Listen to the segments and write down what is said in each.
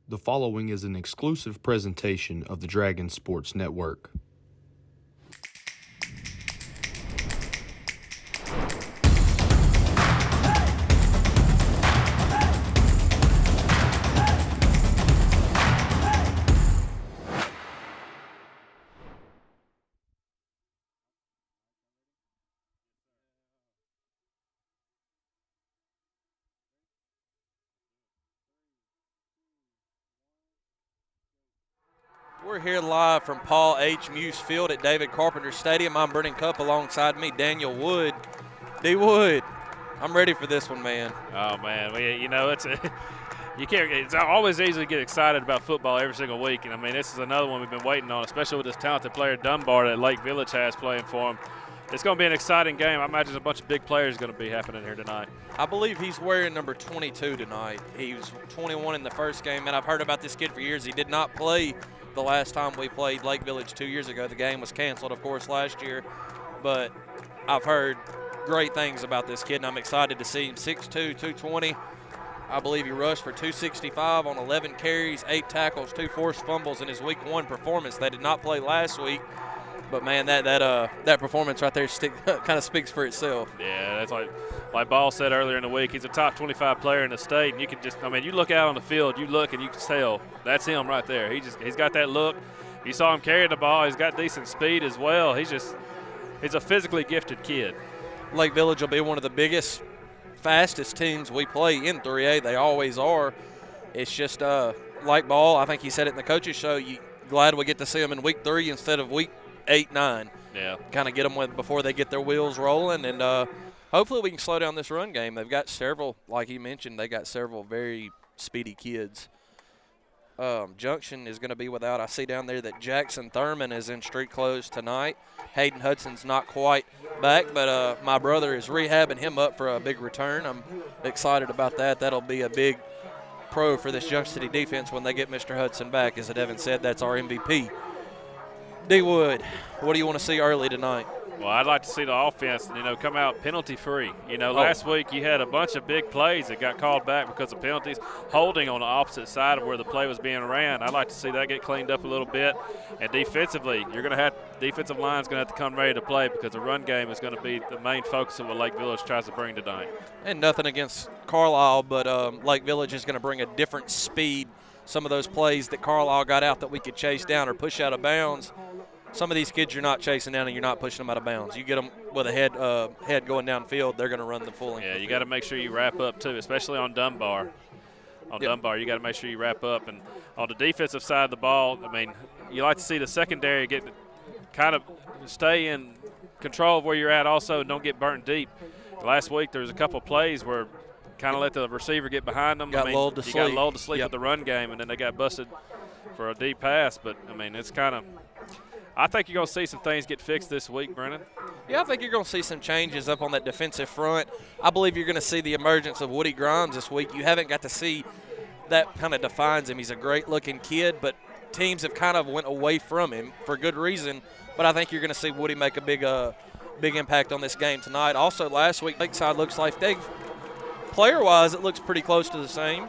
The following is an exclusive presentation of the Dragon Sports Network. We're here live from Paul H. Muse Field at David Carpenter Stadium. I'm Brennan Cupp alongside me, Daniel Wood. D. Wood, I'm ready for this one, man. Oh man, it's always easy to get excited about football every single week, and I mean this is another one we've been waiting on, especially with this talented player Dunbar that Lake Village has playing for him. It's going to be an exciting game. I imagine a bunch of big players going to be happening here tonight. I believe he's wearing number 22 tonight. He was 21 in the first game, and I've heard about this kid for years. He did not play the last time we played Lake Village 2 years ago. The game was canceled, of course, last year, but I've heard great things about this kid, and I'm excited to see him. 6'2", 220. I believe he rushed for 265 on 11 carries, 8 tackles, 2 forced fumbles in his Week 1 performance. They did not play last week, but man, that performance right there kind of speaks for itself. Yeah, that's like Ball said earlier in the week. He's a top 25 player in the state, and you can you look out on the field, you look and you can tell that's him right there. He's got that look. You saw him carry the ball. He's got decent speed as well. He's a physically gifted kid. Lake Village will be one of the biggest, fastest teams we play in 3A. They always are. It's just like Ball. I think he said it in the coaches show. Glad we get to see them in Week 3 instead of Week 8, 9. Yeah. Kind of get them before they get their wheels rolling, and hopefully we can slow down this run game. They've got several, like he mentioned, they got several very speedy kids. Junction is going to be without. I see down there that Jackson Thurman is in street clothes tonight. Hayden Hudson's not quite back, but my brother is rehabbing him up for a big return. I'm excited about that. That'll be a big pro for this Junction City defense when they get Mr. Hudson back. As Devin said, that's our MVP. D. Wood, what do you want to see early tonight? Well, I'd like to see the offense, come out penalty-free. Last week you had a bunch of big plays that got called back because of penalties, holding on the opposite side of where the play was being ran. I'd like to see that get cleaned up a little bit. And defensively, defensive line's going to have to come ready to play because the run game is going to be the main focus of what Lake Village tries to bring tonight. And nothing against Carlisle, but Lake Village is going to bring a different speed. Some of those plays that Carlisle got out that we could chase down or push out of bounds, some of these kids you're not chasing down and you're not pushing them out of bounds. You get them with a head going downfield, they're going to run the full length. Yeah, you got to make sure you wrap up too, especially on Dunbar. Dunbar, you got to make sure you wrap up. And on the defensive side of the ball, you like to see the secondary stay in control of where you're at also and don't get burnt deep. Last week there was a couple of plays where let the receiver get behind them. Got lulled to sleep with the run game, and then they got busted for a deep pass. But, it's I think you're going to see some things get fixed this week, Brennan. Yeah, I think you're going to see some changes up on that defensive front. I believe you're going to see the emergence of Woody Grimes this week. You haven't got to see that kind of defines him. He's a great-looking kid, but teams have kind of went away from him for good reason. But I think you're going to see Woody make a big impact on this game tonight. Also, last week, Lakeside looks like player-wise, it looks pretty close to the same.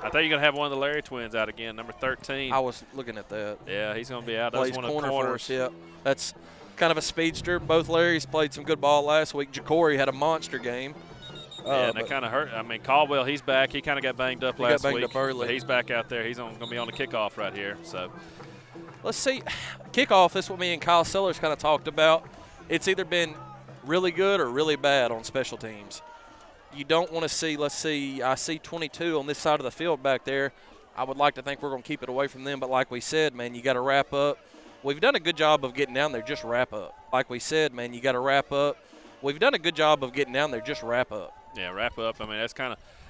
I think you're going to have one of the Larry twins out again, number 13. I was looking at that. Yeah, he's going to be out. Plays That's one corner of the corners. for us, yeah. That's kind of a speedster. Both Larrys played some good ball last week. Ja'Cory had a monster game. And that kind of hurt. Caldwell, he's back. He kind of got banged up last week. Up early. But he's back out there. He's going to be on the kickoff right here. So, let's see. Kickoff, this is what me and Kyle Sellers kind of talked about. It's either been really good or really bad on special teams. You don't want to see, I see 22 on this side of the field back there. I would like to think we're going to keep it away from them, but like we said, man, you got to wrap up. We've done a good job of getting down there, just wrap up. Like we said, man, you got to wrap up. We've done a good job of getting down there, just wrap up. Yeah, wrap up. That's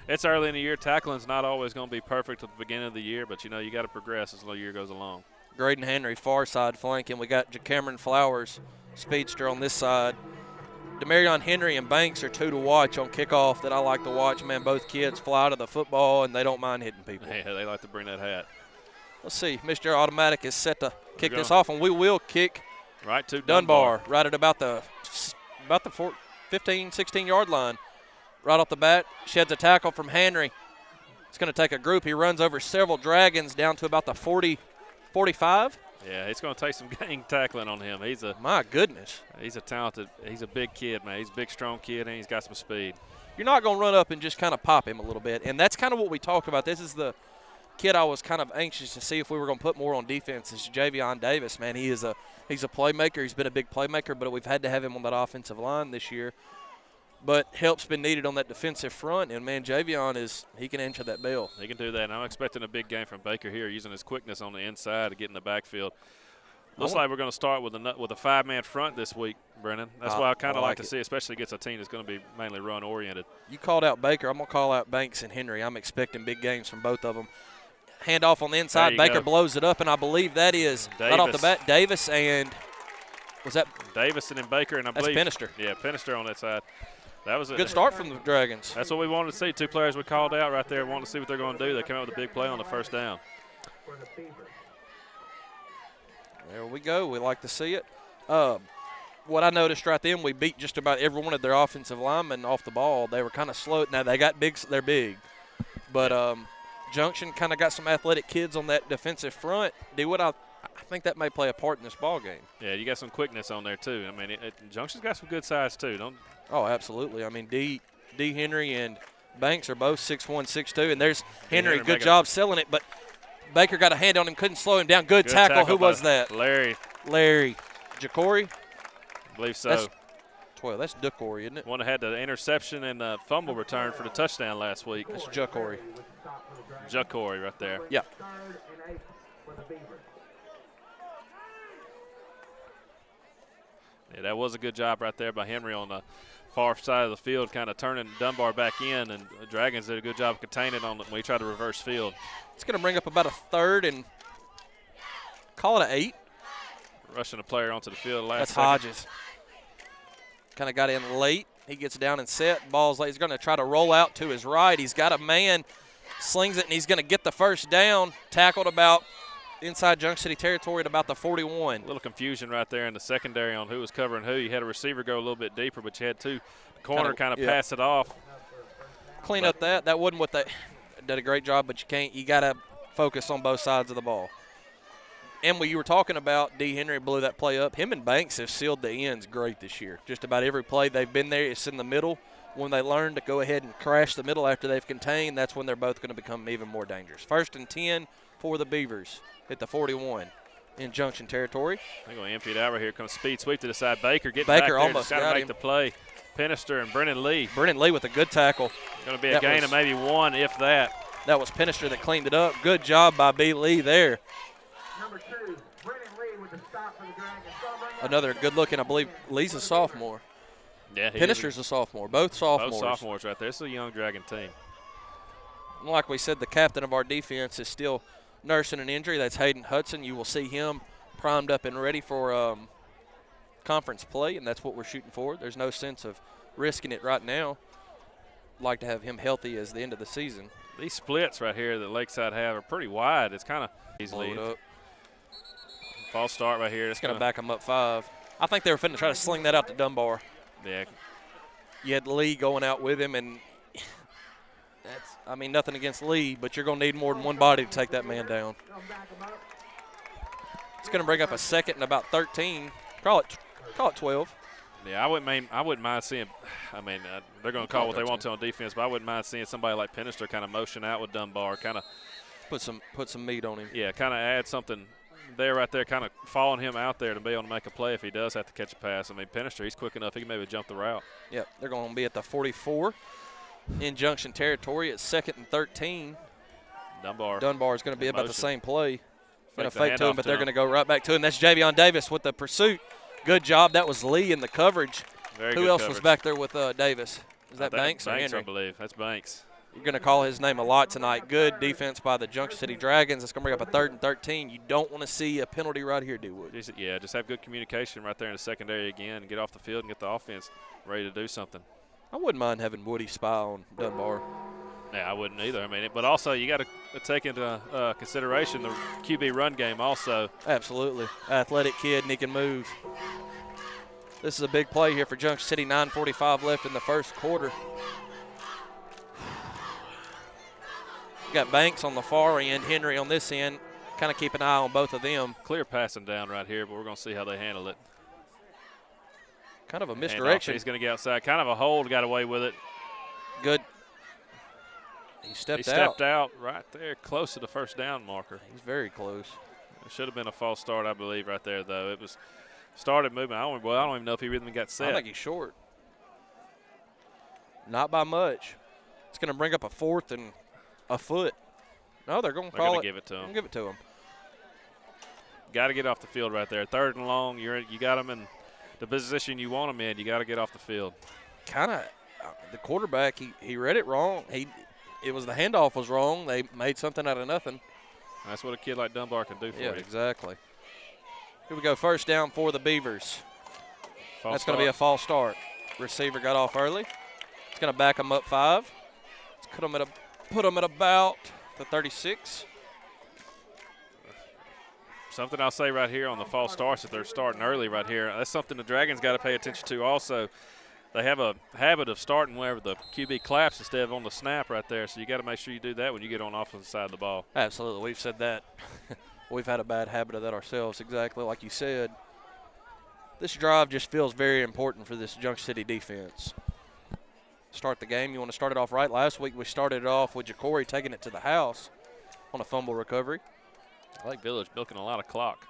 it's early in the year. Tackling's not always going to be perfect at the beginning of the year, but, you got to progress as the year goes along. Graydon Henry, far side flanking. We got Cameron Flowers, speedster on this side. Demarion Henry and Banks are two to watch on kickoff that I like to watch. Man, both kids fly to the football, and they don't mind hitting people. Yeah, they like to bring that hat. Let's see. Mr. Automatic is set to kick this off, and we will kick right to Dunbar right at about the 15, 16-yard line. Right off the bat, sheds a tackle from Henry. It's going to take a group. He runs over several Dragons down to about the 40, 45. Yeah, it's going to take some gang tackling on him. My goodness. He's a talented, he's a big kid, man. He's a big, strong kid, and he's got some speed. You're not going to run up and just kind of pop him a little bit. And that's kind of what we talked about. This is the kid I was kind of anxious to see if we were going to put more on defense. Is Javion Davis, man. He's a playmaker. He's been a big playmaker, but we've had to have him on that offensive line this year. But help's been needed on that defensive front, and, man, Javion he can answer that bell. He can do that, and I'm expecting a big game from Baker here, using his quickness on the inside to get in the backfield. Looks like we're going to start with a five-man front this week, Brennan. That's what I kind of like to see, especially against a team that's going to be mainly run-oriented. You called out Baker. I'm going to call out Banks and Henry. I'm expecting big games from both of them. Handoff on the inside. Baker blows it up, and I believe that is right off the bat Davis and was that Davis and then Baker, and I believe that's Pinister. Yeah, Pinister on that side. That was a good start from the Dragons. That's what we wanted to see. Two players we called out right there, wanting to see what they're going to do. They came out with a big play on the first down. There we go. We like to see it. What I noticed right then, we beat just about every one of their offensive linemen off the ball. They were kind of slow. Now, they got big. They're big. But Junction kind of got some athletic kids on that defensive front. I think that may play a part in this ball game. Yeah, you got some quickness on there, too. I mean, Junction's got some good size, too. Oh, absolutely. I mean, D. Henry and Banks are both 6'1", 6'2", and there's Henry. Good job selling it, but Baker got a hand on him, couldn't slow him down. Good tackle. Who was that? Larry. Jacory? I believe so. That's 12. That's Ducory, isn't it? One that had the interception and the fumble return for the touchdown last week. That's Jacory. Jacory right there. Yeah. Yeah, that was a good job right there by Henry on the far side of the field, kind of turning Dunbar back in, and the Dragons did a good job of containing on when we tried to reverse field. It's going to bring up about a third and call it an 8. Rushing a player onto the field last That's second. Hodges. Kind of got in late. He gets down and set. Ball's late. He's going to try to roll out to his right. He's got a man, slings it, and he's going to get the first down. Tackled about inside Junction City territory at about the 41. A little confusion right there in the secondary on who was covering who. You had a receiver go a little bit deeper, but you had two corner kind of pass it off. Clean up that. That wasn't what they did a great job, but you got to focus on both sides of the ball. And when you were talking about D. Henry blew that play up, him and Banks have sealed the ends great this year. Just about every play they've been there, it's in the middle. When they learn to go ahead and crash the middle after they've contained, that's when they're both going to become even more dangerous. 1st and 10 for the Beavers at the 41 in Junction territory. They're going to empty it out right here. Comes speed sweep to the side. Baker getting Baker back there. almost got to got make him. the play. Pinister and Brennan Lee. Brennan Lee with a good tackle. Going to be a gain of maybe one, if that. That was Pinister that cleaned it up. Good job by B. Lee there. Number 2, Brennan Lee with the stop for the Dragons. Another good looking, I believe Lee's a sophomore. Yeah, Pinister's a sophomore. Both sophomores. Both sophomores right there. It's a young Dragon team. And like we said, the captain of our defense is still nursing an injury. That's Hayden Hudson. You will see him primed up and ready for conference play, and that's what we're shooting for. There's no sense of risking it right now. Like to have him healthy as the end of the season. These splits right here that Lakeside have are pretty wide. It's kind of easily up. False start right here. It's going to back them up 5. I think they were finna try to sling that out to Dunbar. Yeah. You had Lee going out with him, and that's, I mean, nothing against Lee, but you're going to need more than one body to take that man down. It's going to bring up a 2nd and about 13. Call it 12. Yeah, I wouldn't mind seeing. I mean, they're going to call what they want to on defense, but I wouldn't mind seeing somebody like Pinister kind of motion out with Dunbar, kind of put some meat on him. Yeah, kind of add something there, right there, kind of following him out there to be able to make a play if he does have to catch a pass. I mean, Pinister, he's quick enough; he can maybe jump the route. Yep, they're going to be at the 44 in Junction territory. It's 2nd and 13. Dunbar is going to be about the same play. Going to fake to him, but they're going to go right back to him. That's Javion Davis with the pursuit. Good job. That was Lee in the coverage. Who else was back there with Davis? Is that Banks or Henry? I believe. That's Banks. You're going to call his name a lot tonight. Good defense by the Junction City Dragons. It's going to bring up a 3rd and 13. You don't want to see a penalty right here, do we? Yeah, just have good communication right there in the secondary again and get off the field and get the offense ready to do something. I wouldn't mind having Woody spy on Dunbar. Yeah, I wouldn't either. I mean, but also you got to take into consideration the QB run game also. Absolutely. Athletic kid, and he can move. This is a big play here for Junction City. 9:45 left in the first quarter. Got Banks on the far end, Henry on this end. Kind of keep an eye on both of them. Clear passing down right here, but we're going to see how they handle it. Kind of a misdirection. He's going to get outside. Kind of a hold, got away with it. Good. He stepped out right there, close to the first down marker. He's very close. It should have been a false start, I believe, right there, though. It was started moving. I don't even know if he really got set. I think he's short. Not by much. It's going to bring up a 4th and a foot. No, they're going to call it. Give it to him. Give it to him. Got to get off the field right there. 3rd and long. You got him in the position you want him in. You got to get off the field. Kind of the quarterback. He read it wrong. It was the handoff was wrong. They made something out of nothing. That's what a kid like Dunbar can do for you. Yeah, exactly. Here we go. First down for the Beavers. That's going to be a false start. Receiver got off early. It's going to back them up 5. Let's put them at about the 36. Something I'll say right here on the false starts that they're starting early right here. That's something the Dragons got to pay attention to also. They have a habit of starting wherever the QB claps instead of on the snap right there. So you got to make sure you do that when you get on the offensive side of the ball. Absolutely. We've said that. We've had a bad habit of that ourselves, exactly like you said. This drive just feels very important for this Junction City defense. Start the game. You want to start it off right. Last week we started it off with Jacory taking it to the house on a fumble recovery. Lake Village milking a lot of clock.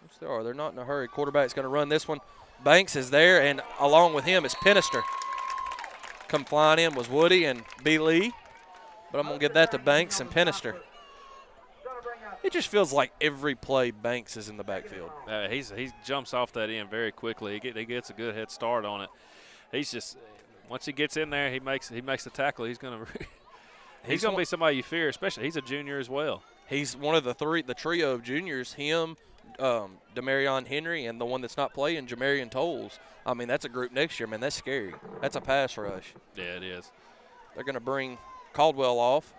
Yes, they are. They're not in a hurry. Quarterback's going to run this one. Banks is there, and along with him is Penister. Come flying in was Woody and B. Lee, but I'm going to give that to Banks and Penister. It just feels like every play Banks is in the backfield. He jumps off that end very quickly. He gets a good head start on it. He's just once he gets in there, he makes the tackle. He's going to be somebody you fear, especially he's a junior as well. He's one of the trio of juniors. Him, Demarion Henry, and the one that's not playing, Jamarian Tolles. I mean, that's a group next year, man. That's scary. That's a pass rush. Yeah, it is. They're going to bring Caldwell off.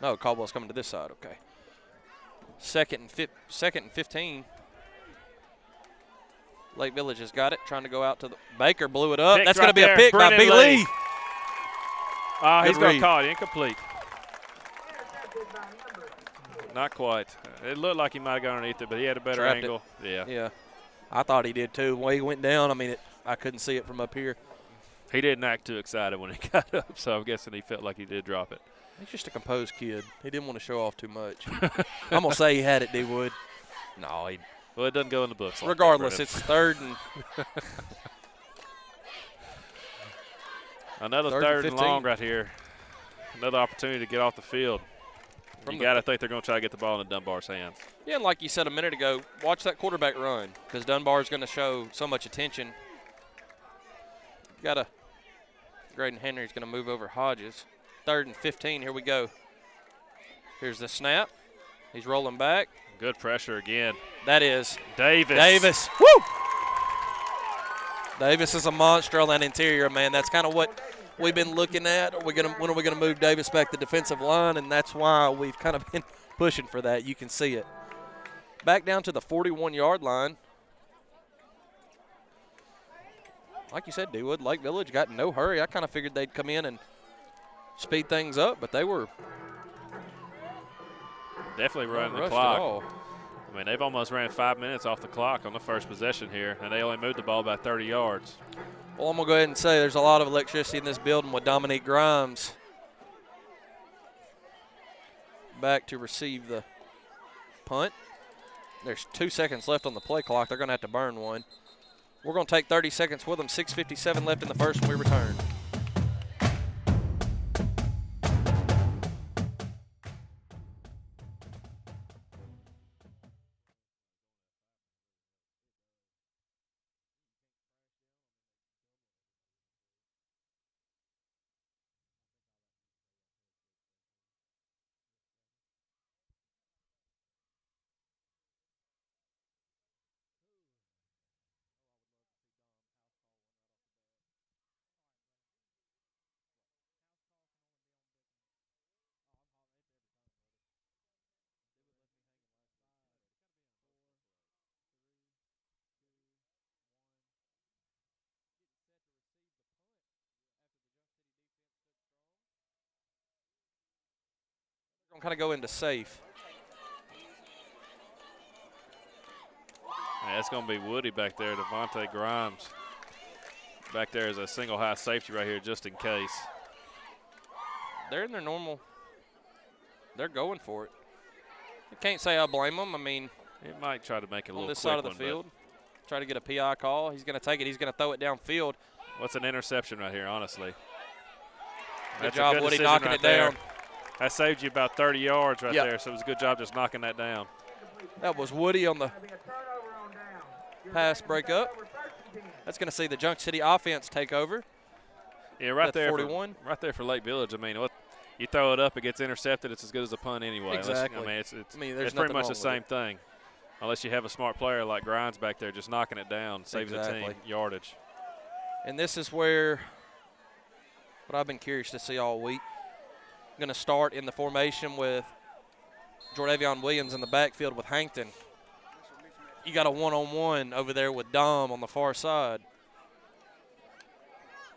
No, Caldwell's coming to this side. Okay. Second and 15. Lake Village has got it, trying to go out to the – Baker blew it up. That's going to be a pick by B. Lee. He's got caught. Incomplete. Not quite. It looked like he might have gone underneath it, but he had a better angle. Yeah. I thought he did too. The way he went down, I mean, I couldn't see it from up here. He didn't act too excited when he got up, so I'm guessing he felt like he did drop it. He's just a composed kid. He didn't want to show off too much. I'm going to say he had it, D-Wood. No, well, it doesn't go in the books. Regardless, it's 3rd and another 3rd and long right here. Another opportunity to get off the field. You got to think they're going to try to get the ball in Dunbar's hands. Yeah, and like you said a minute ago, watch that quarterback run because Dunbar's going to show so much attention. Graydon Henry's going to move over Hodges. 3rd and 15, here we go. Here's the snap. He's rolling back. Good pressure again. That is Davis. Woo! Davis is a monster on that interior, man. That's kind of what we've been looking at. When are we going to move Davis back to defensive line? And that's why we've kind of been pushing for that. You can see it. Back down to the 41-yard line. Like you said, D-Wood, Lake Village got in no hurry. I kind of figured they'd come in and speed things up, but they were definitely running the clock. I mean, they've almost ran 5 minutes off the clock on the first possession here, and they only moved the ball about 30 yards. Well, I'm going to go ahead and say there's a lot of electricity in this building with Dominique Grimes back to receive the punt. There's 2 seconds left on the play clock. They're going to have to burn one. We're going to take 30 seconds with them. 6:57 left in the first when we return. kind of go into safe. Yeah, it's going to be Woody back there, Devontae Grimes. Back there is a single high safety right here just in case. They're in their normal. They're going for it. You can't say I blame them. I mean, it might try to make it a little on this quick side of the one, field, try to get a PI call. He's going to take it. He's going to throw it downfield. What's an interception right here, honestly? Good job, Woody, knocking it down. That saved you about 30 yards right there, so it was a good job just knocking that down. That was Woody on the pass breakup. That's going to see the Junction City offense take over. Yeah, right there. 41. Right there for Lake Village. I mean, you throw it up, it gets intercepted. It's as good as a punt anyway. Exactly. It's there's pretty much the same thing, unless you have a smart player like Grimes back there just knocking it down, saves the team yardage. And this is where what I've been curious to see all week. Going to start in the formation with Jordavion Williams in the backfield with Hankton. You got a one-on-one over there with Dom on the far side.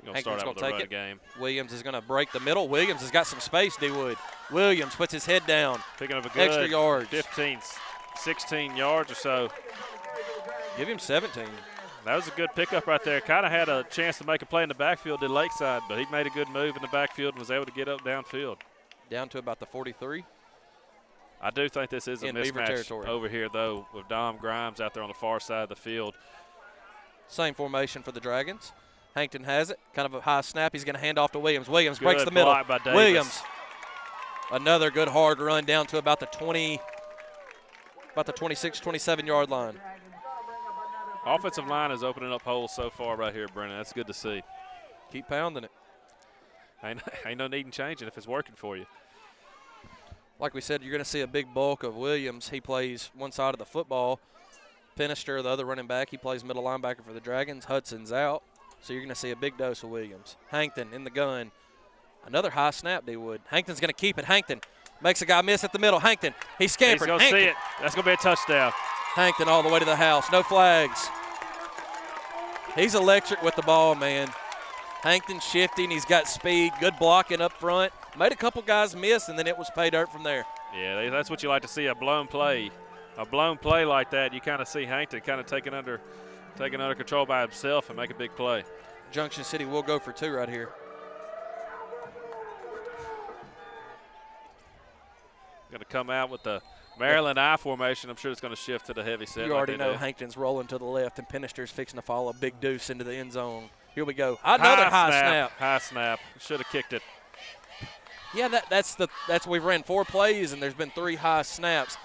You're going to start out with the run game. Williams is going to break the middle. Williams has got some space, D-Wood. Williams puts his head down. Picking up a good extra yards. 15, 16 yards or so. Give him 17. That was a good pickup right there. Kind of had a chance to make a play in the backfield at Lakeside, but he made a good move in the backfield and was able to get up downfield. Down to about the 43. I do think this is a mismatch over here, though, with Dom Grimes out there on the far side of the field. Same formation for the Dragons. Hankton has it. Kind of a high snap. He's going to hand off to Williams. Williams breaks the middle. Williams. Another good hard run down to about the 20, about the 26, 27-yard line. Offensive line is opening up holes so far right here, Brennan. That's good to see. Keep pounding it. Ain't no need in changing if it's working for you. Like we said, you're going to see a big bulk of Williams. He plays one side of the football. Pinister, the other running back, he plays middle linebacker for the Dragons. Hudson's out. So you're going to see a big dose of Williams. Hankton in the gun. Another high snap, D-Wood. Hankton's going to keep it. Hankton makes a guy miss at the middle. Hankton, he's scampered. He's going to see it. That's going to be a touchdown. Hankton all the way to the house. No flags. He's electric with the ball, man. Hankton shifting. He's got speed. Good blocking up front. Made a couple guys miss, and then it was pay dirt from there. Yeah, that's what you like to see, a blown play. A blown play like that, you kind of see Hankton kind of taken under control by himself and make a big play. Junction City will go for two right here. Going to come out with the Maryland I formation. I'm sure it's going to shift to the heavy set. You already know Hankton's rolling to the left, and Pinister's fixing to follow a big deuce into the end zone. Here we go. Another high snap. High snap. Should have kicked it. Yeah, that's we've ran 4 plays, and there's been 3 high snaps.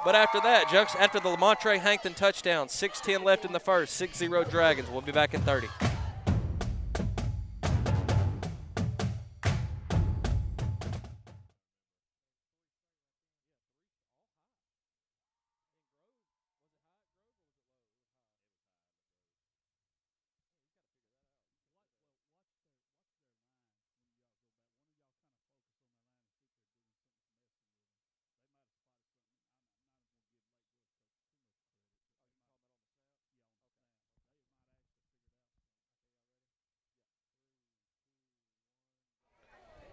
But after that, after the Lamontre Hankton touchdown, 6:10 left in the first, 6-0 Dragons. We'll be back in 30.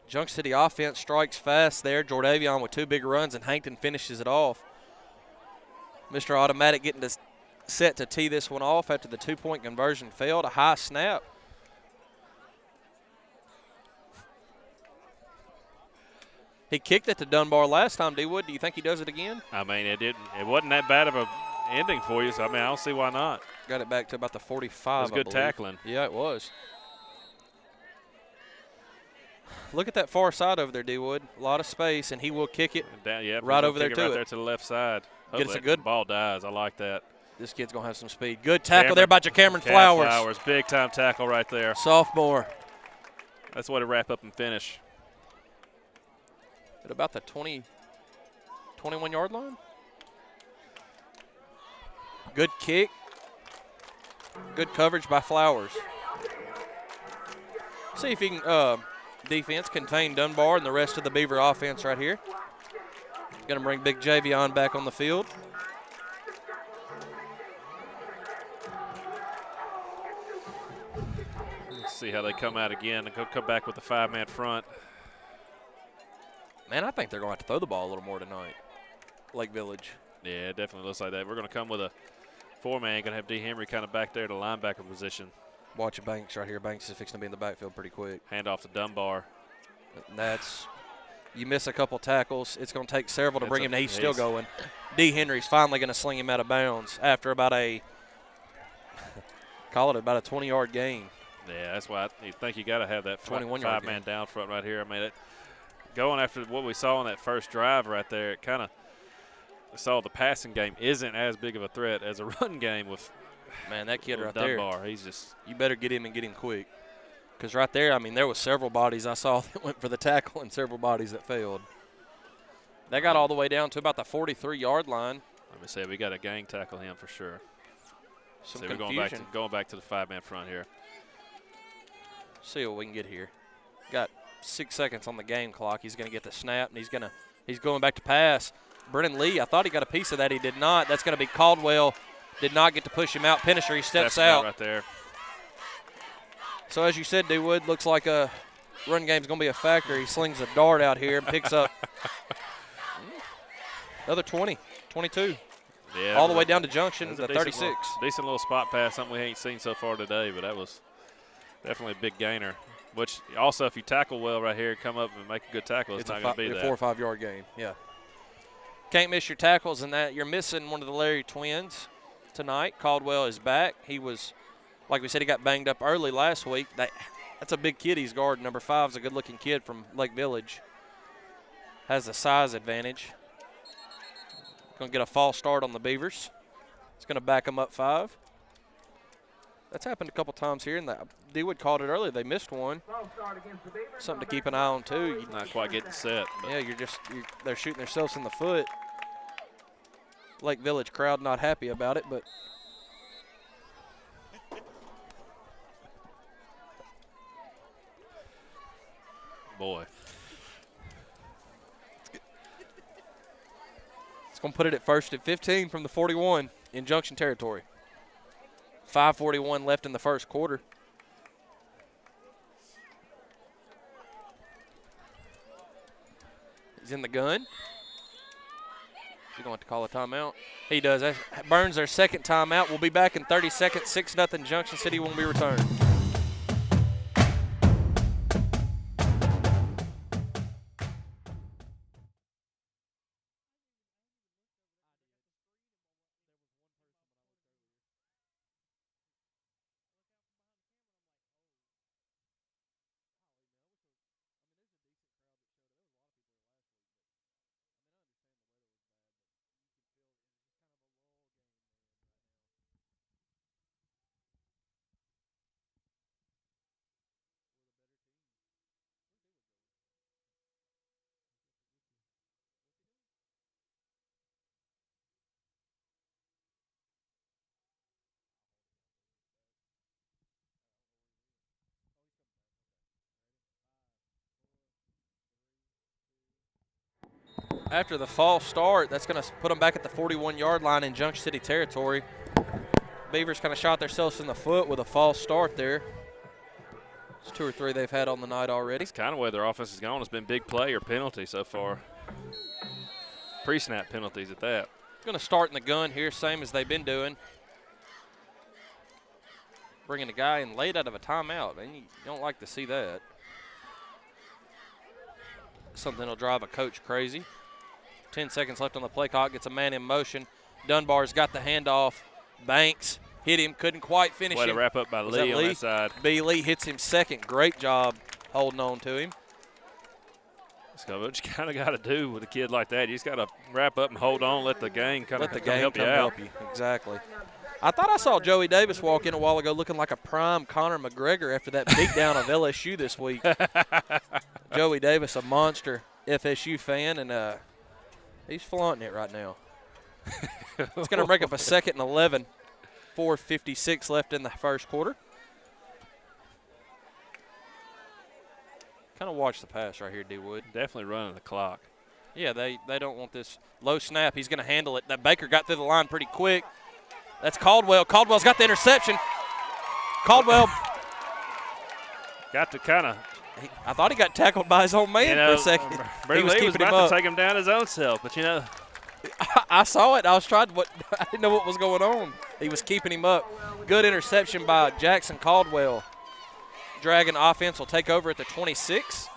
Junction City offense strikes fast there. Jordavion with 2 big runs, and Hankton finishes it off. Mr. Automatic getting set to tee this one off after the 2-point conversion failed. A high snap. He kicked it to Dunbar last time, D-Wood. Do you think he does it again? I mean, it wasn't that bad of a ending for you, so I mean, I don't see why not. Got it back to about the 45. It was good tackling. Yeah, it was. Look at that far side over there, D-Wood. A lot of space, and he will kick it right over there to it. Right there to the left side. Gets a good ball dies. I like that. This kid's going to have some speed. Good tackle there by Cameron Flowers. Big-time tackle right there. Sophomore. That's the way to wrap up and finish. At about the 21-yard line. Good kick. Good coverage by Flowers. See if he can defense contain Dunbar and the rest of the Beaver offense right here. Going to bring Big Javion back on the field. Let's see how they come out again. They'll come back with the 5-man front. Man, I think they're going to have to throw the ball a little more tonight, Lake Village. Yeah, it definitely looks like that. We're going to come with a four-man. Going to have D. Henry kind of back there to linebacker position. Watch Banks right here. Banks is fixing to be in the backfield pretty quick. Hand off to Dunbar. That's – you miss a couple tackles. It's going to take several to bring him. He's still going. D. Henry's finally going to sling him out of bounds after about a – call it about a 20-yard gain. Yeah, that's why I think you got to have that 21-yard five-man down front right here. I mean, going after what we saw in that first drive right there, it kind of saw the passing game isn't as big of a threat as a run game with – man, that kid right Dunbar, there. he's just – you better get him and get him quick. Because right there, I mean, there was several bodies I saw that went for the tackle and several bodies that failed. They got all the way down to about the 43-yard line. Let me say, we got to gang tackle him for sure. Some so confusion. We're going back to the five-man front here. See what we can get here. Got 6 seconds on the game clock. He's going to get the snap, and he's going back to pass. Brennan Lee, I thought he got a piece of that. He did not. That's going to be Caldwell. Did not get to push him out. Pinisher, he steps out. Right there. So as you said, D-Wood, looks like a run game's going to be a factor. He slings a dart out here and picks up another 20, 22. Yeah, all the way down to Junction, the 36. Decent little spot pass, something we ain't seen so far today, but that was definitely a big gainer. Which also, if you tackle well right here, come up and make a good tackle, it's not going to be that. 4 or 5 yard gain, yeah. Can't miss your tackles in that. You're missing one of the Larry twins tonight. Caldwell is back. He was, like we said, he got banged up early last week. That's a big kid he's guarding. Number 5 is a good-looking kid from Lake Village. Has the size advantage. Going to get a false start on the Beavers. It's going to back them up 5. That's happened a couple times here, and D-Wood called it early. They missed one. Something to keep an eye on, too. Not quite getting set. Yeah, they're shooting themselves in the foot. Lake Village crowd not happy about it, but boy. It's going to put it at 1st and 15 from the 41 in Junction territory. 5:41 left in the first quarter. He's in the gun. Is he going to call a timeout? He does. That burns their second timeout. We'll be back in 30 seconds. 6-0 Junction City when we return. After the false start, that's going to put them back at the 41-yard line in Junction City territory. Beavers kind of shot themselves in the foot with a false start there. It's 2 or 3 they've had on the night already. That's kind of where their offense has gone. It's been big play or penalty so far. Pre-snap penalties at that. Going to start in the gun here, same as they've been doing. Bringing a guy in late out of a timeout. Man, you don't like to see that. Something that'll drive a coach crazy. 10 seconds left on the play clock. Gets a man in motion. Dunbar's got the handoff. Banks hit him. Couldn't quite finish Way him. to wrap up by Lee on that side. B. Lee hits him second. Great job holding on to him. So what you kind of got to do with a kid like that, you just got to wrap up and hold on, let the game kind of help you out. Exactly. I thought I saw Joey Davis walk in a while ago looking like a prime Conor McGregor after that beatdown of LSU this week. Joey Davis, a monster FSU fan, and he's flaunting it right now. It's going to break up a 2nd and 11. 4:56 left in the first quarter. Kind of watch the pass right here, D-Wood. Definitely running the clock. Yeah, they don't want this low snap. He's going to handle it. That Baker got through the line pretty quick. That's Caldwell. Caldwell's got the interception. Caldwell. Got to kind of I thought he got tackled by his own man for a second. Brady He was Lee was keeping him about up. to take him down his own self, but I saw it. I was trying to, I didn't know what was going on. He was keeping him up. Good interception by Jackson Caldwell. Dragon offense will take over at the 26.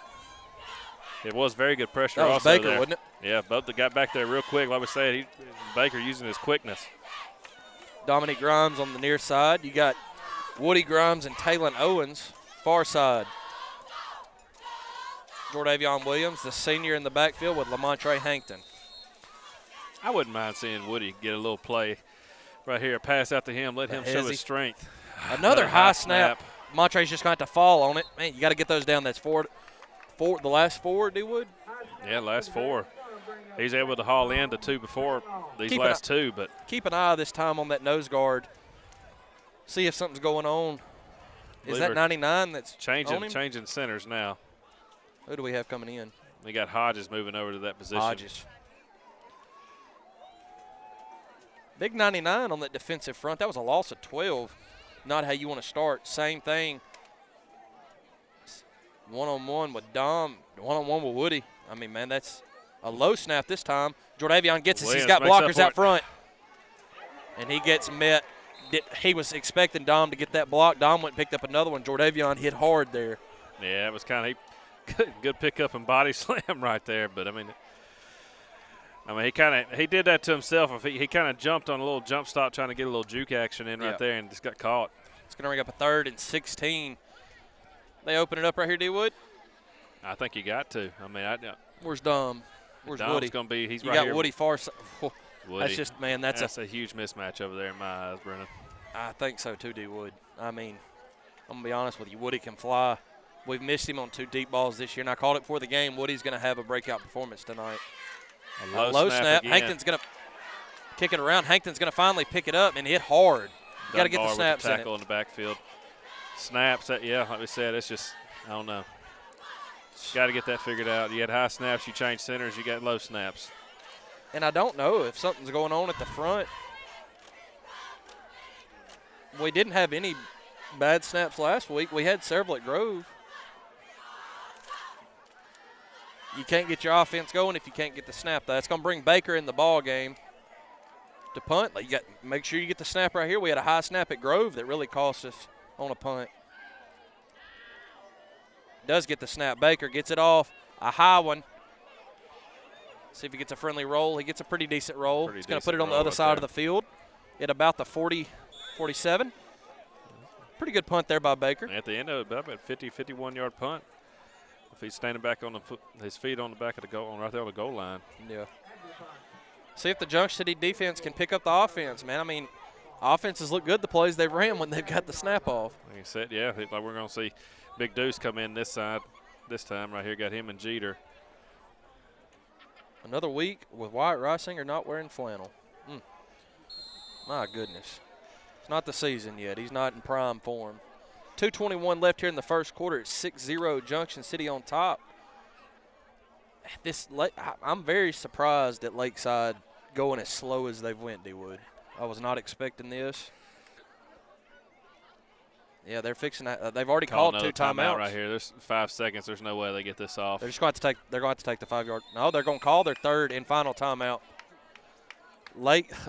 it was very good pressure. That was also Baker, there. wasn't it? Yeah, both that got back there real quick. Like we said, Baker using his quickness. Dominic Grimes on the near side. You got Woody Grimes and Talon Owens, far side. Jordavion Williams, the senior in the backfield with Lamontre Hankton. I wouldn't mind seeing Woody get a little play right here, pass out to him, let him show his strength. Another high snap. Montre's just going to have to fall on it. Man, you got to get those down. That's the last four, D-Wood? Yeah, last 4. He's able to haul in the 2 before these last 2, but keep an eye this time on that nose guard. See if something's going on. Is that 99 that's changing centers now. Who do we have coming in? We got Hodges moving over to that position. Hodges. Big 99 on that defensive front. That was a loss of 12. Not how you want to start. Same thing. One-on-one with Dom. One-on-one with Woody. I mean, man, that's a low snap this time. Jordavion gets us. He's got blockers out front. And he gets met. He was expecting Dom to get that block. Dom went and picked up another one. Jordavion hit hard there. Yeah, it was kind of good pickup and body slam right there. But, I mean, he did that to himself. He kind of jumped on a little jump stop trying to get a little juke action in right there and just got caught. It's going to bring up a 3rd and 16. They open it up right here, D-Wood? I think you got to. I mean, where's Dom? Where's Dom's Woody? Going to be, he's you right got here. Woody far side. Woody. That's just, man, that's a huge mismatch over there in my eyes, Brennan. I think so too, D-Wood. I mean, I'm going to be honest with you. Woody can fly. We've missed him on 2 deep balls this year, and I called it before the game. Woody's going to have a breakout performance tonight. A low snap. Hankton's going to kick it around. Hankton's going to finally pick it up and hit hard. Got to get the snaps in it. Tackle in the backfield. Snaps, like we said, it's just, I don't know. Got to get that figured out. You had high snaps, you change centers, you got low snaps. And I don't know if something's going on at the front. We didn't have any bad snaps last week. We had several at Grove. You can't get your offense going if you can't get the snap. That's going to bring Baker in the ball game to punt. You got make sure you get the snap right here. We had a high snap at Grove that really cost us on a punt. Does get the snap. Baker gets it off. A high one. See if he gets a friendly roll. He gets a pretty decent roll. He's going to put it on the other side of the field at about the 40-47. Pretty good punt there by Baker. At the end of it, about a 50, 51-yard punt. If he's standing back on his feet on the back of the goal, right there on the goal line. Yeah. See if the Junction City defense can pick up the offense, man. I mean, offenses look good, the plays they've ran when they've got the snap off. Like I said, yeah, like we're going to see Big Deuce come in this side this time right here. Got him and Jeter. Another week with Wyatt Reisinger not wearing flannel. My goodness. It's not the season yet. He's not in prime form. 2:21 left here in the first quarter. It's 6-0 Junction City on top. I'm very surprised at Lakeside going as slow as they've went, D-Wood. I was not expecting this. Yeah, they're fixing that. They've already called 2 timeouts right here. There's 5 seconds. There's no way they get this off. They're just going to have to take. They're going to have to take the 5-yard. No, they're going to call their 3rd and final timeout.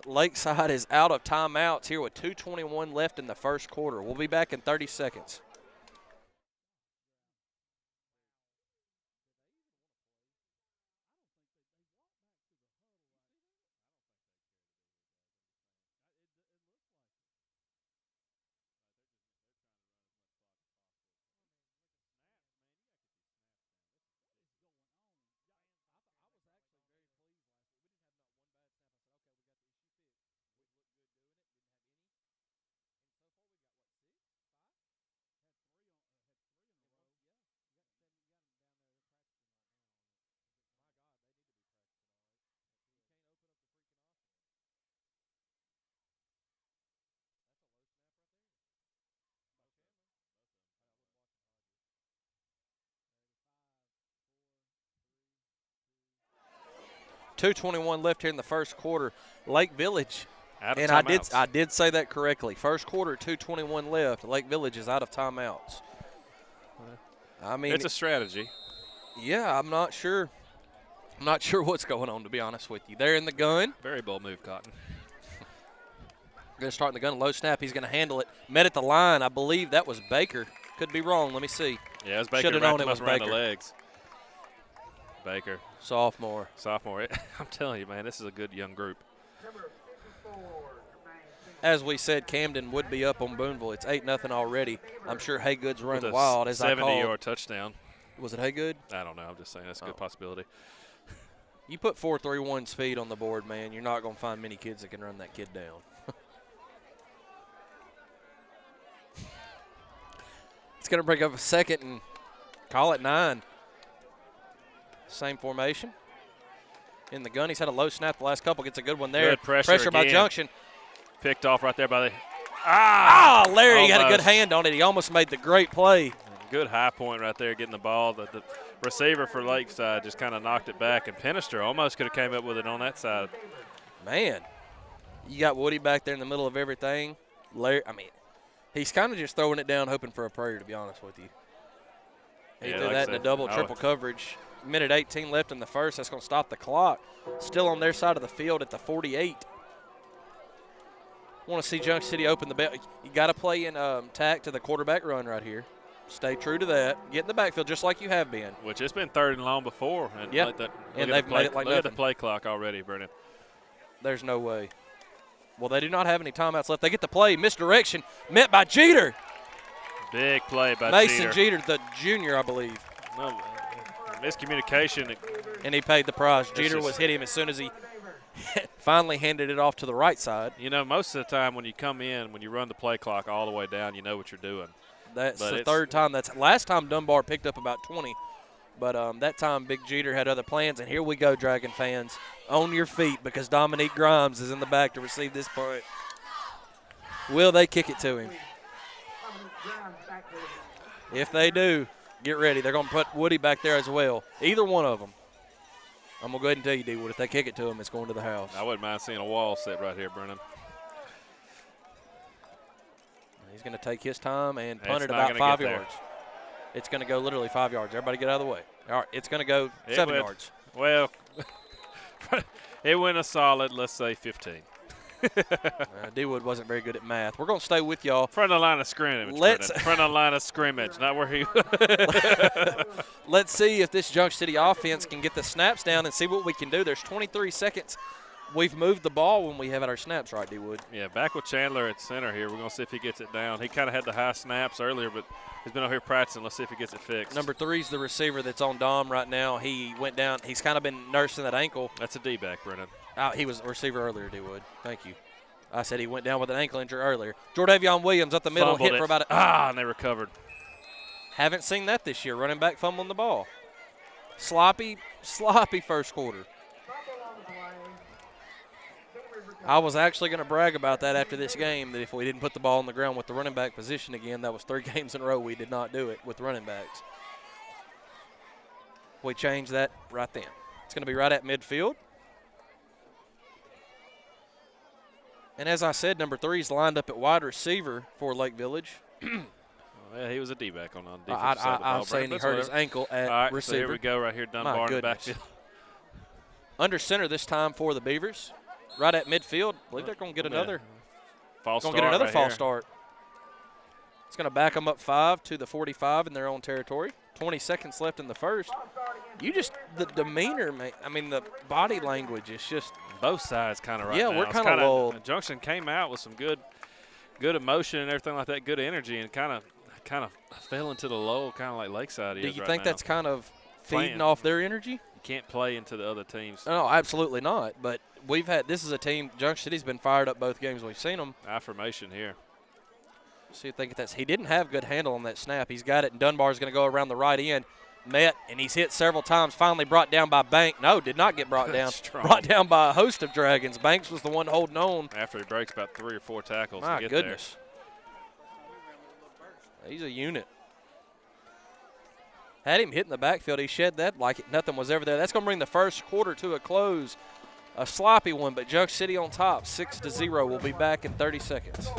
Lakeside is out of timeouts here with 2:21 left in the first quarter. We'll be back in 30 seconds. .221 left here in the first quarter. Lake Village, and I did say that correctly. First quarter, 2:21 left. Lake Village is out of timeouts. I mean, it's a strategy. Yeah, I'm not sure. I'm not sure what's going on, to be honest with you. They're in the gun. Very bold move, Cotton. Going to start in the gun. Low snap. He's going to handle it. Met at the line. I believe that was Baker. Could be wrong. Let me see. Yeah, it was Baker. Should have known it was around Baker. the legs. Baker. Sophomore. I'm telling you, man, this is a good young group. As we said, Camden would be up on Boonville. It's 8-0 already. I'm sure Haygood's With running a wild, as I called. 70-yard touchdown. Was it Haygood? I don't know. I'm just saying that's a good possibility. You put 4.31 speed on the board, man, you're not going to find many kids that can run that kid down. It's going to bring up a second and call it 9. Same formation. In the gun, he's had a low snap the last couple. Gets a good one there. Good pressure by again. Junction. Picked off right there by the Larry got a good almost. hand on it. He almost made the great play. Good high point right there, getting the ball. The receiver for Lakeside just kind of knocked it back, and Penister almost could have came up with it on that side. Man, you got Woody back there in the middle of everything. Larry, I mean, he's kind of just throwing it down, hoping for a prayer, to be honest with you. He threw like that I in a said, double, triple coverage. Minute 18 left in the first. That's going to stop the clock. Still on their side of the field at the 48. Want to see Junction City open the bell. You got to play in tack to the quarterback run right here. Stay true to that. Get in the backfield just like you have been. Which it's been 3rd and long before. And yeah, and they've made it like look nothing. at the play clock already, Brennan. There's no way. Well, they do not have any timeouts left. They get the play. Misdirection met by Jeter. Big play by Mason Jeter, the junior, I believe. No, miscommunication. And he paid the price. Jeter was hit him as soon as he finally handed it off to the right side. You know, most of the time when you come in, when you run the play clock all the way down, you know what you're doing. That's the third time. Last time Dunbar picked up about 20. But that time Big Jeter had other plans. And here we go, Dragon fans. On your feet, because Dominique Grimes is in the back to receive this punt. Will they kick it to him? If they do, get ready. They're going to put Woody back there as well. Either one of them. I'm going to go ahead and tell you, D-Wood, if they kick it to him, it's going to the house. I wouldn't mind seeing a wall set right here, Brennan. He's going to take his time and punt it about 5 yards. It's going to go literally 5 yards. Everybody get out of the way. All right, it's going to go 7 yards. Well, it went a solid, let's say, 15. D-Wood wasn't very good at math. We're going to stay with y'all. Front of the line of scrimmage. Front of the line of scrimmage, not where he Let's see if this Junction City offense can get the snaps down and see what we can do. There's 23 seconds. We've moved the ball when we have our snaps right, D-Wood. Yeah, back with Chandler at center here. We're going to see if he gets it down. He kind of had the high snaps earlier, but he's been over here practicing. Let's see if he gets it fixed. Number 3 is the receiver that's on Dom right now. He went down. He's kind of been nursing that ankle. That's a D-back, Brennan. He was a receiver earlier, D-Wood. Thank you. I said he went down with an ankle injury earlier. Jordavion Williams up the middle, Fumbled hit it. for about and they recovered. Haven't seen that this year. Running back fumbling the ball. Sloppy first quarter. I was actually going to brag about that after this game, that if we didn't put the ball on the ground with the running back position again, that was 3 games in a row we did not do it with running backs. We changed that right then. It's going to be right at midfield. And as I said, number 3 is lined up at wide receiver for Lake Village. Well, he was a D-back on the defensive side of the ball. I'm saying he hurt his ankle at receiver. So here we go right here, Dunbar in the backfield. Under center this time for the Beavers. Right at midfield. I believe they're going to get another false start. It's going to back them up 5 to the 45 in their own territory. 20 seconds left in the first. The demeanor, man. I mean, the body language is just. Both sides kind of right now. Yeah, we're kind of lulled. Junction came out with some good emotion and everything like that, good energy, and kind of fell into the lull, kind of like Lakeside is right now. Do you think that's kind of feeding off their energy? You can't play into the other teams. No, absolutely not. But this is a team, Junction City's been fired up both games we've seen them. Affirmation here. See if they get that. He didn't have good handle on that snap. He's got it, and Dunbar's going to go around the right end. Met, and he's hit several times, finally brought down by Bank. No, did not get brought down. Brought down by a host of Dragons. Banks was the one holding on. After he breaks about 3 or 4 tackles My to get goodness. There. He's a unit. Had him hit in the backfield. He shed that like nothing was ever there. That's going to bring the first quarter to a close. A sloppy one, but Junction City on top, 6-0. We'll be back in 30 seconds.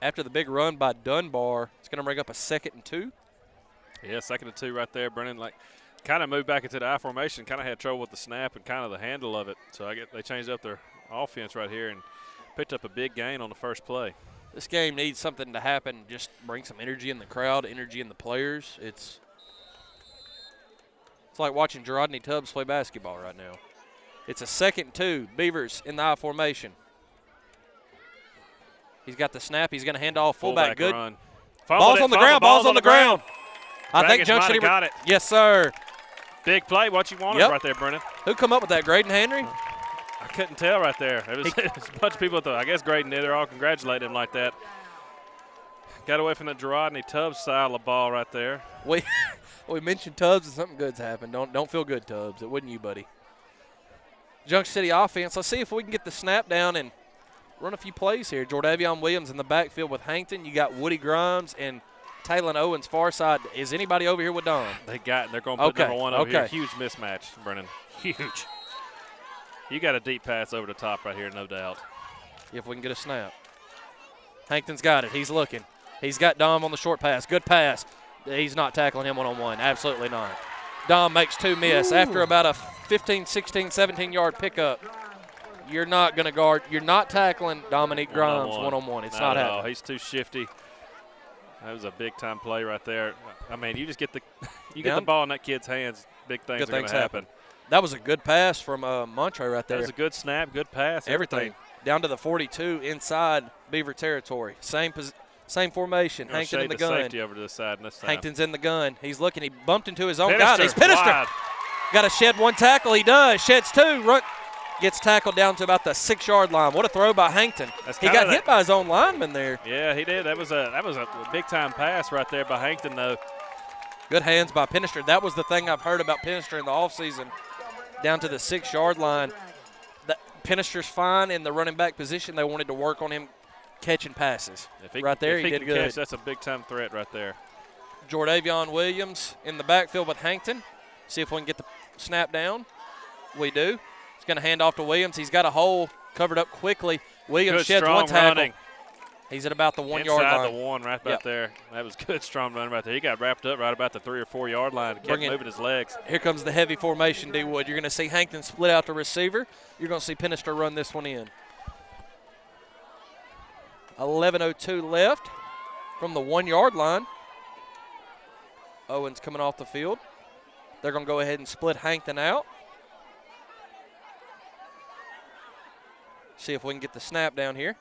after the big run by Dunbar, it's going to bring up a 2nd and 2. Yeah, 2nd and 2 right there. Brennan kind of moved back into the I formation, kind of had trouble with the snap and kind of the handle of it. So they changed up their offense right here and picked up a big gain on the first play. This game needs something to happen, just bring some energy in the crowd, energy in the players. It's like watching Rodney Tubbs play basketball right now. It's a 2nd and 2. Beavers in the I formation. He's got the snap. He's going to hand off fullback. Good. Run. Ball's on the ground. Ball's on the ground. I think Junction got it. Yes, sir. Big play. What you wanted right there, Brennan. Who come up with that, Graydon Henry? I couldn't tell right there. It was a bunch of people. I guess Graydon did. They're all congratulating him like that. Got away from the Rodney Tubbs style of ball right there. We mentioned Tubbs and something good's happened. Don't feel good, Tubbs. It wasn't you, buddy. Junction City offense. Let's see if we can get the snap down and run a few plays here. Jordavion Williams in the backfield with Hankton. You got Woody Grimes and Taylon Owens far side. Is anybody over here with Don? They're going to put number 1 over here. Huge mismatch, Brennan. Huge. You got a deep pass over the top right here, no doubt. If we can get a snap. Hankton's got it. He's looking. He's got Dom on the short pass. Good pass. He's not tackling him one-on-one. Absolutely not. Dom makes 2 miss. After about a 15, 16, 17-yard pickup, you're not going to guard. You're not tackling Dominique Grimes one-on-one. It's not happening. He's too shifty. That was a big-time play right there. I mean, you just get the ball in that kid's hands, big things are going to happen. That was a good pass from Montre right there. That was a good snap, good pass. Everything. Down to the 42 inside Beaver territory. Same formation. Hankton in the gun. Safety over to the side this time. Hankton's in the gun. He's looking. He bumped into his own guy. He's Pinister. Got to shed 1 tackle. He does. Sheds 2. Gets tackled down to about the 6-yard line. What a throw by Hankton. He got hit by his own lineman there. Yeah, he did. That was a big-time pass right there by Hankton, though. Good hands by Pinister. That was the thing I've heard about Pinister in the offseason. Down to the 6-yard line. Pinister's fine in the running back position. They wanted to work on him catching passes. He did good. Catch, that's a big-time threat right there. Jordavion Williams in the backfield with Hankton. See if we can get the snap down. We do. He's going to hand off to Williams. He's got a hole covered up quickly. Williams sheds 1 tackle. Running. He's at about the 1-yard line. Inside the 1 right about there. That was good, strong run right there. He got wrapped up right about the 3 or 4-yard line and kept moving his legs. Here comes the heavy formation, D. Wood. You're going to see Hankton split out the receiver. You're going to see Pinister run this one in. 11:02 left from the 1-yard line. Owens coming off the field. They're going to go ahead and split Hankton out. See if we can get the snap down here.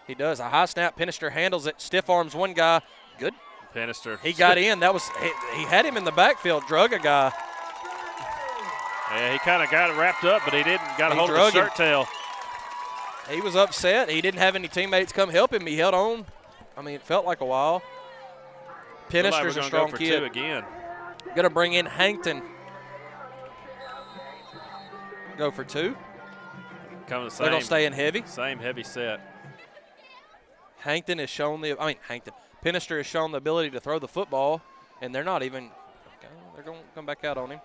He does. A high snap. Pinister handles it. Stiff arms one guy. Good. Pinister. He got in. He had him in the backfield. Drug a guy. Yeah, he kind of got it wrapped up, but he didn't. Got a hold of the shirt tail. He was upset. He didn't have any teammates come help him. He held on. I mean, it felt like a while. Pinister's a strong kid. Go for 2 again. Going to bring in Hankton. Go for 2. They're going to stay in heavy. Same heavy set. Pinister has shown the ability to throw the football, and they're not even – they're going to come back out on him.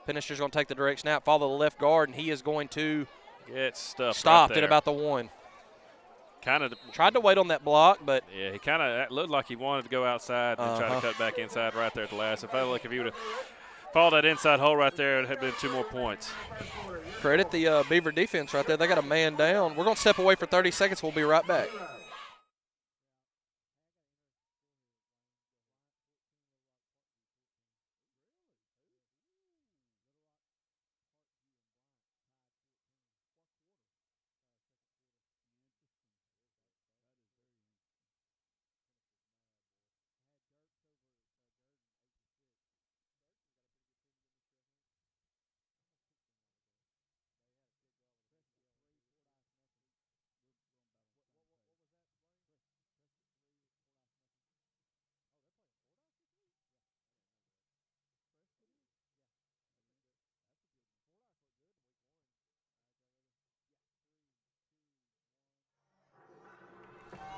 Pinister's going to take the direct snap, follow the left guard, and he is going to get stuffed at about the 1. Tried to wait on that block, but – yeah, he kind of looked like he wanted to go outside and try to cut back inside right there at the last. If he would have followed that inside hole right there, it had been 2 more points. Credit the Beaver defense right there. They got a man down. We're going to step away for 30 seconds. We'll be right back.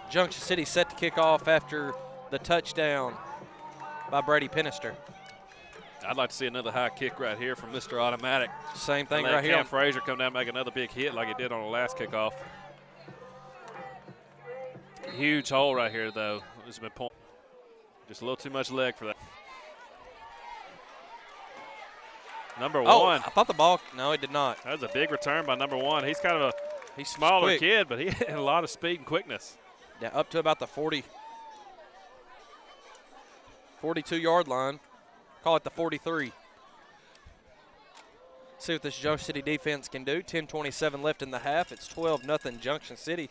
Junction City set to kick off after the touchdown by Brady Pinister. I'd like to see another high kick right here from Mr. Automatic. Same thing right here. Cam Frazier come down and make another big hit like he did on the last kickoff. Huge hole right here, though. It's been just a little too much leg for that. Number one. I thought the ball. No, it did not. That was a big return by number one. He's kind of a smaller quick kid, but he had a lot of speed and quickness. Yeah, up to about the 42-yard line. Call it the 43. See what this Junction City defense can do. 10:27 left in the half. It's 12-0 Junction City.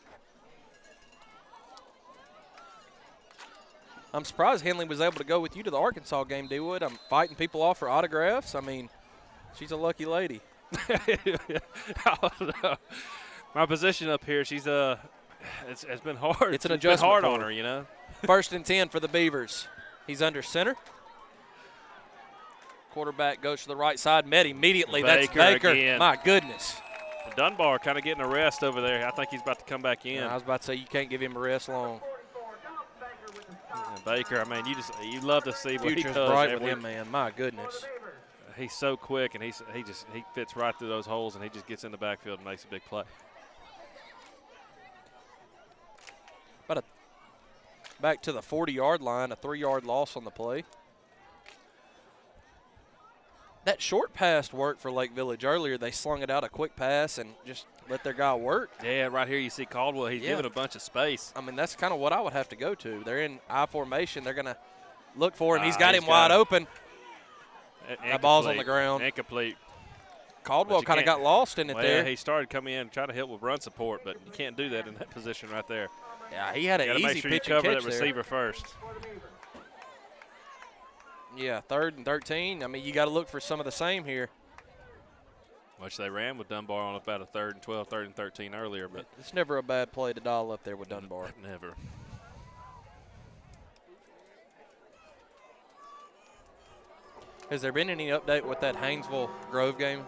I'm surprised Henley was able to go with you to the Arkansas game, D-Wood. I'm fighting people off for autographs. I mean, she's a lucky lady. I don't know. My position up here, she's it's been hard. It's an It's been adjustment hard for on her. her, you know. 1st and 10 for the Beavers. He's under center. Quarterback goes to the right side. Met immediately. That's Baker. Again. My goodness. Dunbar kind of getting a rest over there. I think he's about to come back in. I was about to say, you can't give him a rest long. And Baker, I mean, you love to see what he Future's does. bright with him, man. My goodness. He's so quick, and he fits right through those holes, and he just gets in the backfield and makes a big play. Back to the 40-yard line, a 3-yard loss on the play. That short pass worked for Lake Village earlier. They slung it out a quick pass and just let their guy work. Yeah, right here you see Caldwell. He's giving a bunch of space. I mean, that's kind of what I would have to go to. They're in I formation. They're going to look for him. He's got him wide open. That ball's on the ground. Incomplete. Caldwell kind of got lost in it there. He started coming in trying to help with run support, but you can't do that in that position right there. Yeah, he had an easy pitch and catch there. You got to make sure you cover that receiver first. Yeah, 3rd and 13. I mean, you got to look for some of the same here. Which they ran with Dunbar on about a 3rd and 12, 3rd and 13 earlier, but it's never a bad play to dial up there with Dunbar. Never. Has there been any update with that Haynesville Grove game?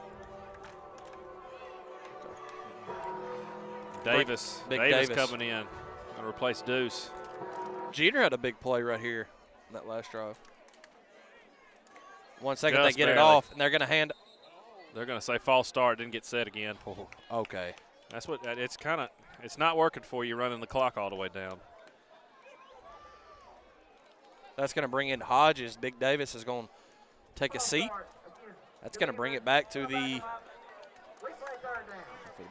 Davis. Davis coming in. Going to replace Deuce. Jeter had a big play right here in that last drive. 1 second, Just they get it barely. off, and they're going to hand. They're going to say false start, didn't get set again. Oh, okay. That's what it's not working for you running the clock all the way down. That's going to bring in Hodges. Big Davis is going to take a seat. That's going to bring it back to the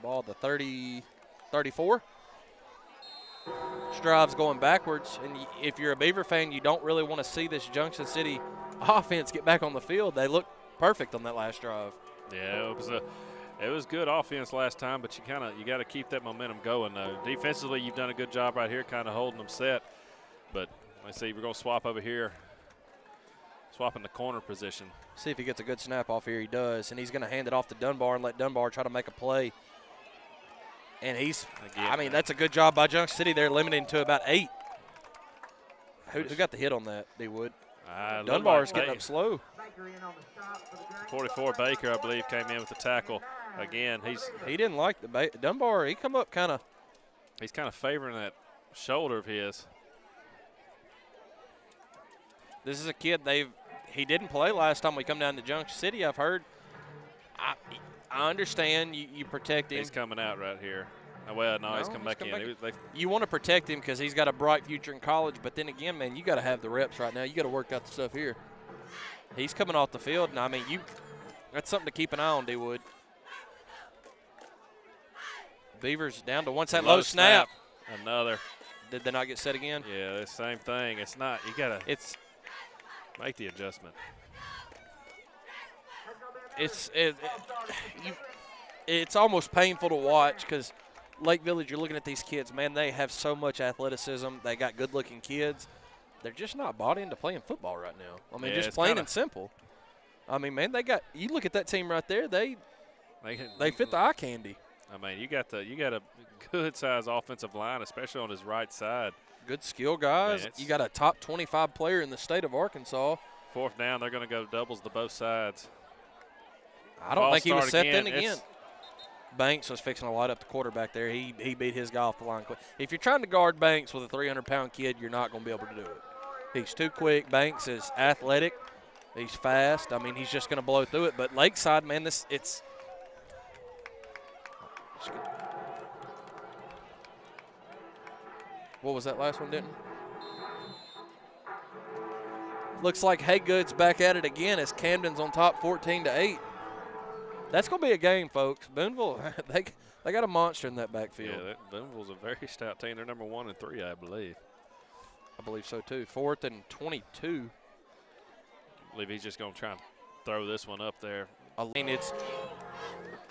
ball, the 34. This drive's going backwards, and if you're a Beaver fan, you don't really want to see this Junction City offense get back on the field. They looked perfect on that last drive. Yeah, it was good offense last time, but you got to keep that momentum going though. Defensively, you've done a good job right here, kind of holding them set. But let's see, we're going to swap over here, swap in the corner position. See if he gets a good snap off here. He does, and he's going to hand it off to Dunbar and let Dunbar try to make a play. And that's a good job by Junction City. They're limiting to about 8. Who got the hit on that, D-Wood? Dunbar's getting up slow. 44 Baker, I believe, came in with the tackle. Again, he didn't like the Dunbar. He come up kind of. He's kind of favoring that shoulder of his. This is a kid he didn't play last time we come down to Junction City. I've heard. I understand you protect him. He's coming out right here. Well, no, he's coming back in. You want to protect him because he's got a bright future in college, but then again, man, you got to have the reps right now. You got to work out the stuff here. He's coming off the field, and I mean, that's something to keep an eye on, D-Wood. Beavers down to one side, low snap. Another. Did they not get set again? Yeah, the same thing. It's not. You got to make the adjustment. It's almost painful to watch because Lake Village, you're looking at these kids, man, they have so much athleticism. They got good-looking kids. They're just not bought into playing football right now. I mean, just plain and simple. I mean, man, you look at that team right there, they fit the eye candy. I mean, you got a good-sized offensive line, especially on his right side. Good skill guys. Man, you got a top 25 player in the state of Arkansas. 4th down, they're going to go doubles to both sides. I don't think he was set then again. Banks was fixing to light up the quarterback there. He beat his guy off the line quick. If you're trying to guard Banks with a 300-pound kid, you're not going to be able to do it. He's too quick. Banks is athletic. He's fast. I mean, he's just going to blow through it. But Lakeside, man, it's What was that last one, Denton? Looks like Haygood's back at it again as Camden's on top 14-8. That's going to be a game, folks. Booneville, they got a monster in that backfield. Yeah, Booneville's a very stout team. They're number 1 and 3, I believe. I believe so, too. 4th and 22. I believe he's just going to try and throw this one up there. I mean,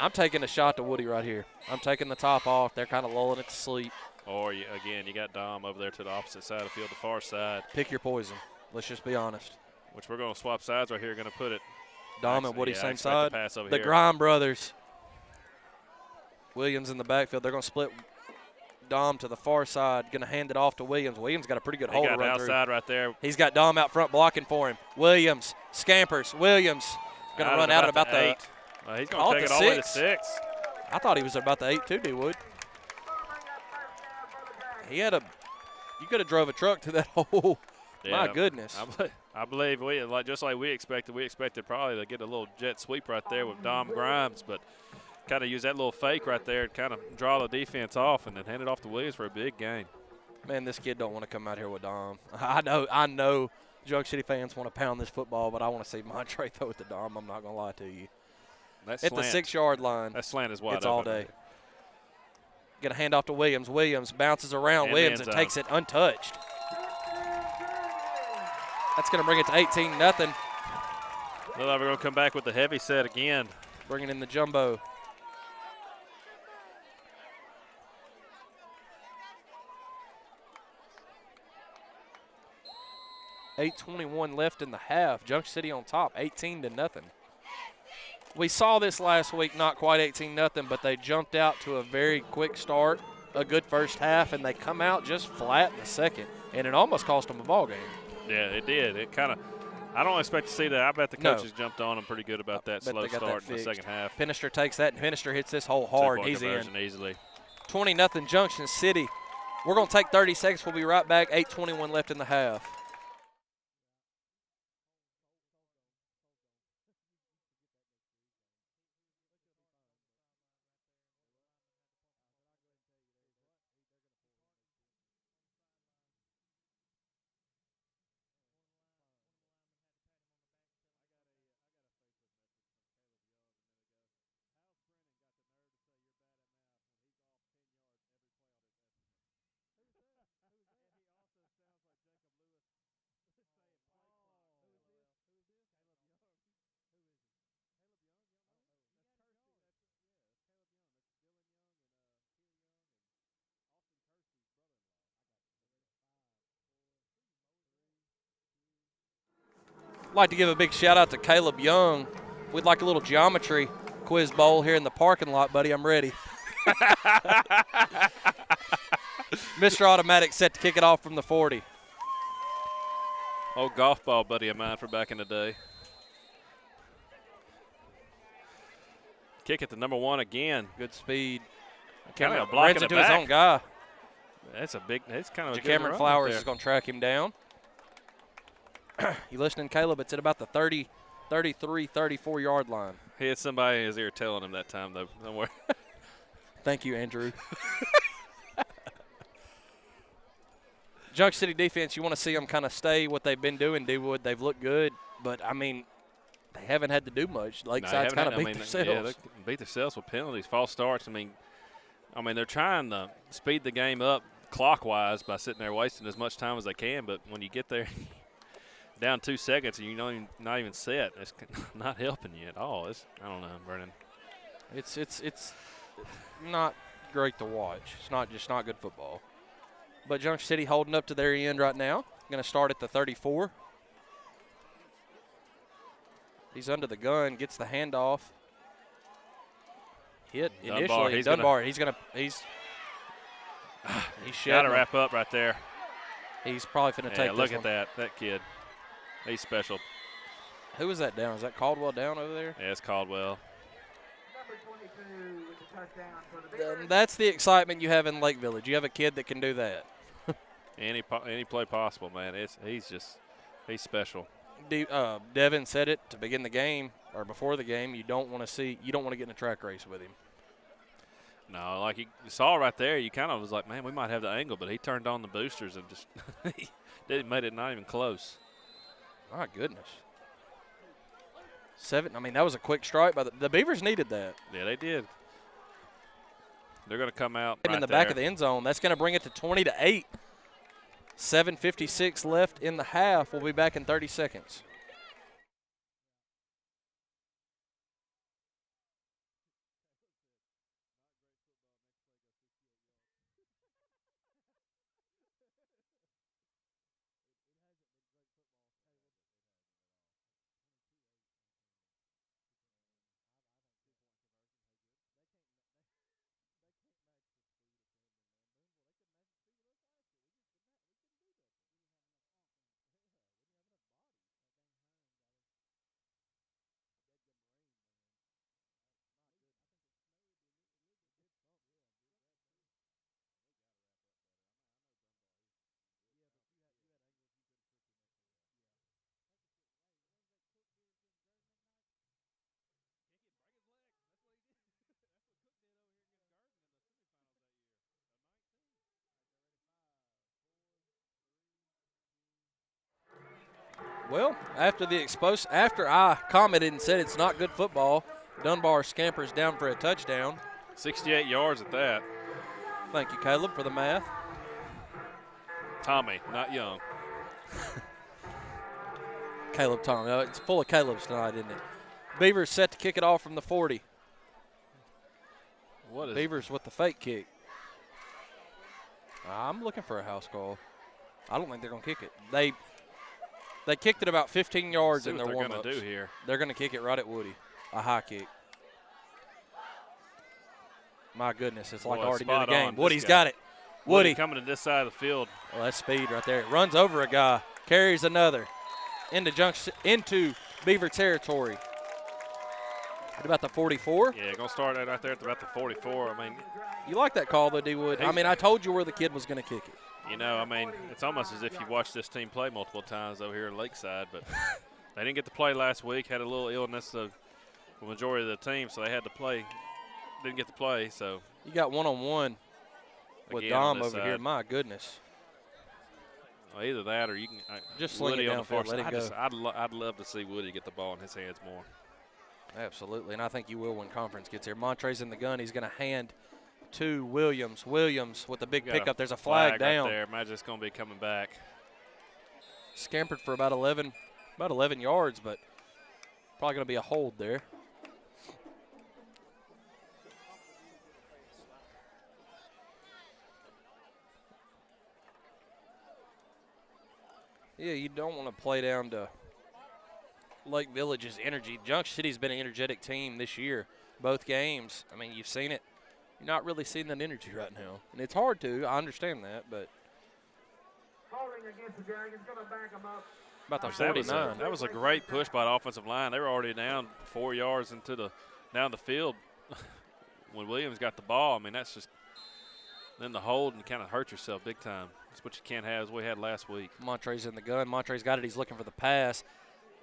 I'm taking a shot to Woody right here. I'm taking the top off. They're kind of lulling it to sleep. Or, again, you got Dom over there to the opposite side of the field, the far side. Pick your poison. Let's just be honest. Which we're going to swap sides right here. Going to put it. Dom and Woody same side. The the Grime brothers. Williams in the backfield. They're going to split Dom to the far side. Going to hand it off to Williams. Williams got a pretty good hold to run through. Outside right there. He's got Dom out front blocking for him. Williams scampers. Williams going to run out at about the 8. He's going to take it all the way to 6. I thought he was about the 8 too, D-Wood. He had you could have drove a truck to that hole. Yeah, my goodness. I believe just like we expected probably to get a little jet sweep right there with Dom Grimes, but kind of use that little fake right there to kind of draw the defense off and then hand it off to Williams for a big gain. Man, this kid don't want to come out here with Dom. I know Junction City fans want to pound this football, but I want to see Montre throw it to Dom. I'm not going to lie to you. At the 6-yard line. That slant is wide It's open. all day. Get a handoff to Williams. Williams bounces around Williams and takes it untouched. That's going to bring it to 18-0. Looks like we're going to come back with the heavy set again. Bringing in the jumbo. .8:21 left in the half. Junction City on top, 18-0. We saw this last week, not quite 18-0, but they jumped out to a very quick start, a good first half, and they come out just flat in the second, and it almost cost them a ball game. Yeah, it did. It kind of – I don't expect to see that. I bet the coaches jumped on them pretty good about that slow start in the second half. Pinister takes that, and Pinister hits this hole hard. He's in. Easily. 20-0 Junction City. We're going to take 30 seconds. We'll be right back. 8:21 left in the half. I'd like to give a big shout out to Caleb Young. We'd like a little geometry quiz bowl here in the parking lot, buddy. I'm ready. Mr. Automatic set to kick it off from the 40. Old golf ball buddy of mine from back in the day. Kick it to number 1 again. Good speed. Kind of blocking it to his own guy. That's kind of a good Cameron run Flowers right is going to track him down. You listening, Caleb? It's at about the 30, 33, 34-yard line. He had somebody in his ear telling him that time, though. Don't worry. Thank you, Andrew. Junction City defense, you want to see them kind of stay what they've been doing, D-Wood. They've looked good, but, I mean, they haven't had to do much. Lakeside's kind of beat themselves. Yeah, they beat themselves with penalties, false starts. I mean, they're trying to speed the game up clockwise by sitting there wasting as much time as they can, but when you get there – down 2 seconds and you're not even set. It's not helping you at all. I don't know, Vernon. It's not great to watch. It's just not good football. But Junction City holding up to their end right now. Going to start at the 34. He's under the gun, gets the handoff. Hit Dunbar, initially. Dunbar. He's got to wrap up right there. He's probably going to take this look one. at that kid. He's special. Who is that down? Is that Caldwell down over there? Yeah, it's Caldwell. Number 22 with the touchdown for the Beavers. That's the excitement you have in Lake Village. You have a kid that can do that. Any play possible, man. He's special. Devin said it to begin the game or before the game. You don't want to get in a track race with him. No, like you saw right there, you kind of was like, man, we might have the angle, but he turned on the boosters and just made it not even close. My goodness. 7. I mean, that was a quick strike by the Beavers needed that. Yeah, they did. They're going to come out in the back of the end zone. That's going to bring it to 20-8. 7:56 left in the half. We'll be back in 30 seconds. Well, after I commented and said it's not good football, Dunbar scampers down for a touchdown. 68 yards at that. Thank you, Caleb, for the math. Tommy, not Young. Caleb Tommy. It's full of Calebs tonight, isn't it? Beavers set to kick it off from the 40. What is Beavers with the fake kick. I'm looking for a house call. I don't think they're going to kick it. They kicked it about 15 yards in their warm-ups. What they're going to do here. They're going to kick it right at Woody. A high kick. My goodness, it's like already near the game. Woody's got it. Woody coming to this side of the field. Well, that's speed right there. Runs over a guy, carries another into Beaver territory. What about the 44? Yeah, going to start right there at about the 44. I mean, you like that call, though, D. Wood. I mean, I told you where the kid was going to kick it. You know, I mean, it's almost as if you watched this team play multiple times over here in Lakeside, but they didn't get to play last week, had a little illness of the majority of the team, so they had to play. Didn't get to play, so. You got one-on-one with Dom over here. My goodness. Well, either that or you can just sling it downfield, let it go. I'd love to see Woody get the ball in his hands more. Absolutely, and I think you will when conference gets here. Montre's in the gun. He's going to hand to Williams. Williams with the big pickup. There's a flag down. Right there. Imagine it's going to be coming back. Scampered for about 11 yards, but probably going to be a hold there. Yeah, you don't want to play down to Lake Village's energy. Junction City's been an energetic team this year, both games. I mean, you've seen it. You're not really seeing that energy right now. And it's hard to. I understand that, but. Holding against the Dragons, going to back them up. About the 49. That was a great push by the offensive line. They were already down 4 yards down the field when Williams got the ball. I mean, that's just then the hold and kind of hurt yourself big time. That's what you can't have as we had last week. Montre's in the gun. Montre's got it. He's looking for the pass.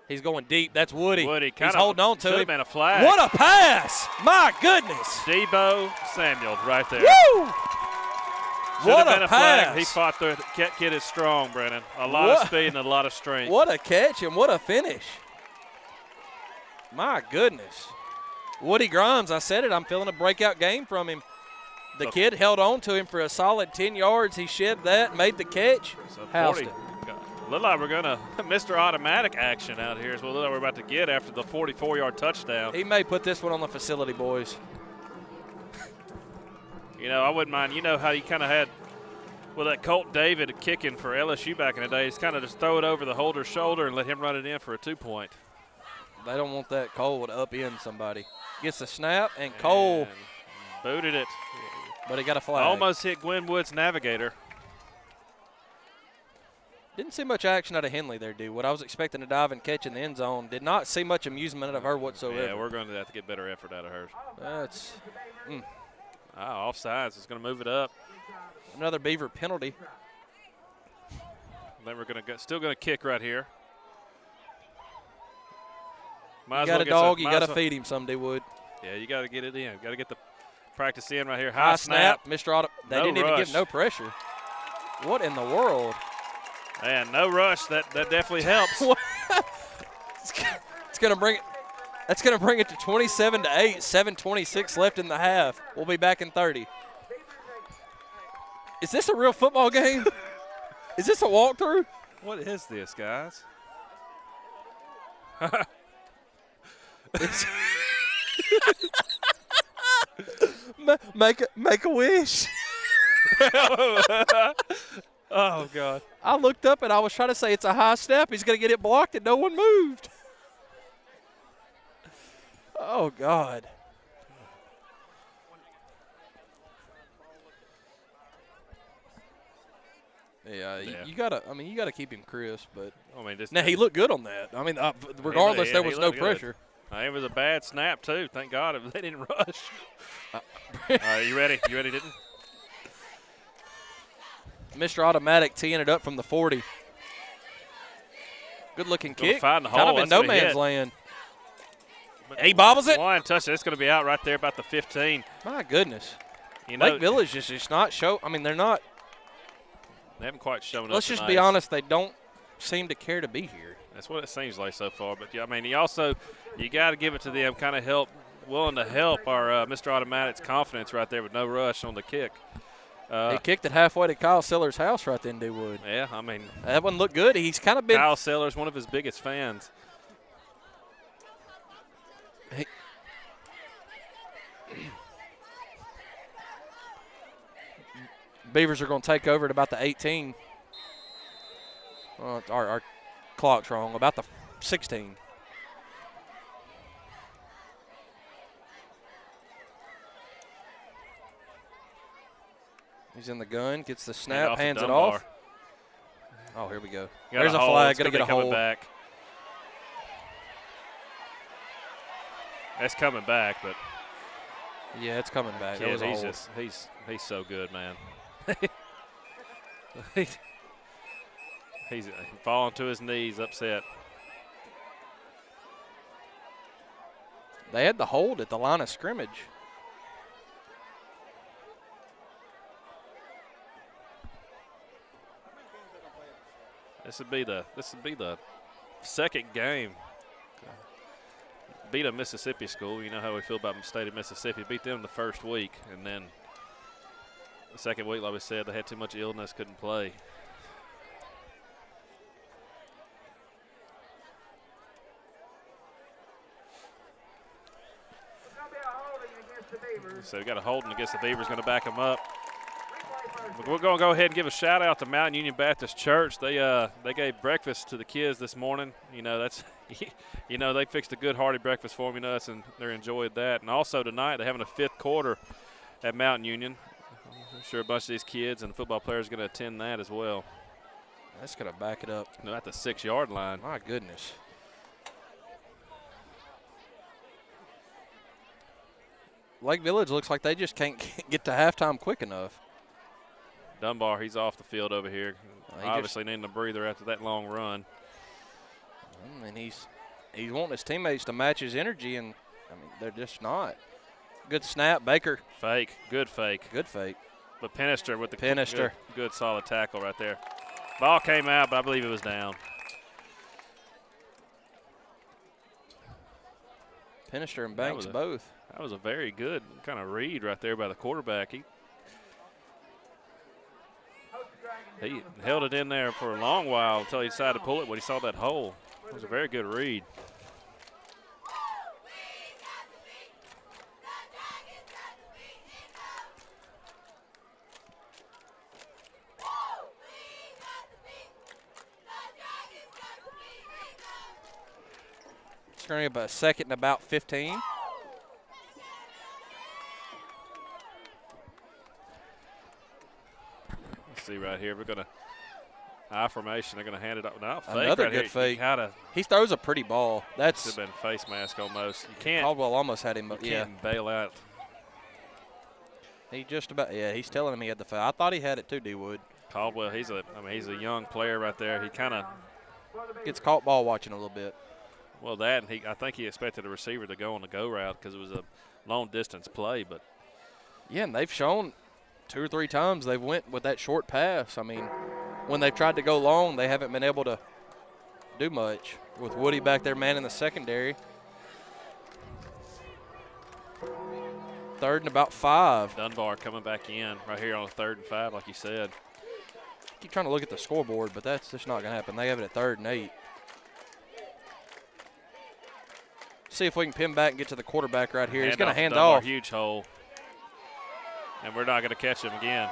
He's going deep. That's Woody. He's holding on to it. Should have been a flag. What a pass! My goodness. Debo Samuel right there. Woo! What a pass. He fought through it. That kid is strong, Brennan. A lot of speed and a lot of strength. What a catch and what a finish. My goodness. Woody Grimes, I said it. I'm feeling a breakout game from him. The kid held on to him for a solid 10 yards. He shed that, made the catch. So housed it. Look like we're going to Mr. Automatic action out here is what we're about to get after the 44-yard touchdown. He may put this one on the facility, boys. You know, I wouldn't mind. You know how you kind of had with that Colt David kicking for LSU back in the day. He's kind of just throw it over the holder's shoulder and let him run it in for a 2-point. They don't want that. Cole would up-end somebody. Gets the snap, and Cole booted it. But he got a flag. Almost hit Gwen Wood's Navigator. Didn't see much action out of Henley there, dude. What I was expecting to dive and catch in the end zone. Did not see much amusement out of her whatsoever. Yeah, we're going to have to get better effort out of her. That's offsides. It's going to move it up. Another Beaver penalty. Then we're going to still going to kick right here. You got a dog, you got to feed him some, D. Wood. Yeah, you got to get it in. Got to get the practice in right here. High snap. Mr. Auto. They No didn't even rush. give no pressure. What in the world? And no rush. That definitely helps. It's going to bring it. That's going to bring it to 27-8. 7:26 left in the half. We'll be back in 30. Is this a real football game? Is this a walkthrough? What is this, guys? Make a wish. Oh, God. I looked up and I was trying to say it's a high snap. He's going to get it blocked and no one moved. Oh, God. Yeah, you gotta. I mean, you gotta keep him crisp, but I mean, now he looked good on that. I mean, regardless, there was no good. pressure. It was a bad snap too. Thank God they didn't rush. All right, you ready? You ready, didn't? Mr. Automatic teeing it up from the 40. Good looking kick. Find the kind hole. of in no man's land. He bobbles it. One touch. It's going to be out right there about the 15. My goodness. You know, Lake Village is just not show. I mean, they're not. They haven't quite shown up. Let's just be honest. They don't seem to care to be here. That's what it seems like so far. But yeah, I mean, you got to give it to them. Kind of willing to help our Mr. Automatic's confidence right there with no rush on the kick. He kicked it halfway to Kyle Sellers' house right then, D-Wood. Yeah, I mean. That one looked good. He's kind of been. Kyle Sellers, one of his biggest fans. Beavers are going to take over at about the 18. Our clock's wrong. About the 16. He's in the gun, gets the snap, hands it off. Oh, here we go. There's a flag. Going to get a hold. Back. That's coming back, but yeah, it's coming back. Yeah, he's so good, man. he's falling to his knees, upset. They had the hold at the line of scrimmage. This would be the second game. Beat a Mississippi school. You know how we feel about the state of Mississippi. Beat them the first week, and then the second week, like we said, they had too much illness, couldn't play. So we got a holding against the Beavers, going to back them up. We're going to go ahead and give a shout out to Mountain Union Baptist Church. They gave breakfast to the kids this morning. You know, that's they fixed a good hearty breakfast for me, and they're enjoyed that. And also tonight they're having a fifth quarter at Mountain Union. I'm sure a bunch of these kids and the football players are going to attend that as well. That's going to back it up. No, at the 6-yard line. My goodness. Lake Village looks like they just can't get to halftime quick enough. Dunbar, he's off the field over here. Obviously needing a breather after that long run. And he's wanting his teammates to match his energy, and, I mean, they're just not. Good snap, Baker. Fake, good fake. Good fake. But Penister with the good solid tackle right there. Ball came out, but I believe it was down. Penister and Banks both. That was a very good kind of read right there by the quarterback. He held it in there for a long while until he decided to pull it when he saw that hole. It was a very good read. It's going to be about a second and about 15. See right here, we're going to I formation. They're going to hand it up now. Another good fake. He throws a pretty ball. That's should have been face mask almost. You can't. Caldwell almost had him. You can't bail out. He just about. Yeah, he's telling him he had the foul. I thought he had it too, D-Wood. Caldwell, he's a young player right there. He kind of gets caught ball watching a little bit. Well, that and I think he expected the receiver to go on the go route because it was a long distance play, but Yeah, and they've shown 2 or 3 times they've went with that short pass. I mean, when they've tried to go long, they haven't been able to do much. With Woody back there manning the secondary. 3rd and about 5. Dunbar coming back in right here on 3rd and 5, like you said. Keep trying to look at the scoreboard, but that's just not going to happen. They have it at 3rd and 8. See if we can pin back and get to the quarterback right here. He's going to hand Dunbar, off. Huge hole. And we're not going to catch him again.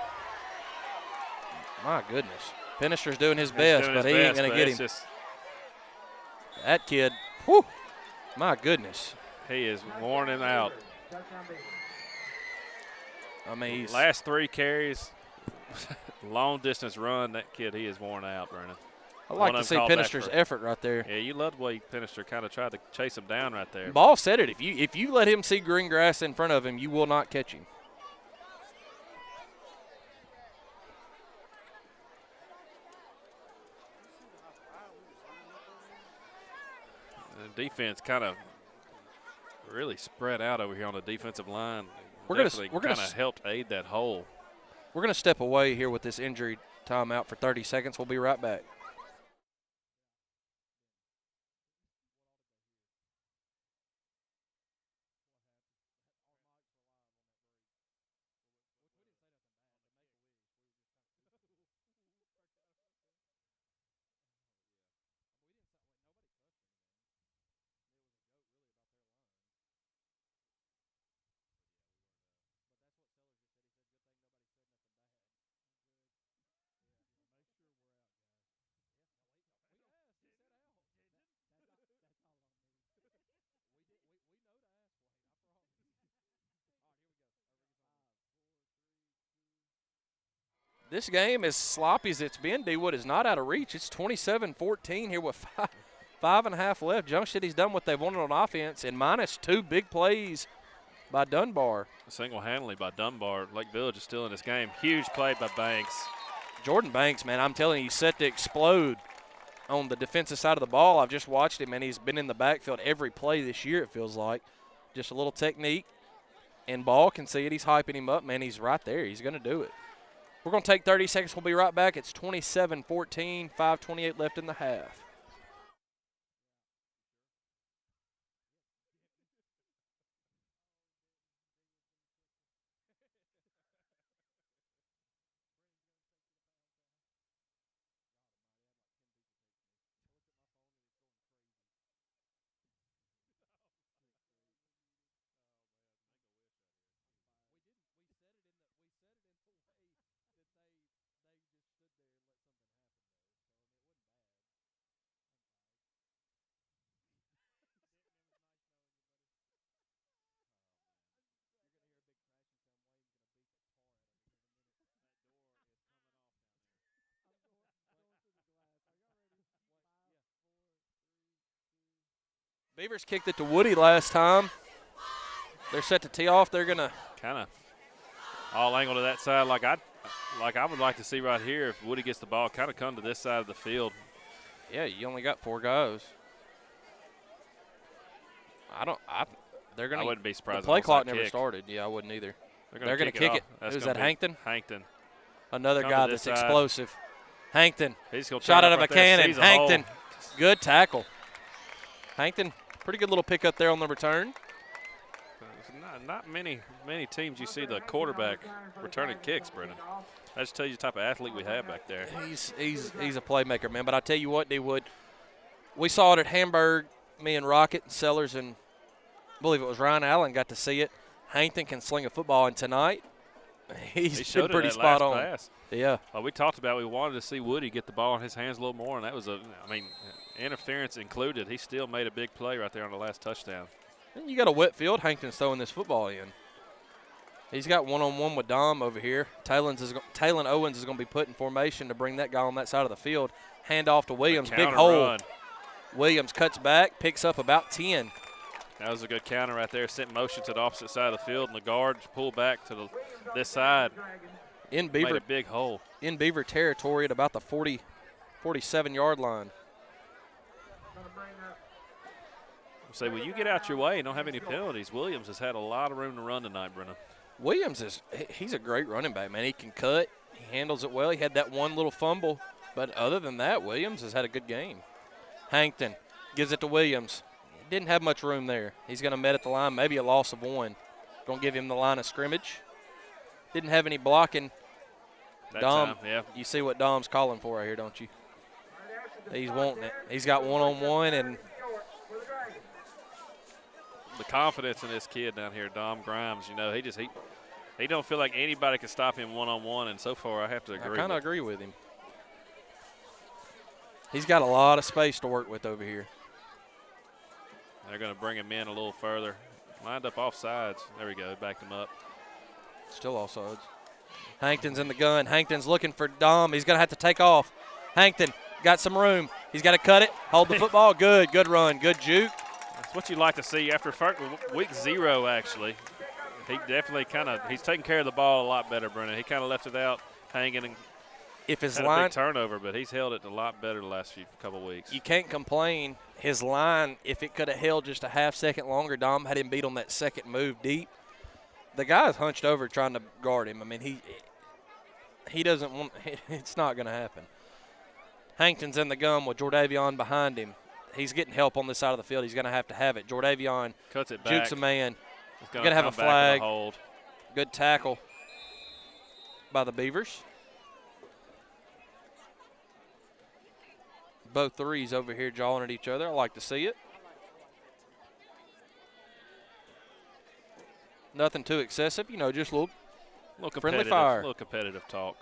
My goodness. Pinister's doing his best, but he ain't going to get him. That kid, whew, my goodness. He is worn him out. I mean, he's last 3 carries, long distance run, that kid, he is worn out, Brennan. I like to see Pinister's effort right there. Yeah, you love the way Pinister kind of tried to chase him down right there. Ball said it. If you let him see green grass in front of him, you will not catch him. The defense kind of really spread out over here on the defensive line. We're gonna help aid that hole. We're gonna step away here with this injury timeout for 30 seconds. We'll be right back. This game, as sloppy as it's been, D-Wood is not out of reach. It's 27-14 here with 5.5 left. Junction City's done what they've wanted on offense, and minus 2 big plays by Dunbar. Single-handedly by Dunbar. Lake Village is still in this game. Huge play by Banks. Jordan Banks, man, I'm telling you, he's set to explode on the defensive side of the ball. I've just watched him, and he's been in the backfield every play this year, it feels like. Just a little technique, and Ball can see it. He's hyping him up, man. He's right there. He's going to do it. We're going to take 30 seconds. We'll be right back. It's 27-14, 5:28 left in the half. Beavers kicked it to Woody last time. They're set to tee off. They're going to kind of all angle to that side like I would like to see right here if Woody gets the ball, kind of come to this side of the field. Yeah, you only got 4 guys. They're going to. I wouldn't be surprised. The play clock never started. Yeah, I wouldn't either. They're going to kick it. Who's that, Hankton? Hankton. Another guy that's explosive. Hankton. He's gonna shot out of a cannon. Hankton. Good tackle. Hankton, pretty good little pickup there on the return. Not many teams you see the quarterback returning kicks, Brennan. That just tells you the type of athlete we have back there. He's a playmaker, man. But I tell you what, D-Wood, we saw it at Hamburg. Me and Rocket and Sellers and I believe it was Ryan Allen got to see it. Hankton can sling a football, and tonight he's been pretty spot on. Pass. Yeah. We talked about we wanted to see Woody get the ball in his hands a little more, and that was interference included. He still made a big play right there on the last touchdown. And you got a wet field. Hankton's throwing this football in. He's got one-on-one with Dom over here. Talon Owens is going to be put in formation to bring that guy on that side of the field. Hand off to Williams. Big hole. Run. Williams cuts back, picks up about 10. That was a good counter right there. Sent motion to the opposite side of the field, and the guards pulled back to this side. In Beaver, made a big hole. In Beaver territory at about the 47-yard line. Say, well, you get out your way and don't have any penalties. Williams has had a lot of room to run tonight, Brennan. Williams he's a great running back, man. He can cut. He handles it well. He had that one little fumble. But other than that, Williams has had a good game. Hankton gives it to Williams. Didn't have much room there. He's going to met at the line, maybe a loss of 1. Going to give him the line of scrimmage. Didn't have any blocking. That Dom, time, yeah. You see what Dom's calling for right here, don't you? He's wanting it. He's got one-on-one, and the confidence in this kid down here, Dom Grimes, he don't feel like anybody can stop him one-on-one, and so far I have to agree. I kind of agree with him. He's got a lot of space to work with over here. They're going to bring him in a little further. Lined up off sides. There we go. Backed him up. Still offsides. Hankton's in the gun. Hankton's looking for Dom. He's going to have to take off. Hankton got some room. He's got to cut it. Hold the football. Good. Good run. Good juke. That's what you like to see after week 0, actually. He definitely he's taking care of the ball a lot better, Brennan. He kind of left it out hanging and if his had line, a big turnover, but he's held it a lot better the last couple weeks. You can't complain. His line, if it could have held just a half second longer, Dom had him beat on that second move deep. The guy's hunched over trying to guard him. I mean, he doesn't want – it's not going to happen. Hankton's in the gun with Jordavion behind him. He's getting help on this side of the field. He's going to have it. Jordavion cuts it back. Jukes a man. He's going to have a flag. Hold. Good tackle by the Beavers. Both threes over here jawing at each other. I like to see it. Nothing too excessive, just a little friendly fire. A little competitive talk.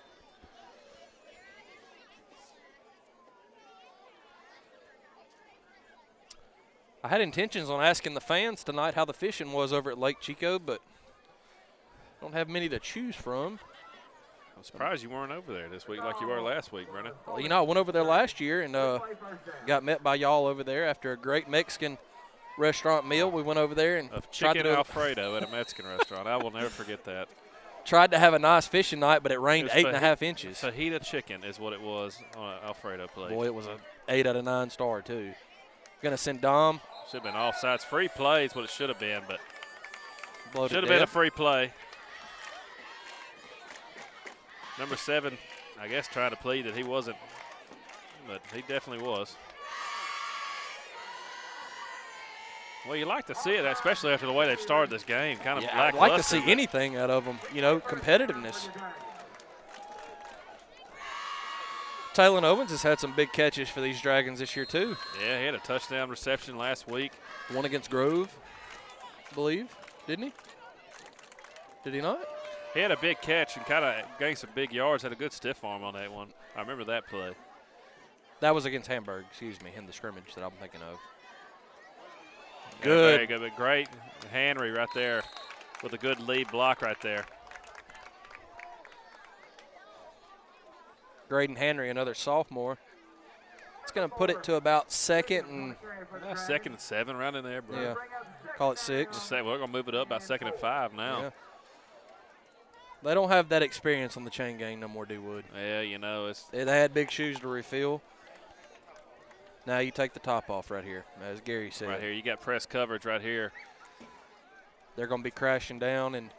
I had intentions on asking the fans tonight how the fishing was over at Lake Chico, but don't have many to choose from. I'm surprised you weren't over there this week like you were last week, Brennan. Well, I went over there last year and got met by y'all over there after a great Mexican restaurant meal. We went over there and tried chicken to Alfredo at a Mexican restaurant. I will never forget that. Tried to have a nice fishing night, but it rained 8.5 inches. Fajita chicken is what it was on an Alfredo plate. Boy, it was an 8 out of 9 star, too. Going to send Dom. Should have been offsides. Free play is what it should have been, but should have been a free play. Number 7, I guess, trying to plead that he wasn't, but he definitely was. Well, you like to see it, especially after the way they've started this game. Kind of I'd like to see anything out of them, competitiveness. Taylor Owens has had some big catches for these Dragons this year, too. Yeah, he had a touchdown reception last week. One against Grove, I believe, didn't he? Did he not? He had a big catch and kind of gained some big yards, had a good stiff arm on that one. I remember that play. That was against Hamburg, in the scrimmage that I'm thinking of. Good. Very good, but great Henry right there with a good lead block right there. Graydon Henry, another sophomore. It's going to put it to about second and 7 around in there, bro. Yeah, call it 6. We're going to move it up about 2nd and 5 now. Yeah. They don't have that experience on the chain gang no more, Wood. Yeah, they had big shoes to refill. Now you take the top off right here, as Gary said. Right here, you got press coverage right here. They're going to be crashing down, and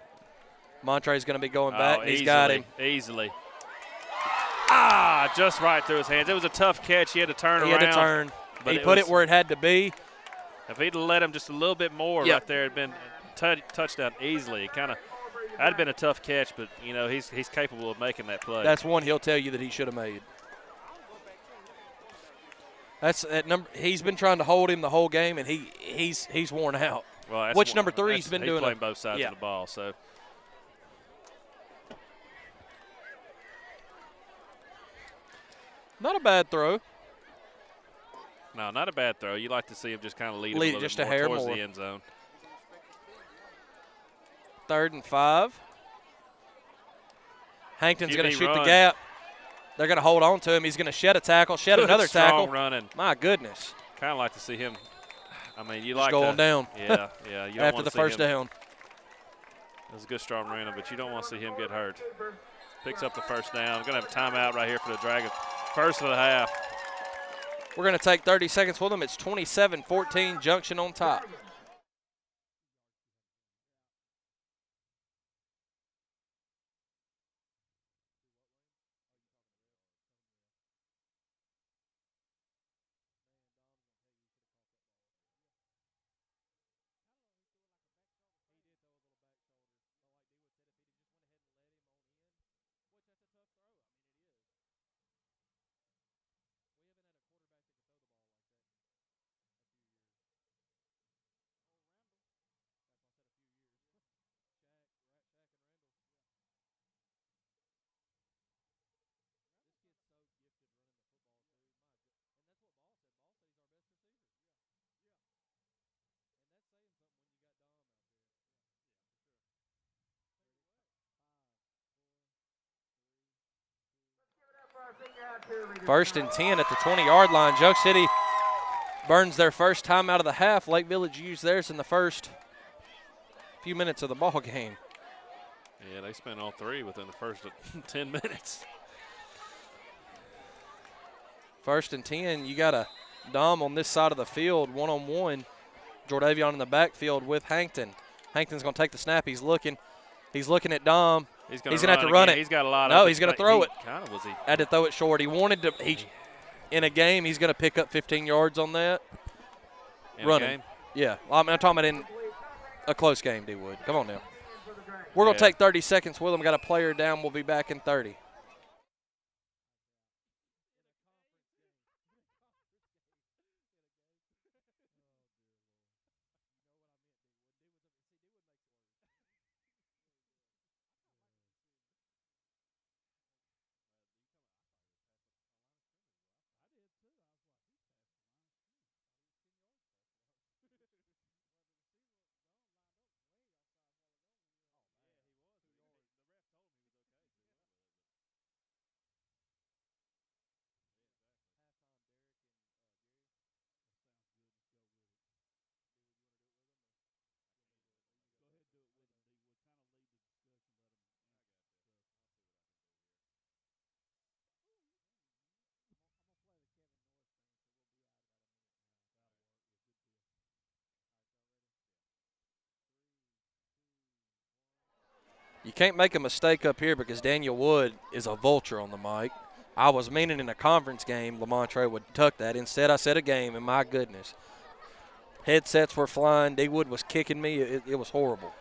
Montre's going to be going back. And he's got him. Easily. Just right through his hands. It was a tough catch. He had to turn around. He had to turn. But he put it where it had to be. If he'd let him just a little bit more right there, it'd been touchdown easily. It kind of – that'd been a tough catch, but, he's capable of making that play. That's one he'll tell you that he should have made. That's that number. He's been trying to hold him the whole game, and he's worn out. Well, which number 3 he's been doing? Playing both sides of the ball, so. Not a bad throw. No, not a bad throw. You like to see him just kind of lead him a just little a bit hair more towards more. the end zone. 3rd and 5. Hankton's going to shoot run. the gap. They're going to hold on to him. He's going to shed a tackle, shed another tackle. Running. My goodness. Kind of like to see him. I mean, you just like going down. Yeah, yeah. You don't after want the to first see him. down. It was a good strong run, but you don't want to see him get hurt. Picks up the first down. Going to have a timeout right here for the Dragons. First of the half. We're going to take 30 seconds with them. It's 27-14, Junction on top. First and 10 at the 20-yard line. Junction City burns their first time out of the half. Lake Village used theirs in the first few minutes of the ball game. Yeah, they spent all three within the first 10 minutes. First and 10, you got a Dom on this side of the field, one-on-one. Jordavion in the backfield with Hankton. Hankton's going to take the snap. He's looking at Dom. He's going to have to run it. He's got a lot No, of he's going to throw it. Kind of was he? Had to throw it short. He wanted to. In a game, he's going to pick up 15 yards on that. In a game? Yeah. I'm talking about in a close game, D-Wood. Come on now. We're going to take 30 seconds with him. Got a player down. We'll be back in 30. You can't make a mistake up here because Daniel Wood is a vulture on the mic. I was meaning in a conference game Lamontre would tuck that. Instead, I said a game, and my goodness. Headsets were flying. D-Wood was kicking me. It was horrible.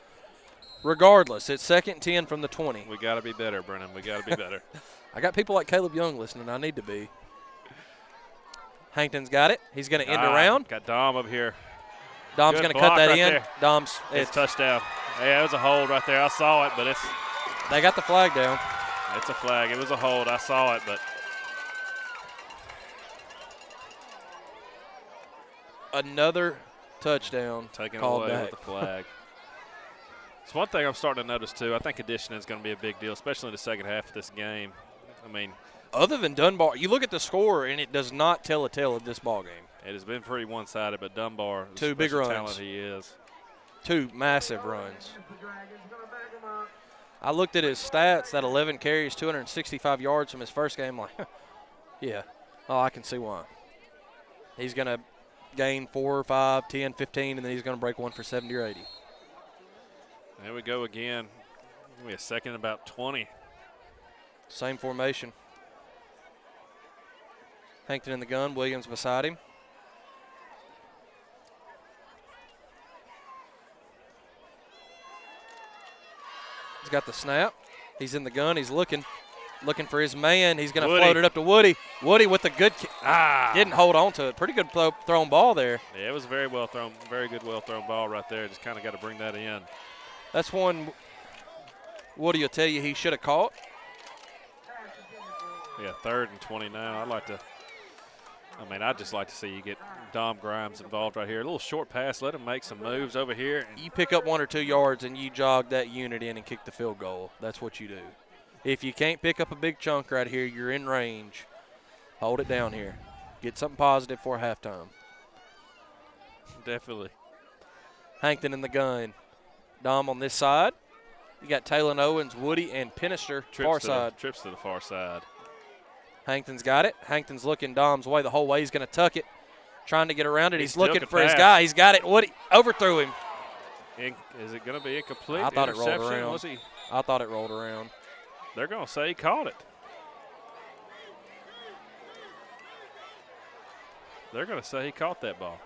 Regardless, it's 2nd and 10 from the 20. We got to be better, Brennan. We got to be better. I got people like Caleb Young listening. I need to be. Hankton's got it. He's going to end around. Got Dom up here. Dom's going to cut that right in. There. Dom's it's touchdown. Yeah, it was a hold right there. I saw it, but it's. They got the flag down. It's a flag. It was a hold. I saw it, but. Another touchdown taken called away back. with the flag. It's one thing I'm starting to notice too. I think conditioning is going to be a big deal, especially in the second half of this game. I mean, other than Dunbar, you look at the score and it does not tell a tale of this ball game. It has been pretty one-sided, but Dunbar, two big runs. Talent he is. Two massive runs. I looked at his stats, that 11 carries, 265 yards from his first game. Like, yeah, I can see why. He's going to gain 4, 5, 10, 15, and then he's going to break one for 70 or 80. There we go again. Give me a second, about 20. Same formation. Hankton in the gun, Williams beside him. He's got the snap. He's in the gun. He's looking for his man. He's going to float it up to Woody. Woody with the good didn't hold on to it. Pretty good thrown ball there. Yeah, it was very well thrown. Very good, well thrown ball right there. Just kind of got to bring that in. That's one Woody will tell you he should have caught. Yeah, 3rd and 20 now. I'd just like to see you get Dom Grimes involved right here. A little short pass, let him make some moves over here. You pick up 1 or 2 yards and you jog that unit in and kick the field goal. That's what you do. If you can't pick up a big chunk right here, you're in range. Hold it down here. Get something positive for halftime. Definitely. Hankton in the gun. Dom on this side. You got Taylor Owens, Woody, and Pinister far side. Trips to the far side. Hankton's got it. Hankton's looking Dom's way the whole way. He's going to tuck it, trying to get around it. He's looking for his guy. He's got it. Woody overthrew him. Is it going to be incomplete? I thought it rolled around. Was he? I thought it rolled around. They're going to say he caught it. They're going to say he caught that ball.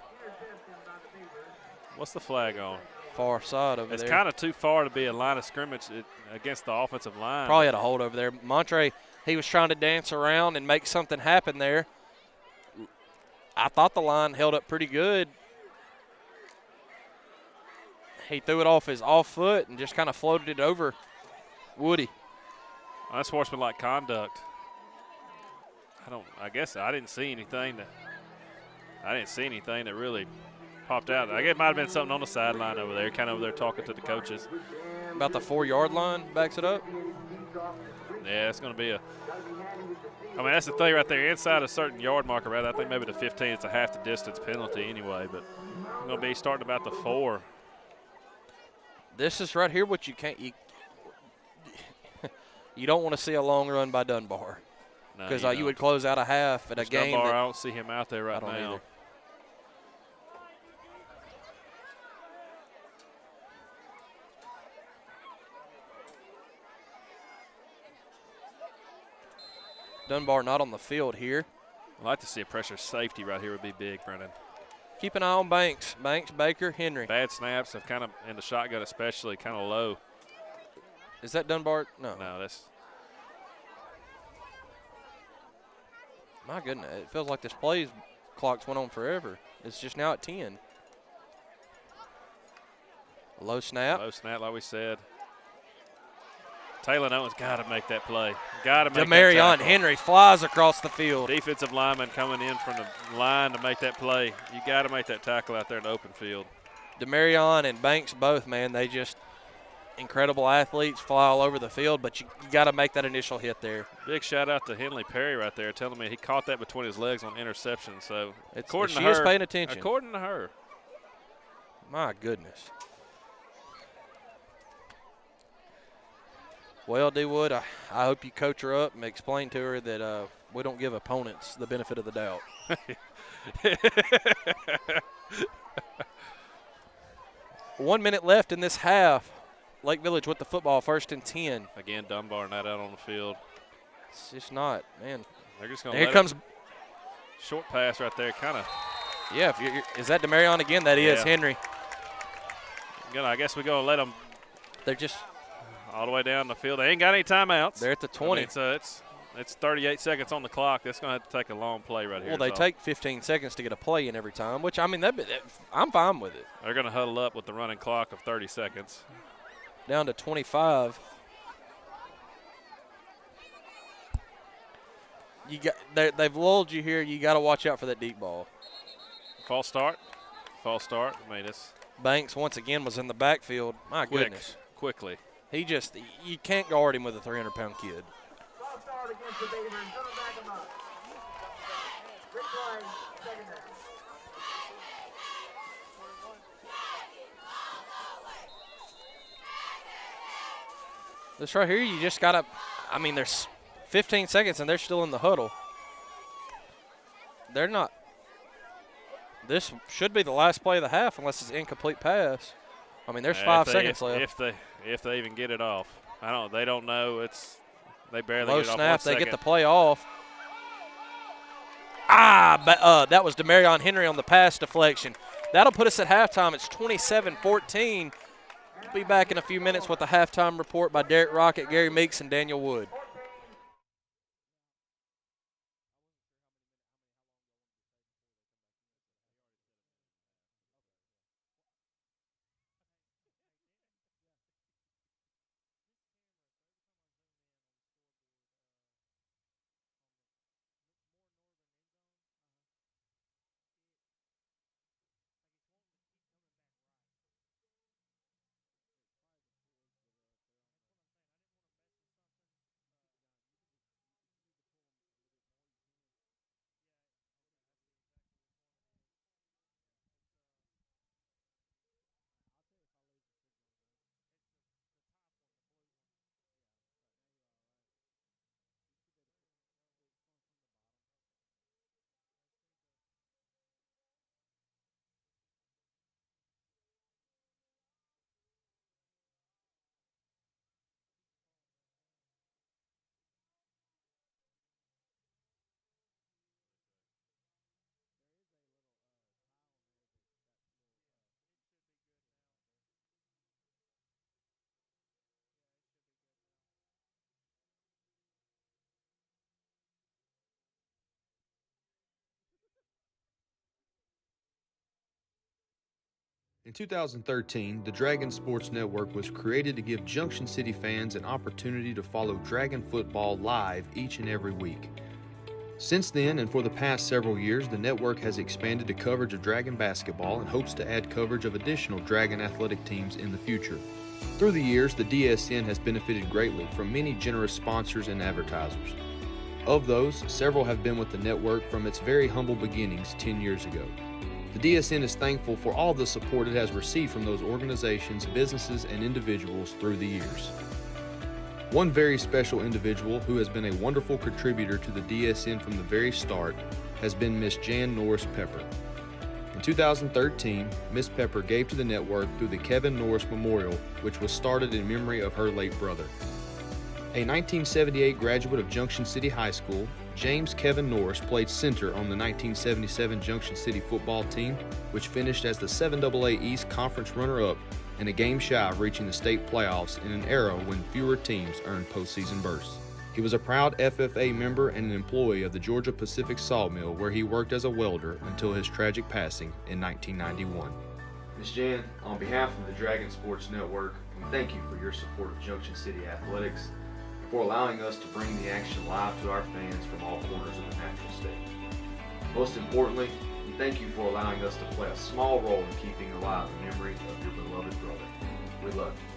What's the flag on? Far side over there. It's kind of too far to be a line of scrimmage against the offensive line. Probably had a hold over there. Montre, he was trying to dance around and make something happen there. I thought the line held up pretty good. He threw it off his off foot and just kind of floated it over Woody. Well, that's sportsmanlike conduct. I guess I didn't see anything that really popped out. I guess it might have been something on the sideline over there, kind of over there talking to the coaches. About the 4-yard line backs it up. Yeah, it's going to be I mean, that's the thing right there. Inside a certain yard marker, right? I think maybe the 15, it's a half the distance penalty anyway, but I'm going to be starting about the 4. This is right here what you can't you don't want to see a long run by Dunbar. Because you would close out a half at a game. Dunbar, I don't see him out there right now. Either. Dunbar not on the field here. I'd like to see a pressure safety right here would be big, Brennan. Keep an eye on Banks. Banks, Baker, Henry. Bad snaps have kind of, in the shotgun especially, kind of low. Is that Dunbar? No. No, that's. My goodness, it feels like this play clock's went on forever. It's just now at 10. A low snap. Low snap, like we said. Taylor Owens got to make that play. Got to make Demarion that Henry flies across the field. Defensive lineman coming in from the line to make that play. You got to make that tackle out there in the open field. Demarion and Banks both, man, they just incredible athletes, fly all over the field, but you got to make that initial hit there. Big shout out to Henley Perry right there, telling me he caught that between his legs on interception. So according to her, she is paying attention. According to her. My goodness. Well, D. Wood, I hope you coach her up and explain to her that we don't give opponents the benefit of the doubt. 1 minute left in this half. Lake Village with the football, 1st and 10. Again, Dunbar not out on the field. It's just not, man. They're just going to. Here comes. Short pass right there, kind of. Yeah, is that Demarion again? That is Henry. I guess we're going to let them. They're just. All the way down the field. They ain't got any timeouts. They're at the 20. I mean, it's 38 seconds on the clock. That's going to have to take a long play right here. Well, they take 15 seconds to get a play in every time, which, I mean, I'm fine with it. They're going to huddle up with the running clock of 30 seconds. Down to 25. They've lulled you here. You got to watch out for that deep ball. False start. False start. I mean, it's Banks once again was in the backfield. My goodness. Quickly. You can't guard him with a 300-pound kid. False start against the Beavers. Gonna back him up. Good play, second down. This right here, you just got to – I mean, there's 15 seconds, and they're still in the huddle. They're not – this should be the last play of the half unless it's an incomplete pass. I mean, there's 5 seconds left. If they even get it off. They don't know. They barely Low get it off. snap, they get the play off. That was Demarion Henry on the pass deflection. That'll put us at halftime. It's 27-14. We'll be back in a few minutes with the halftime report by Derek Rockett, Gary Meeks, and Daniel Wood. In 2013, the Dragon Sports Network was created to give Junction City fans an opportunity to follow Dragon football live each and every week. Since then, and for the past several years, the network has expanded to coverage of Dragon basketball and hopes to add coverage of additional Dragon athletic teams in the future. Through the years, the DSN has benefited greatly from many generous sponsors and advertisers. Of those, several have been with the network from its very humble beginnings 10 years ago. The DSN is thankful for all the support it has received from those organizations, businesses, and individuals through the years. One very special individual who has been a wonderful contributor to the DSN from the very start has been Miss Jan Norris Pepper. In 2013, Miss Pepper gave to the network through the Kevin Norris Memorial, which was started in memory of her late brother. A 1978 graduate of Junction City High School, James Kevin Norris played center on the 1977 Junction City football team, which finished as the 7AA East Conference runner-up and a game shy of reaching the state playoffs in an era when fewer teams earned postseason berths. He was a proud FFA member and an employee of the Georgia Pacific Sawmill, where he worked as a welder until his tragic passing in 1991. Ms. Jan, on behalf of the Dragon Sports Network, we thank you for your support of Junction City athletics, for allowing us to bring the action live to our fans from all corners of the natural state. Most importantly, we thank you for allowing us to play a small role in keeping alive the memory of your beloved brother. We love you.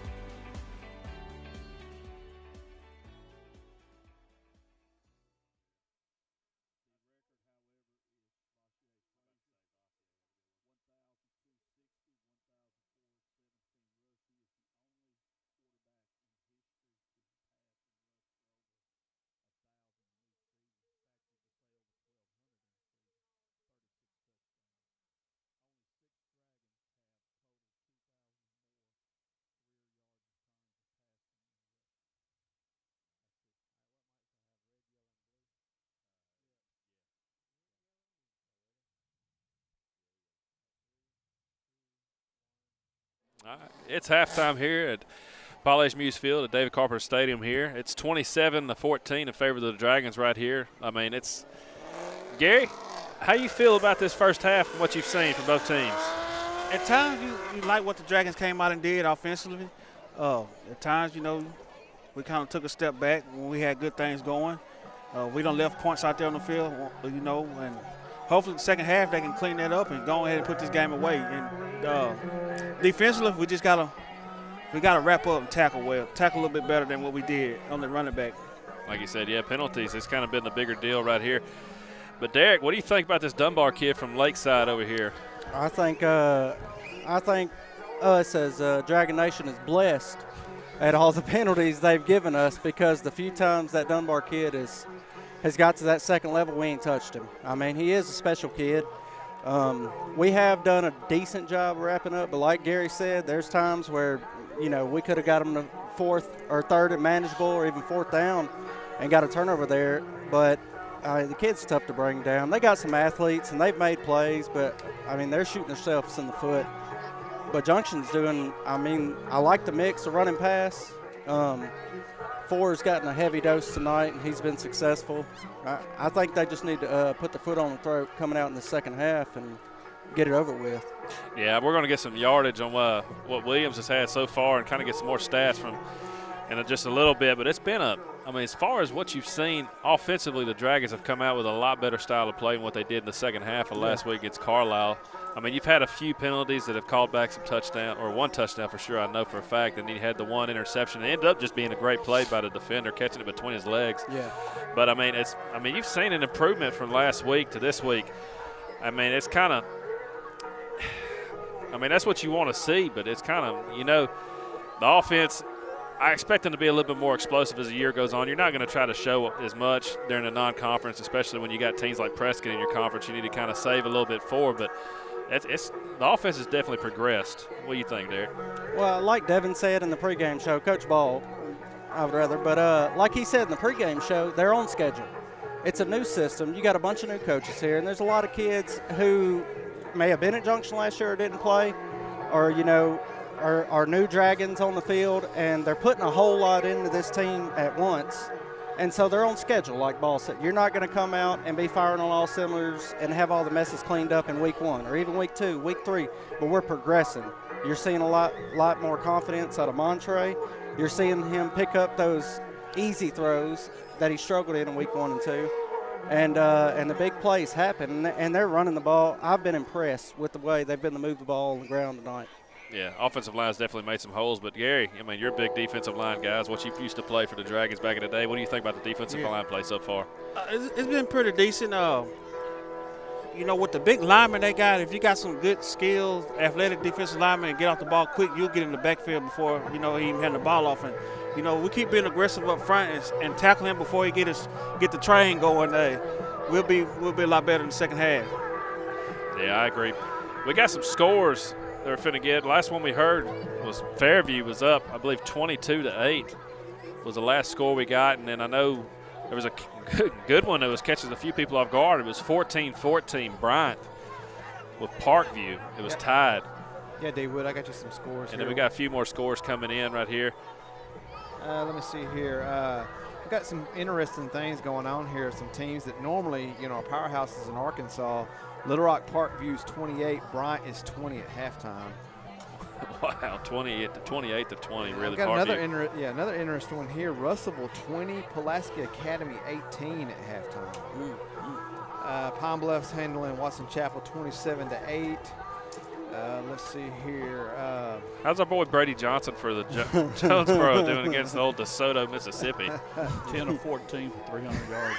All right. It's halftime here at Paul Muse Field at David Carpenter Stadium here. It's 27-14 in favor of the Dragons right here. I mean, it's – Gary, how you feel about this first half and what you've seen from both teams? At times, you like what the Dragons came out and did offensively. At times, we kind of took a step back when we had good things going. We done left points out there on the field, and hopefully the second half they can clean that up and go ahead and put this game away. And defensively, we gotta wrap up and tackle a little bit better than what we did on the running back. Like you said, yeah, penalties. It's kind of been the bigger deal right here. But Derek, what do you think about this Dunbar kid from Lakeside over here? I think us as Dragon Nation is blessed at all the penalties they've given us, because the few times that Dunbar kid has got to that second level, we ain't touched him. I mean, he is a special kid. We have done a decent job wrapping up, but like Gary said, there's times where, we could have got him to fourth or third and manageable, or even fourth down and got a turnover there. But the kid's tough to bring down. They got some athletes and they've made plays, but I mean, they're shooting themselves in the foot. But Junction's I like the mix of running pass. Four's gotten a heavy dose tonight, and he's been successful. I think they just need to put the foot on the throat coming out in the second half and get it over with. Yeah, we're going to get some yardage on what Williams has had so far and kind of get some more stats from in just a little bit. But it's been as far as what you've seen offensively, the Dragons have come out with a lot better style of play than what they did in the second half of last week against Carlisle. I mean, you've had a few penalties that have called back some touchdown, or one touchdown for sure, I know for a fact, and he had the one interception. It ended up just being a great play by the defender, catching it between his legs. Yeah. But you've seen an improvement from last week to this week. It's kind of that's what you want to see, but it's kind of, the offense, I expect them to be a little bit more explosive as the year goes on. You're not going to try to show as much during a non-conference, especially when you got teams like Prescott in your conference. You need to kind of save a little bit forward, but the offense has definitely progressed. What do you think, Derek? Well, like Devin said in the pregame show, Coach Ball, I would rather, but like he said in the pregame show, they're on schedule. It's a new system. You got a bunch of new coaches here, and there's a lot of kids who may have been at Junction last year or didn't play, or, are new Dragons on the field, and they're putting a whole lot into this team at once. And so they're on schedule, like Ball said. You're not going to come out and be firing on all cylinders and have all the messes cleaned up in week 1 or even week 2, week 3, but we're progressing. You're seeing a lot more confidence out of Montre. You're seeing him pick up those easy throws that he struggled in week 1 and 2. And the big plays happen, and they're running the ball. I've been impressed with the way they've been to move the ball on the ground tonight. Yeah, offensive line's definitely made some holes. But, Gary, I mean, you're a big defensive line guys. What you used to play for the Dragons back in the day, what do you think about the defensive line play so far? It's been pretty decent. With the big linemen they got, if you got some good skills, athletic defensive linemen and get off the ball quick, you'll get in the backfield before, he even hand the ball off. And, we keep being aggressive up front and tackle him before he get the train going. We'll be a lot better in the second half. Yeah, I agree. We got some scores that we're finna get. Last one we heard was Fairview was up, I believe 22-8 was the last score we got. And then I know there was a good one that was catching a few people off guard. It was 14-14 Bryant with Parkview. It was tied. Yeah, Daywood, I got you some scores And here. then we got a few more scores coming in right here. Let me see here. We've got some interesting things going on here. Some teams that normally, are powerhouses in Arkansas. Little Rock Parkview's 28. Bryant is 20 at halftime. Wow, 28 to 20, really. We've got another interesting one here. Russellville 20, Pulaski Academy 18 at halftime. Pine Bluff's handling Watson Chapel 27-8. Let's see here. How's our boy Brady Johnson for the Jonesboro doing against the old DeSoto, Mississippi? 10 of 14 for 300 yards.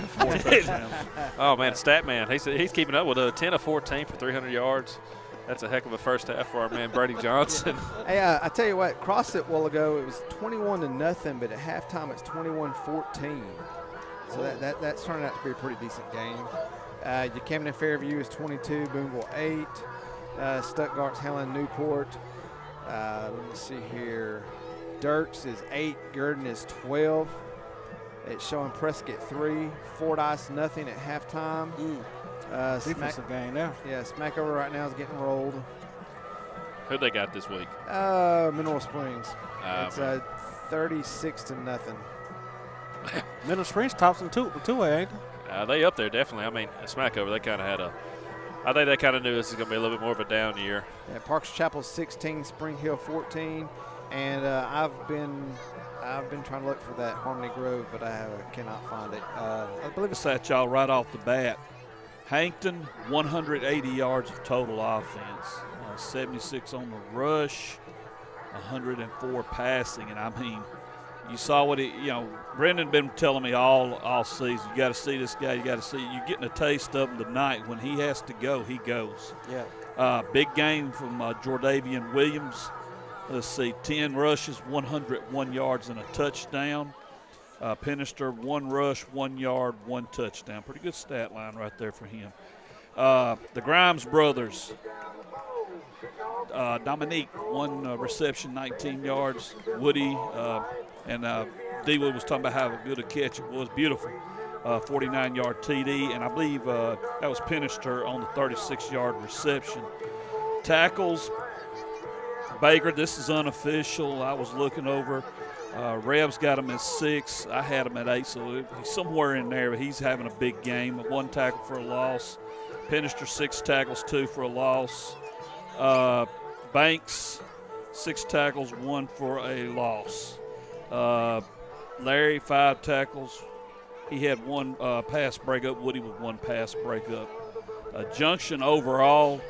4 touchdowns. Oh, man, stat man. He's keeping up with a 10 of 14 for 300 yards. That's a heck of a first half for our man Brady Johnson. Hey, I tell you what, CrossFit a while ago, it was 21-0, but at halftime it's 21-14. So that's turning out to be a pretty decent game. Your Camden Fairview is 22, Boonville 8. Stuttgart's handling Newport. Let me see here. Dirks is 8, Gurdon is 12. It's showing Prescott 3, Fordyce nothing at halftime. Defensive game now. Yeah, Smackover right now is getting rolled. Who they got this week? Mineral Springs. It's 36-0. Mineral Springs tops in two-way, ain't they? They up there, definitely. I mean, Smackover, they kind of had I think they kind of knew this is going to be a little bit more of a down year. Yeah, Parks Chapel 16, Spring Hill 14, and I've been trying to look for that Harmony Grove, but I cannot find it. I believe it's that y'all right off the bat. Hankton, 180 yards of total offense, 76 on the rush, 104 passing, and I mean, you saw what Brendan been telling me all season. You got to see this guy. You got to see. You're getting a taste of him tonight. When he has to go, he goes. Yeah. Big game from Jordavian Williams. Let's see, 10 rushes, 101 yards, and a touchdown. Penister, 1 rush, 1 yard, 1 touchdown. Pretty good stat line right there for him. The Grimes brothers. Dominique, 1 reception, 19 yards. Woody and D-Wood was talking about how good a catch it was. Beautiful. 49-yard TD, and I believe that was Penister on the 36-yard reception. Tackles, Baker, this is unofficial. I was looking over. Reb's got him at 6. I had him at 8, so he's somewhere in there, but he's having a big game. 1 tackle for a loss. Penister, 6 tackles, 2 for a loss. Banks, 6 tackles, 1 for a loss. Larry, 5 tackles. He had 1 pass breakup. Woody with 1 pass breakup. Junction overall,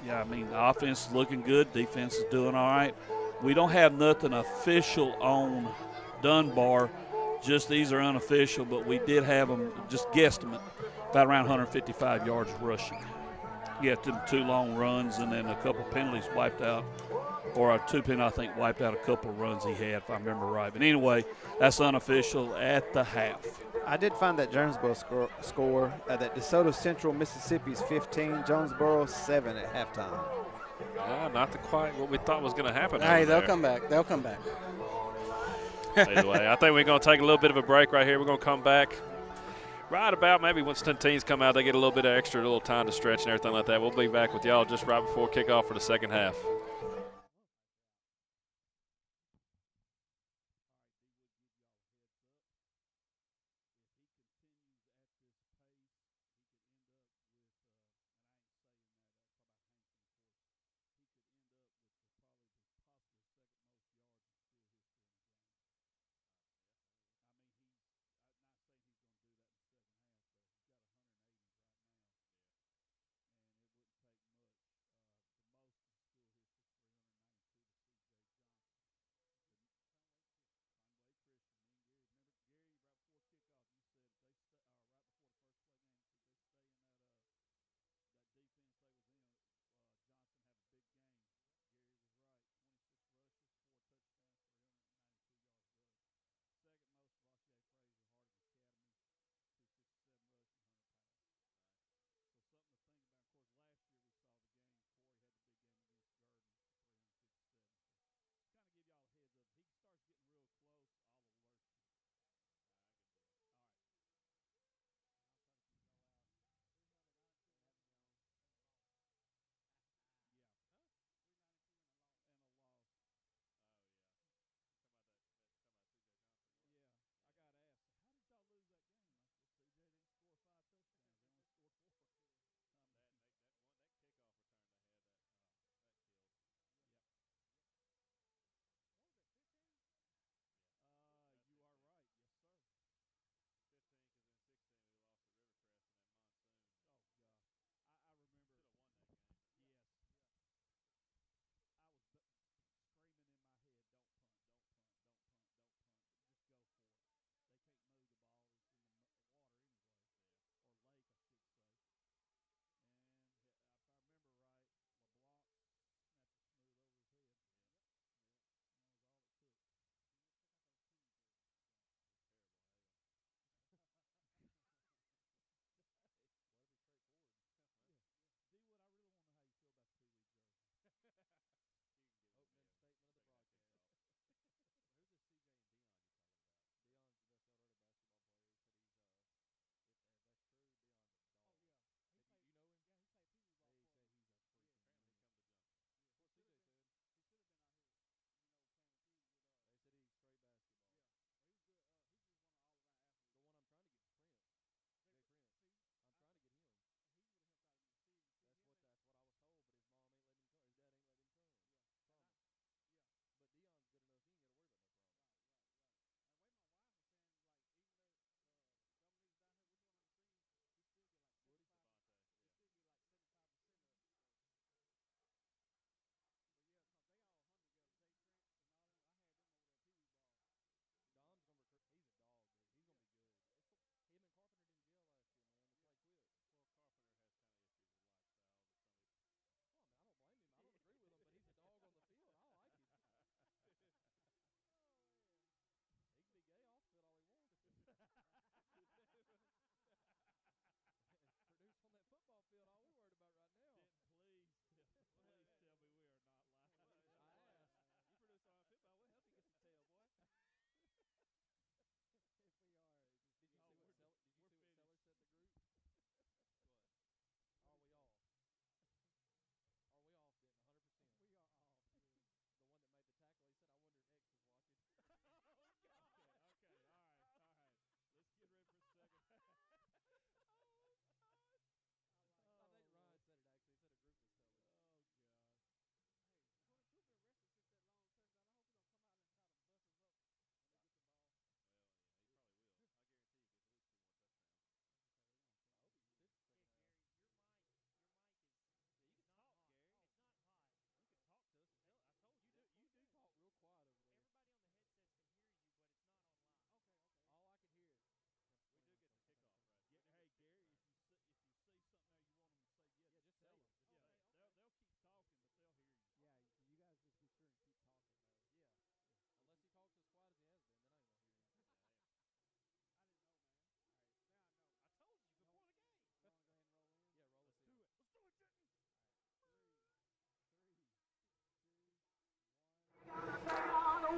yeah, I mean, the offense is looking good. Defense is doing all right. We don't have nothing official on Dunbar. Just these are unofficial, but we did have them, just guesstimate, about around 155 yards rushing. You had them 2 long runs and then a couple penalties wiped out, or 2 penalties, I think, wiped out a couple of runs he had, if I remember right. But anyway, that's unofficial at the half. I did find that Jonesboro score that DeSoto Central Mississippi's 15, Jonesboro 7 at halftime. Not quite what we thought was going to happen. Hey, they'll come back. They'll come back. Either way, I think we're going to take a little bit of a break right here. We're going to come back right about maybe once the teams come out, they get a little bit of extra little time to stretch and everything like that. We'll be back with y'all just right before kickoff for the second half.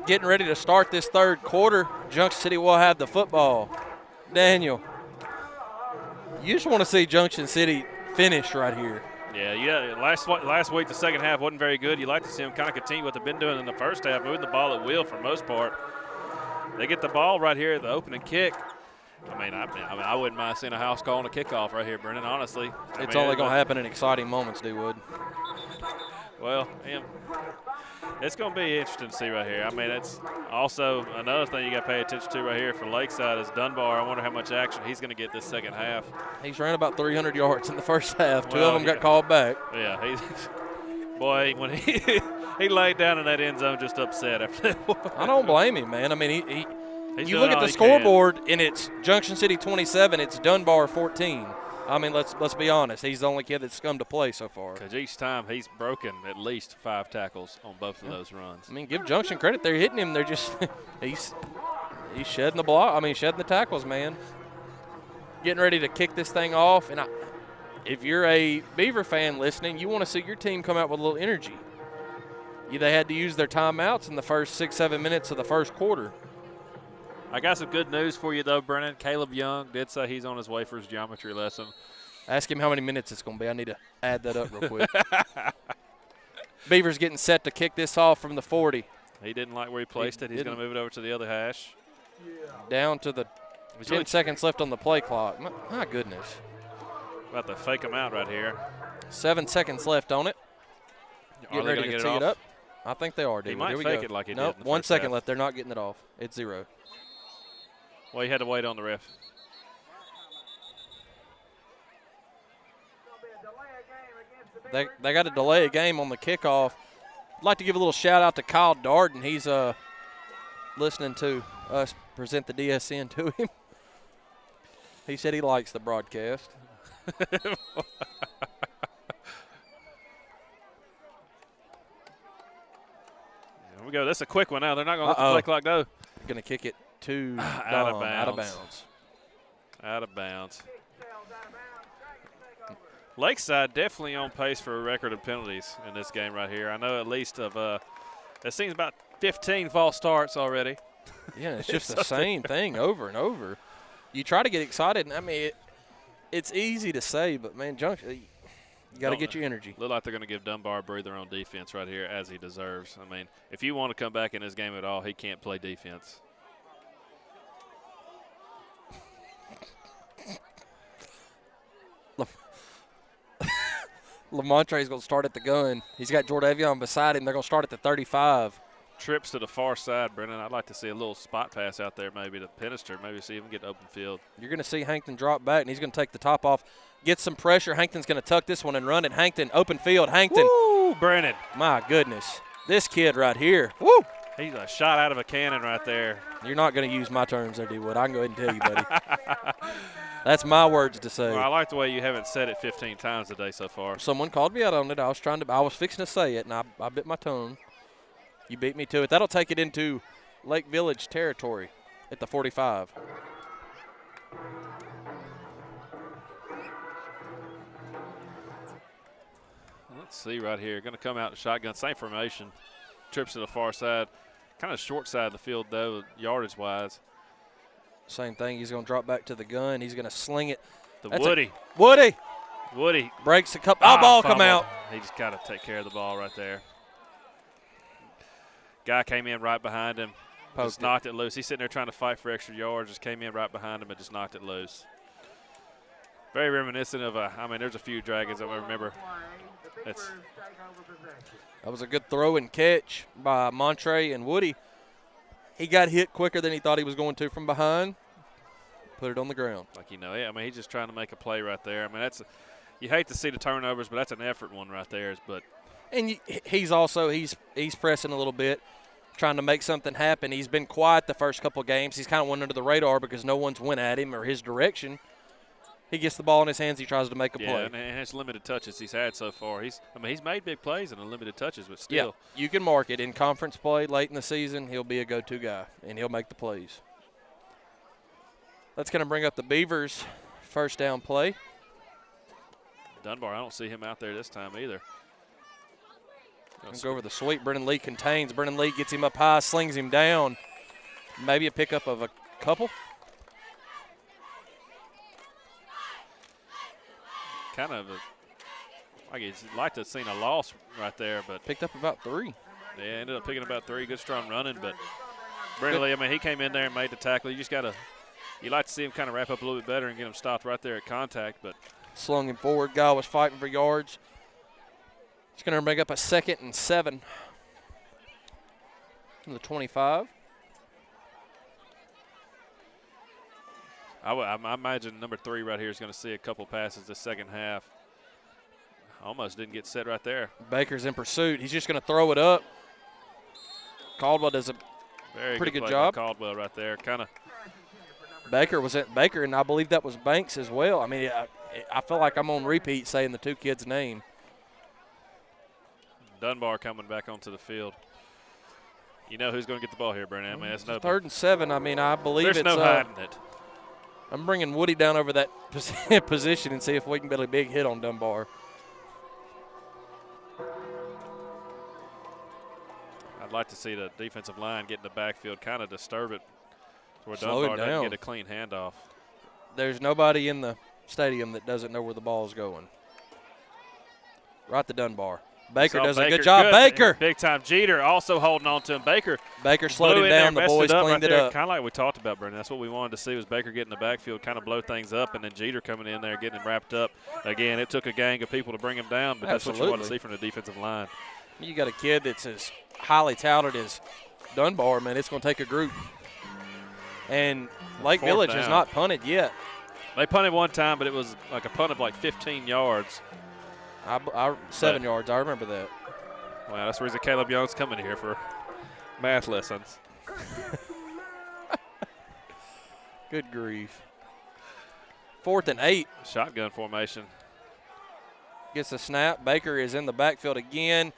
getting ready to start this third quarter. Junction City will have the football. Daniel, you just want to see Junction City finish right here. Yeah. Last week, the second half wasn't very good. You like to see them kind of continue what they've been doing in the first half, moving the ball at will for the most part. They get the ball right here at the opening kick. I wouldn't mind seeing a house call on a kickoff right here, Brennan, honestly. It's only going to happen in exciting moments, D-Wood. Well, it's going to be interesting to see right here. It's also another thing you got to pay attention to right here for Lakeside is Dunbar. I wonder how much action he's going to get this second half. He's ran about 300 yards in the first half. Two of them got called back. Yeah, boy, when he laid down in that end zone just upset after that. I don't blame him, man. He's you look at the scoreboard, and it's Junction City 27, it's Dunbar 14. Let's be honest. He's the only kid that's come to play so far. Because each time he's broken at least 5 tackles on both of those runs. Give Junction credit. They're hitting him. They're just he's shedding the block. Shedding the tackles, man. Getting ready to kick this thing off. And if you're a Beaver fan listening, you want to see your team come out with a little energy. They had to use their timeouts in the first 6-7 minutes of the first quarter. I got some good news for you, though, Brennan. Caleb Young did say he's on his way for his geometry lesson. Ask him how many minutes it's going to be. I need to add that up real quick. Beavers getting set to kick this off from the 40. He didn't like where he placed it. He's going to move it over to the other hash. Down to the 10 seconds left on the play clock. My goodness. About to fake him out right here. 7 seconds left on it. Getting ready to tee it up. I think they are, dude. He might fake it like he did in the 1 first second half. left. They're not getting it off. It's 0. Well, he had to wait on the ref. They got to delay a game on the kickoff. I'd like to give a little shout out to Kyle Darden. He's listening to us present the DSN to him. He said he likes the broadcast. Here we go. That's a quick one now. They're not going to let the play clock go. Going to kick it to out of bounds. Out of bounds. Out of bounds. Lakeside definitely on pace for a record of penalties in this game right here. I know at least of it seems about 15 false starts already. Yeah, it's just the same thing over and over. You try to get excited, and it's easy to say, but man, Junction, you got to get your energy. Look like they're going to give Dunbar a breather on defense right here, as he deserves. If you want to come back in this game at all, he can't play defense. Lamontre's going to start at the gun. He's got Jordavion beside him. They're going to start at the 35. Trips to the far side, Brennan. I'd like to see a little spot pass out there maybe to Penister, maybe see him get open field. You're going to see Hankton drop back, and he's going to take the top off, get some pressure. Hankton's going to tuck this one and run it. Hankton, open field. Hankton. Woo, Brennan. My goodness. This kid right here. Woo. He's a shot out of a cannon right there. You're not going to use my terms there, D-Wood. I can go ahead and tell you, buddy. That's my words to say. Well, I like the way you haven't said it 15 times today so far. Someone called me out on it. I was fixing to say it, and I bit my tongue. You beat me to it. That'll take it into Lake Village territory at the 45. Let's see right here. Going to come out the shotgun. Same formation. Trips to the far side. Kind of short side of the field, though, yardage-wise. Same thing. He's going to drop back to the gun. He's going to sling it. Woody. Woody breaks the cup. Ball come out. He just got to take care of the ball right there. Guy came in right behind him. Just knocked it loose. He's sitting there trying to fight for extra yards. Just came in right behind him and just knocked it loose. Very reminiscent of there's a few Dragons that I remember. That was a good throw and catch by Montre and Woody. He got hit quicker than he thought he was going to from behind. Put it on the ground. He's just trying to make a play right there. You hate to see the turnovers, but that's an effort one right there. And he's pressing a little bit, trying to make something happen. He's been quiet the first couple of games. He's kind of went under the radar because no one's went at him or his direction. He gets the ball in his hands. He tries to make a play. Yeah, and his limited touches he's had so far. He's made big plays in the limited touches, but still. Yeah, you can mark it. In conference play late in the season, he'll be a go-to guy, and he'll make the plays. That's going to bring up the Beavers' first down play. Dunbar, I don't see him out there this time either. Gonna go over the sweep. Brennan Lee contains. Brennan Lee gets him up high, slings him down. Maybe a pickup of a couple. Kind of I'd like to have seen a loss right there, but picked up about 3. Yeah, ended up picking about 3. Good strong running, but Brennan Lee, I mean, he came in there and made the tackle. You like to see him kind of wrap up a little bit better and get him stopped right there at contact, but slung him forward. Guy was fighting for yards. It's going to make up a 2nd and 7 from the 25. I imagine number 3 right here is going to see a couple passes the second half. Almost didn't get set right there. Baker's in pursuit. He's just going to throw it up. Caldwell does a pretty good job. Caldwell right there, kind of. Baker was at Baker, and I believe that was Banks as well. I mean, I feel like I'm on repeat saying the 2 kids' name. Dunbar coming back onto the field. You know who's going to get the ball here, Brennan. I mean, it's no 3rd and 7. I mean, I believe there's it's no hiding it. I'm bringing Woody down over that position and see if we can get a big hit on Dunbar. I'd like to see the defensive line get in the backfield, kind of disturb it where Slow it Dunbar doesn't down. get a clean handoff. There's nobody in the stadium that doesn't know where the ball's going. Right to Dunbar. Baker does a good job. Baker! Big-time Jeter also holding on to him. Baker slowed him down. The boys cleaned it up. Kind of like we talked about, Brennan. That's what we wanted to see was Baker getting in the backfield, kind of blow things up, and then Jeter coming in there getting him wrapped up. Again, it took a gang of people to bring him down, but that's what you want to see from the defensive line. You got a kid that's as highly touted as Dunbar, man. It's going to take a group. And Lake Village has not punted yet. They punted one time, but it was like a punt of like 15 yards. 7 yards. I remember that. Wow, that's the reason Caleb Young's coming here for math lessons. Good grief. 4th and 8. Shotgun formation. Gets the snap. Baker is in the backfield again.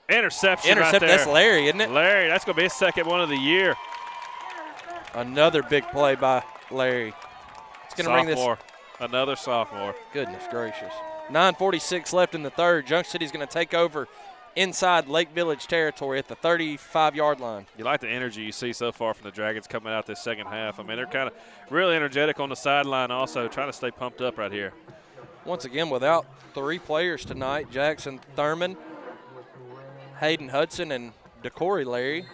Interception right there. That's Larry, isn't it? Larry, that's going to be his 2nd one of the year. Another big play by Larry. It's going to bring this. Another sophomore. Goodness gracious. 9:46 left in the 3rd. Junction City's going to take over inside Lake Village territory at the 35-yard line. You like the energy you see so far from the Dragons coming out this second half. I mean, they're kind of really energetic on the sideline also, trying to stay pumped up right here. Once again, without 3 players tonight, Jackson Thurman, Hayden Hudson, and Decory Larry.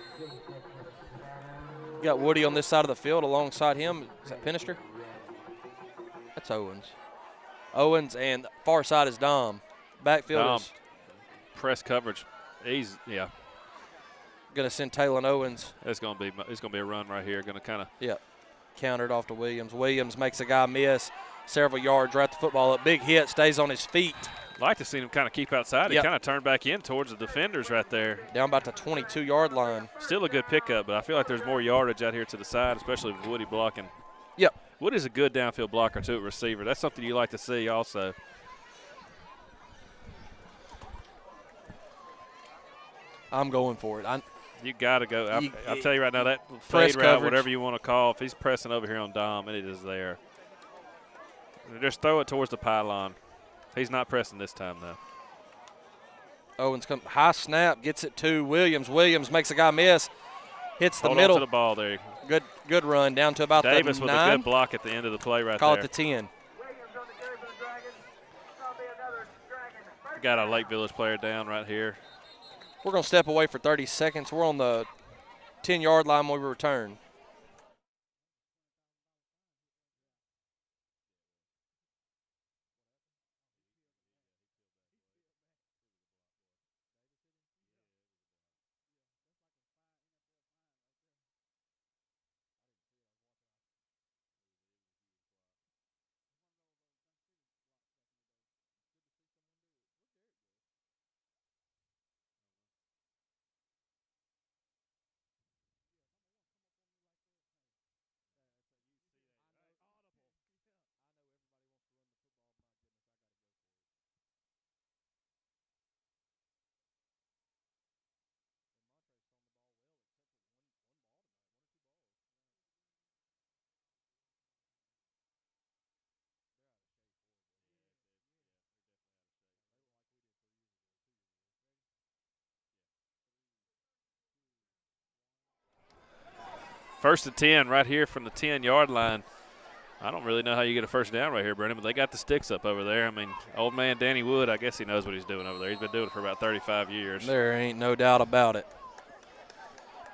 You got Woody on this side of the field alongside him. Is that Pinister? That's Owens. Owens, and far side is Dom. Backfield is press coverage. Going to send Taylor Owens. It's going to be a run right here. Going to kind of countered off to Williams. Williams makes a guy miss several yards, right the football up. Big hit, stays on his feet. Like to see him kind of keep outside. He kind of turned back in towards the defenders right there. Down about the 22-yard line. Still a good pickup, but I feel like there's more yardage out here to the side, especially with Woody blocking. Yep. Woody's a good downfield blocker too, at receiver. That's something you like to see also. I'm going for it. You got to go. I'll tell you right now, that fade route, whatever you want to call, if he's pressing over here on Dom, and it is there. Just throw it towards the pylon. He's not pressing this time, though. Owens comes high snap, gets it to Williams. Williams makes a guy miss, hits the middle. On to the ball there. Good run down to about Davis the 9. with a good block at the end of the play right Call there. it the 10. Got a Lake Village player down right here. We're going to step away for 30 seconds. We're on the 10-yard line when we return. 1st and 10 right here from the 10-yard line. I don't really know how you get a first down right here, Brendan, but they got the sticks up over there. I mean, old man Danny Wood, I guess he knows what he's doing over there. He's been doing it for about 35 years. There ain't no doubt about it.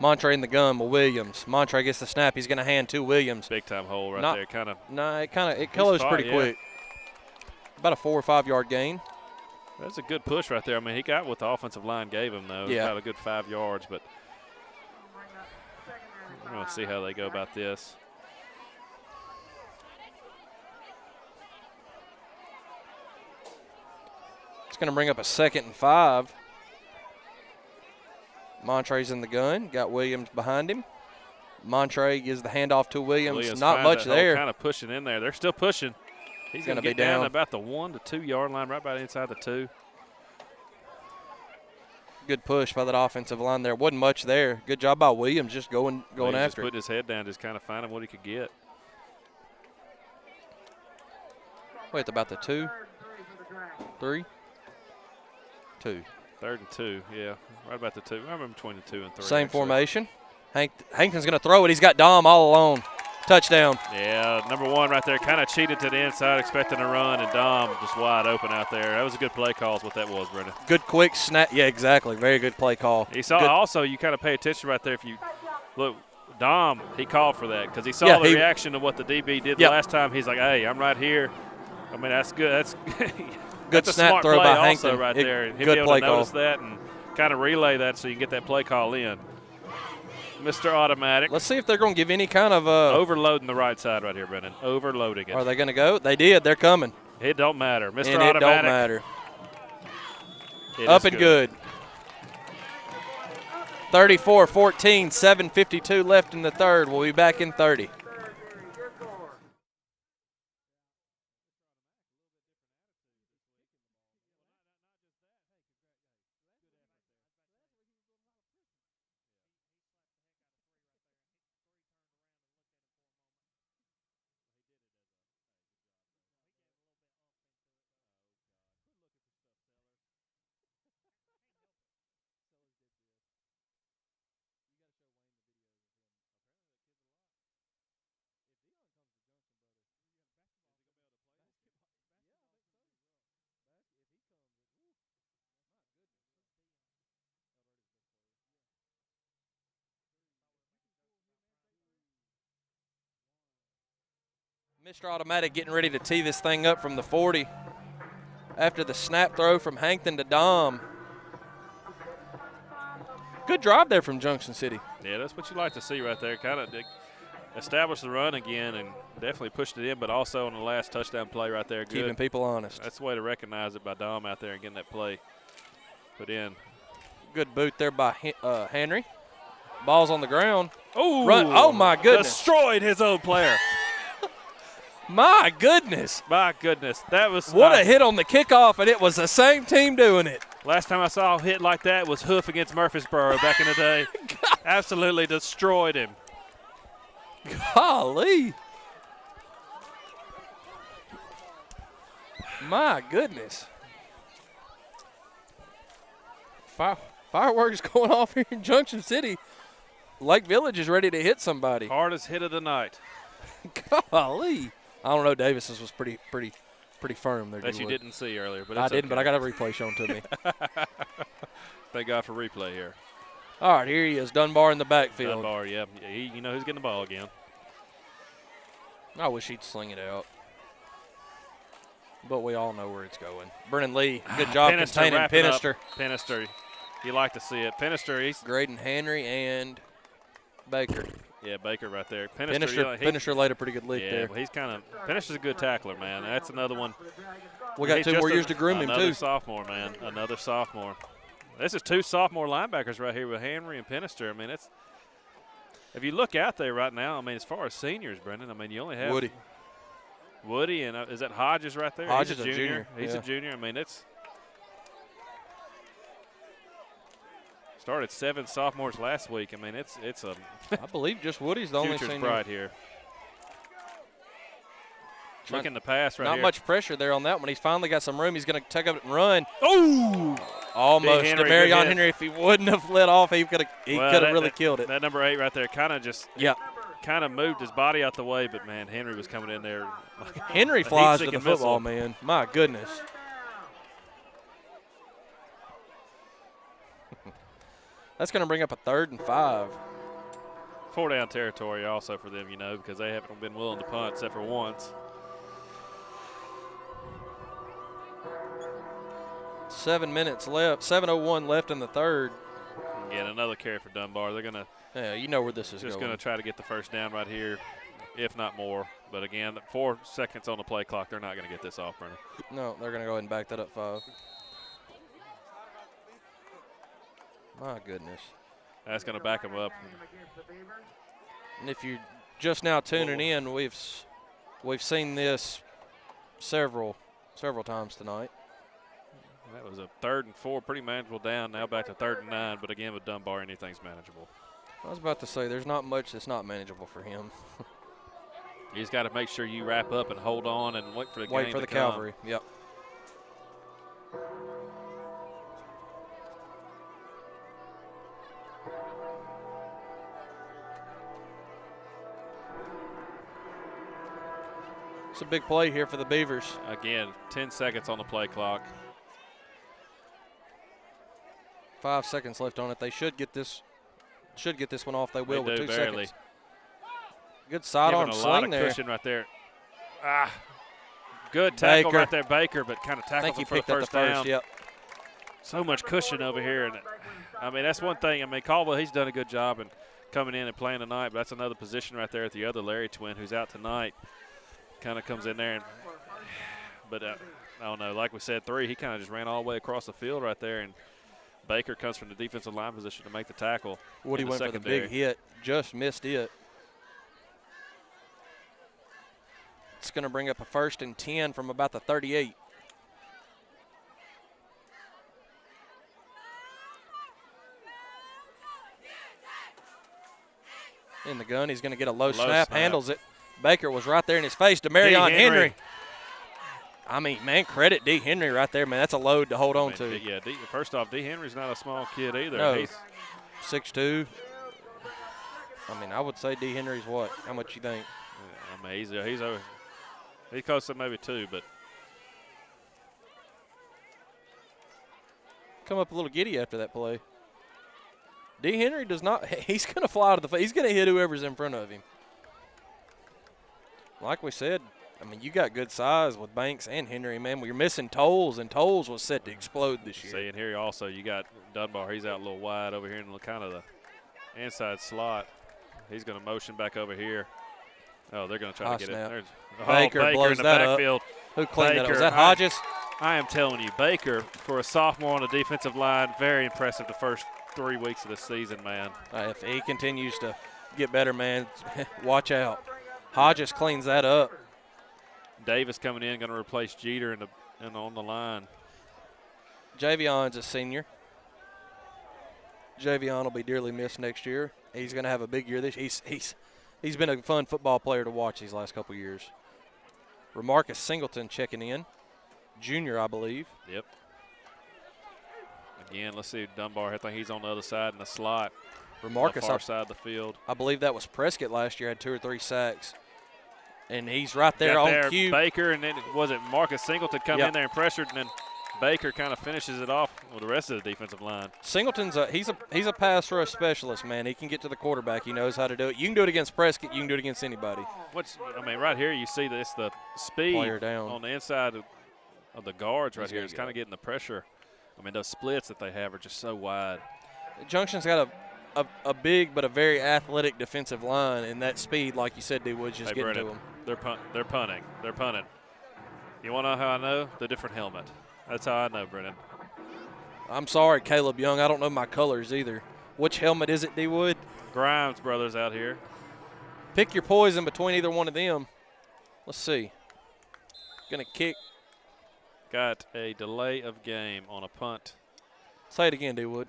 Montre in the gun with Williams. Montre gets the snap. He's going to hand to Williams. Big-time hole right there. Kind of. No, it closed pretty quick. About a 4 or 5 yard gain. That's a good push right there. I mean, he got what the offensive line gave him, though. Yeah. About a good 5 yards, but we're going to see how they go about this. It's going to bring up a 2nd and 5. Montre's in the gun. Got Williams behind him. Montre gives the handoff to Williams. Not much there. Kind of pushing in there. They're still pushing. He's going to be down about the 1 to 2 yard line, right about inside the 2. Good push by that offensive line there. Wasn't much there. Good job by Williams just going after just it. putting his head down, just kind of finding what he could get. Wait, about the 2? 3? 2. 3rd and 2, yeah. Right about the 2. I remember between the 2 and 3. Same formation. Hankton's going to throw it. He's got Dom all alone. Touchdown. Yeah, number 1 right there. Kind of cheated to the inside, expecting a run, and Dom just wide open out there. That was a good play call is what that was, Brendan. Good quick snap. Yeah, exactly. Very good play call. He saw also, you kind of pay attention right there. If you look, Dom, he called for that because he saw the reaction of what the DB did the last time. He's like, hey, I'm right here. I mean, that's good. That's good that's snap a smart throw play by also Hankton. Right there. And he'll good be able play to call. notice that and kind of relay that so you can get that play call in. Mr. Automatic. Let's see if they're going to give any kind of overloading the right side right here, Brendan. Overloading it. Are they going to go? They did. They're coming. It don't matter. Mr. And Automatic. it don't matter. Up and good. 34-14, 7:52 left in the third. We'll be back in 30. Mr. Automatic getting ready to tee this thing up from the 40 after the snap throw from Hankton to Dom. Good drive there from Junction City. Yeah, that's what you like to see right there. Kind of establish the run again and definitely pushed it in, but also on the last touchdown play right there. Good. Keeping people honest. That's the way to recognize it by Dom out there and getting that play put in. Good boot there by Henry. Ball's on the ground. Oh, oh my goodness. Destroyed his own player. My goodness. My goodness. That was what a hit on the kickoff, and it was the same team doing it. Last time I saw a hit like that was Hoof against Murfreesboro back in the day. Absolutely destroyed him. Golly. My goodness. Fireworks going off here in Junction City. Lake Village is ready to hit somebody. Hardest hit of the night. Golly. I don't know. Davis's was pretty firm there. That you didn't see earlier, but I it's didn't. okay. But I got a replay shown to me. Thank God for replay here. All right, here he is, Dunbar in the backfield. Dunbar, yeah. You know who's getting the ball again. I wish he'd sling it out, but we all know where it's going. Brennan Lee, good job containing Penister. Penister, you like to see it. Penister, he's Graydon Henry and Baker. Yeah, Baker right there. Penister laid a pretty good lick there. Well, he's kind of – Penister's a good tackler, man. That's another one. We got 2 more years to groom him, too. Another sophomore, man. Another sophomore. This is 2 sophomore linebackers right here with Henry and Penister. I mean, it's – if you look out there right now, I mean, as far as seniors, Brendan, I mean, you only have – Woody and is that Hodges right there? Hodges He's a junior. He's a junior. I mean, it's – started 7 sophomores last week. I mean, it's a I believe just Woody's the only future's senior. bright here. Looking to pass right here. Not much pressure there on that one. He's finally got some room. He's going to take up and run. Oh! Almost. Demarion Henry, if he wouldn't have let off, he could have really killed it. That number 8 right there kind of just kind of moved his body out the way, but, man, Henry was coming in there. Henry flies to the football, man. My goodness. That's going to bring up a 3rd and 5. 4-down territory also for them, because they haven't been willing to punt except for once. 7 minutes left. 7:01 left in the 3rd. Again, another carry for Dunbar. They're going to – yeah, you know where this is just going to try to get the first down right here, if not more. But, again, 4 seconds on the play clock. They're not going to get this off, Brennan. No, they're going to go ahead and back that up 5. My goodness. That's going to back them up. And if you're just now tuning in, we've seen this several times tonight. That was a 3rd and 4, pretty manageable down. Now back to 3rd and 9, but again with Dunbar, anything's manageable. I was about to say there's not much that's not manageable for him. You just got to make sure you wrap up and hold on and wait for the game to come. cavalry. Yep. It's a big play here for the Beavers. Again, 10 seconds on the play clock. 5 seconds left on it. They should get this one off. They will with 2 barely. seconds. Good sidearm swing sling there. A lot of there. cushion right there. Good tackle Baker. right there, Baker, but kind of tackled him for the first down. Yep. So much cushion over here. And I mean, that's one thing. I mean, Caldwell, he's done a good job in coming in and playing tonight, but that's another position right there at the other Larry twin who's out tonight. Kind of comes in there. But I don't know. Like we said, 3, he kind of just ran all the way across the field right there. And Baker comes from the defensive line position to make the tackle. Woody went for the big hit, just missed it. It's going to bring up a 1st and 10 from about the 38. In the gun, he's going to get a low snap, handles it. Baker was right there in his face. Demarion Henry. I mean, man, credit D. Henry right there, man. That's a load to hold on to. Yeah, first off, D. Henry's not a small kid either. No, he's 6'2". I mean, I would say D. Henry's what? How much you think? I mean, he's over. He close to maybe 2, but come up a little giddy after that play. D. Henry does not. He's going to fly to the face. He's going to hit whoever's in front of him. Like we said, I mean, you got good size with Banks and Henry, man. You're missing Tolles, and Tolles was set to explode this year. See, and here also you got Dunbar. He's out a little wide over here in kind of the inside slot. He's going to motion back over here. Oh, they're going to try to get it. Baker blows in the that backfield. Up. Who cleaned that up? Was that I Hodges? I am telling you, Baker, for a sophomore on the defensive line, very impressive the first 3 weeks of the season, man. If he continues to get better, man, watch out. Hodges cleans that up. Davis coming in, going to replace Jeter and on the line. Javion's a senior. Javion will be dearly missed next year. He's going to have a big year. He's been a fun football player to watch these last couple years. Remarcus Singleton checking in. Junior, I believe. Yep. Again, let's see Dunbar. I think he's on the other side in the slot. Remarcus, on the far side of the field. I believe that was Prescott last year, had 2 or 3 sacks. And he's right there on cue. Baker, and then was it Marcus Singleton come in there and pressured, and then Baker kind of finishes it off with the rest of the defensive line. Singleton's he's a pass rush specialist, man. He can get to the quarterback. He knows how to do it. You can do it against Prescott. You can do it against anybody. Right here you see this, the speed down on the inside of the guards right here. It's kind of getting the pressure. I mean, those splits that they have are just so wide. Junction's got a big but a very athletic defensive line, and that speed, like you said, D-Wood's just getting to them. They're punting. They're punting. You want to know how I know? The different helmet. That's how I know, Brennan. I'm sorry, Caleb Young. I don't know my colors either. Which helmet is it, D-Wood? Grimes brothers out here. Pick your poison between either one of them. Let's see. Going to kick. Got a delay of game on a punt. Say it again, D-Wood.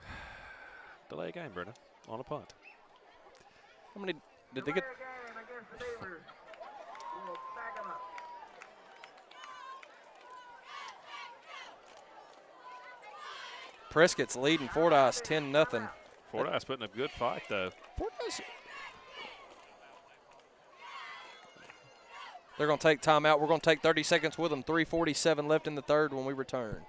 Delay of game, Brennan, on a punt. How many did they get? Prescott's leading Fordyce 10-0. Fordyce putting up a good fight, though. Fordyce. They're going to take timeout. We're going to take 30 seconds with them. 3:47 left in the third when we return.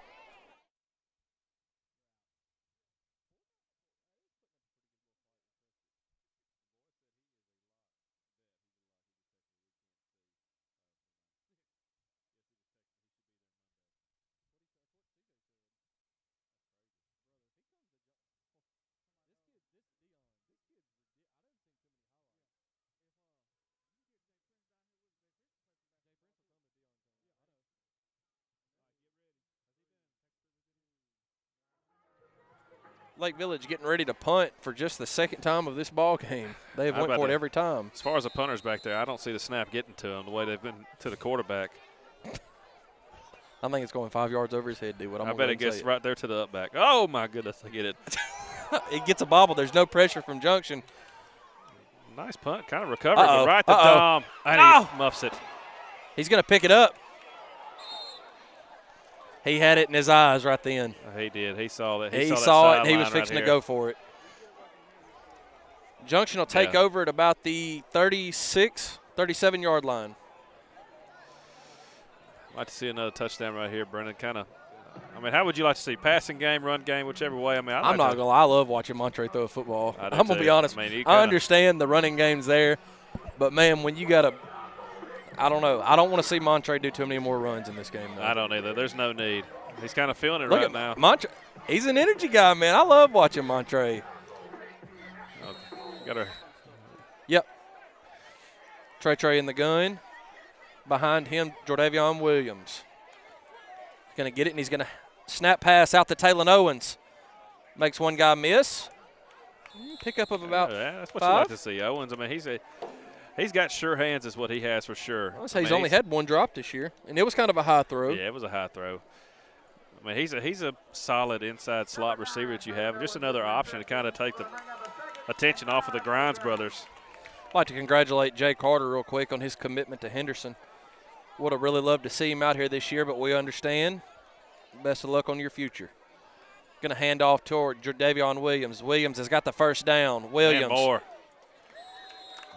Lake Village getting ready to punt for just the second time of this ball game. They've went for it every time. As far as the punters back there, I don't see the snap getting to them the way they've been to the quarterback. I think it's going 5 yards over his head, dude. I bet it gets right there to the up back. Oh, my goodness, I get it. It gets a bobble. There's no pressure from Junction. Nice punt, kind of recovered, but right to Dom. And he muffs it. He's going to pick it up. He had it in his eyes right then. He did. He saw that. He saw it, and he was fixing to go for it. Junction will take over at about the 36, 37-yard line. I'd like to see another touchdown right here, Brennan. Kind of, I mean, how would you like to see? Passing game, run game, whichever way. I mean, I'm not going to lie. I love watching Montre throw a football. I'm going to be honest. I mean, I understand the running game's there, but, man, when you got to – I don't know. I don't want to see Montre do too many more runs in this game, though. I don't either. There's no need. He's kind of feeling it right now. Montre, he's an energy guy, man. I love watching Montre. Got her. Yep. Trey in the gun. Behind him, Jordavion Williams. Going to get it, and he's going to snap pass out to Taylor Owens. Makes one guy miss. Pickup of about that's what 5. you like to see. Owens, I mean, he's got sure hands is what he has for sure. I'll say he's only had one drop this year, and it was kind of a high throw. Yeah, it was a high throw. I mean, he's a solid inside slot receiver that you have. Just another option to kind of take the attention off of the Grimes brothers. I'd like to congratulate Jay Carter real quick on his commitment to Henderson. Would have really loved to see him out here this year, but we understand. Best of luck on your future. Going to hand off toward Davion Williams. Williams has got the first down. Williams. And more.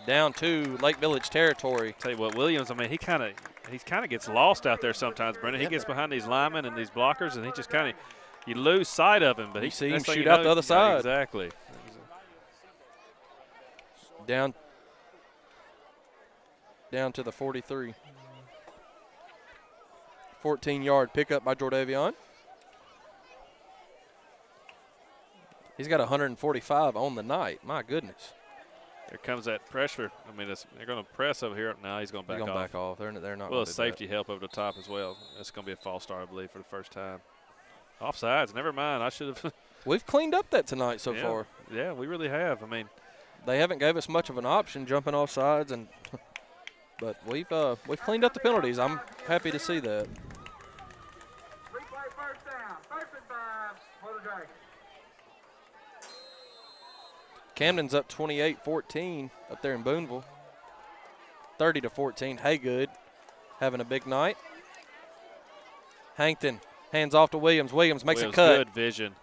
Down to Lake Village territory. Tell you what, Williams, I mean, he kind of gets lost out there sometimes, Brendan. He gets behind these linemen and these blockers, and he just kind of – you lose sight of him. But you see him shoot out the other side. Exactly. Down to the 43. 14-yard pickup by Jordavion. He's got 145 on the night. My goodness. There comes that pressure. I mean, they're going to press over here. Now he's going to back off. Back off. They're not. Well, a safety help over the top as well. That's going to be a false start, I believe, for the first time. Offsides. Never mind. I should have. We've cleaned up that tonight so far. Yeah, we really have. I mean, they haven't gave us much of an option jumping off sides, but we've cleaned up the penalties. I'm happy to see that. Replay first down. 1st and 5 for the Dragons. Camden's up 28-14 up there in Booneville. 30-14. Haygood having a big night. Hankton hands off to Williams. Williams makes a cut. Good vision.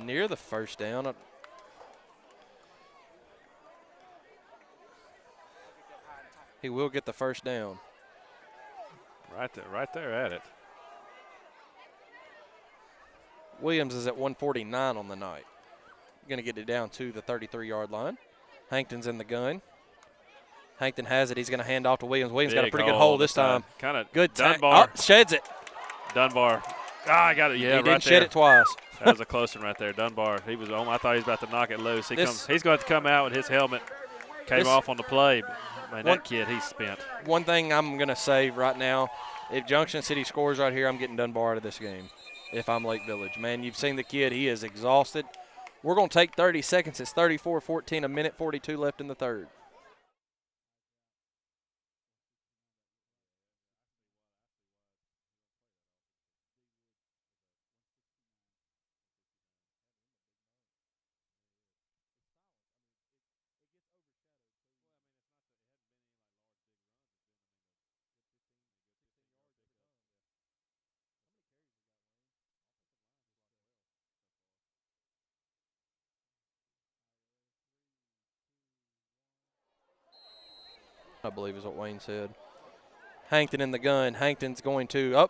Near the first down. He will get the first down. Right there at it. Williams is at 149 on the night. Going to get it down to the 33-yard line. Hankton's in the gun. Hankton has it. He's going to hand off to Williams. Williams got a pretty good hold this time. Kind of good. Dunbar. Sheds it. Dunbar. I got it. Yeah, he didn't shed it twice. That was a close one right there. Dunbar. He was. I thought he was about to knock it loose. He's going to come out with his helmet. Came off on the play. Man, that kid, he's spent. One thing I'm going to say right now, if Junction City scores right here, I'm getting Dunbar out of this game. If I'm Lake Village, man, you've seen the kid. He is exhausted. We're going to take 30 seconds. It's 34-14, a minute 42 left in the third. I believe is what Wayne said. Hankton in the gun. Hankton's going to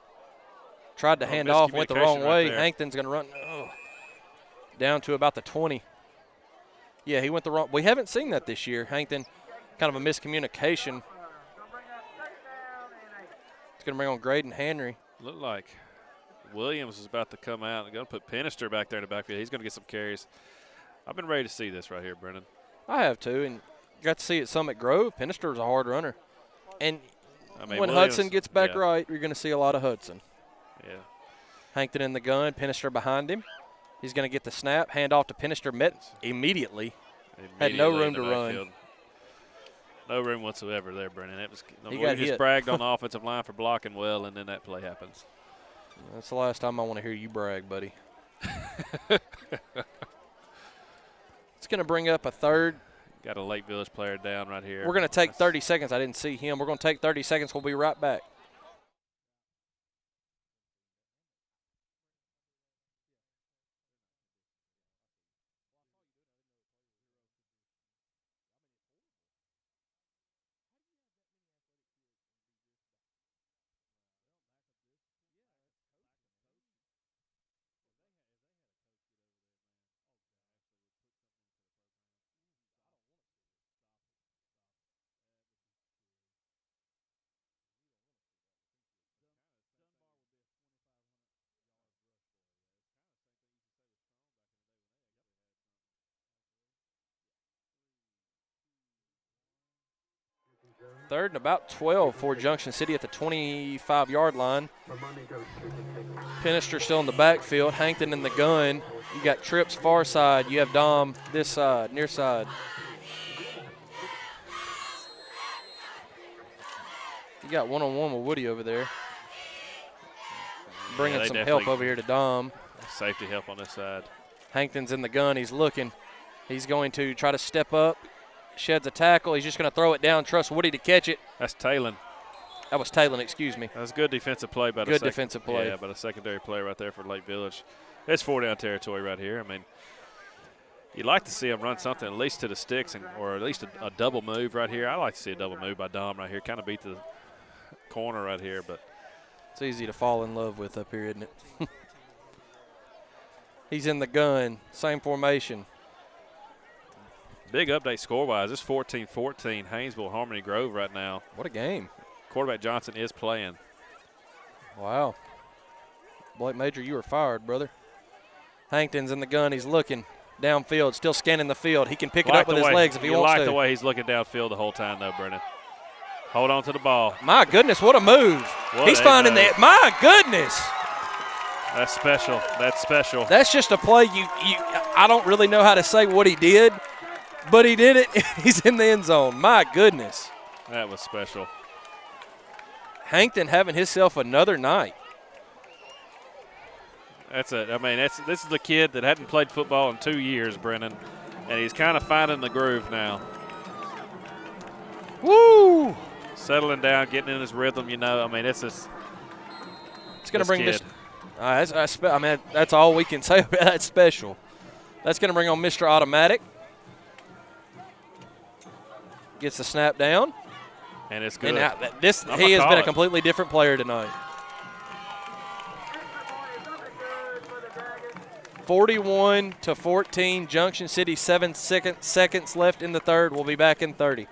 tried to hand off, went the wrong way. Hankton's going to run down to about the 20. Yeah, he went the wrong. We haven't seen that this year. Hankton, kind of a miscommunication. It's going to bring on Graydon Henry. Looked like Williams is about to come out and going to put Penister back there in the backfield. He's going to get some carries. I've been ready to see this right here, Brennan. I have too, and got to see it some at Grove. Penister was a hard runner. And when Williams, Hudson gets back right, you're going to see a lot of Hudson. Yeah. Hankton in the gun, Penister behind him. He's going to get the snap, hand off to Penister, met immediately. Had no room to run. No room whatsoever there, Brennan. He got just hit. bragged on the offensive line for blocking well, and then that play happens. That's the last time I want to hear you brag, buddy. It's going to bring up a third. Got a Lake Village player down right here. We're going to take 30 seconds. I didn't see him. We're going to take 30 seconds. We'll be right back. Third and about 12 for Junction City at the 25-yard line. Penister still in the backfield. Hankton in the gun. You got Trips far side. You have Dom this side, near side. You got one-on-one with Woody over there. Bringing some help over here to Dom. Safety help on this side. Hankton's in the gun. He's looking. He's going to try to step up. Sheds a tackle. He's just going to throw it down. Trust Woody to catch it. That's Talon. That was Talon, excuse me. That was good defensive play by good defensive play. Yeah, but a secondary play right there for Lake Village. It's 4-down territory right here. I mean, you'd like to see him run something at least to the sticks or at least a double move right here. I like to see a double move by Dom right here. Kind of beat the corner right here, but it's easy to fall in love with up here, isn't it? He's in the gun. Same formation. Big update score-wise. It's 14-14, Haynesville, Harmony Grove right now. What a game. Quarterback Johnson is playing. Wow. Blake Major, you are fired, brother. Hankton's in the gun. He's looking downfield, still scanning the field. He can pick it up with his legs if he wants to. You like the way he's looking downfield the whole time, though, Brennan. Hold on to the ball. My goodness, what a move. He's finding that. My goodness. That's special. That's special. That's just a play I don't really know how to say what he did. But he did it. He's in the end zone. My goodness. That was special. Hankton having himself another night. That's it. I mean, this is the kid that hadn't played football in 2 years, Brennan, and he's kind of finding the groove now. Woo! Settling down, getting in his rhythm. You know, I mean, it's going to bring this. I mean, that's all we can say about that special. That's going to bring on Mr. Automatic. Gets the snap down. And it's good. And he has been a completely different player tonight. 41-14, Junction City, 7 seconds left in the third. We'll be back in 30.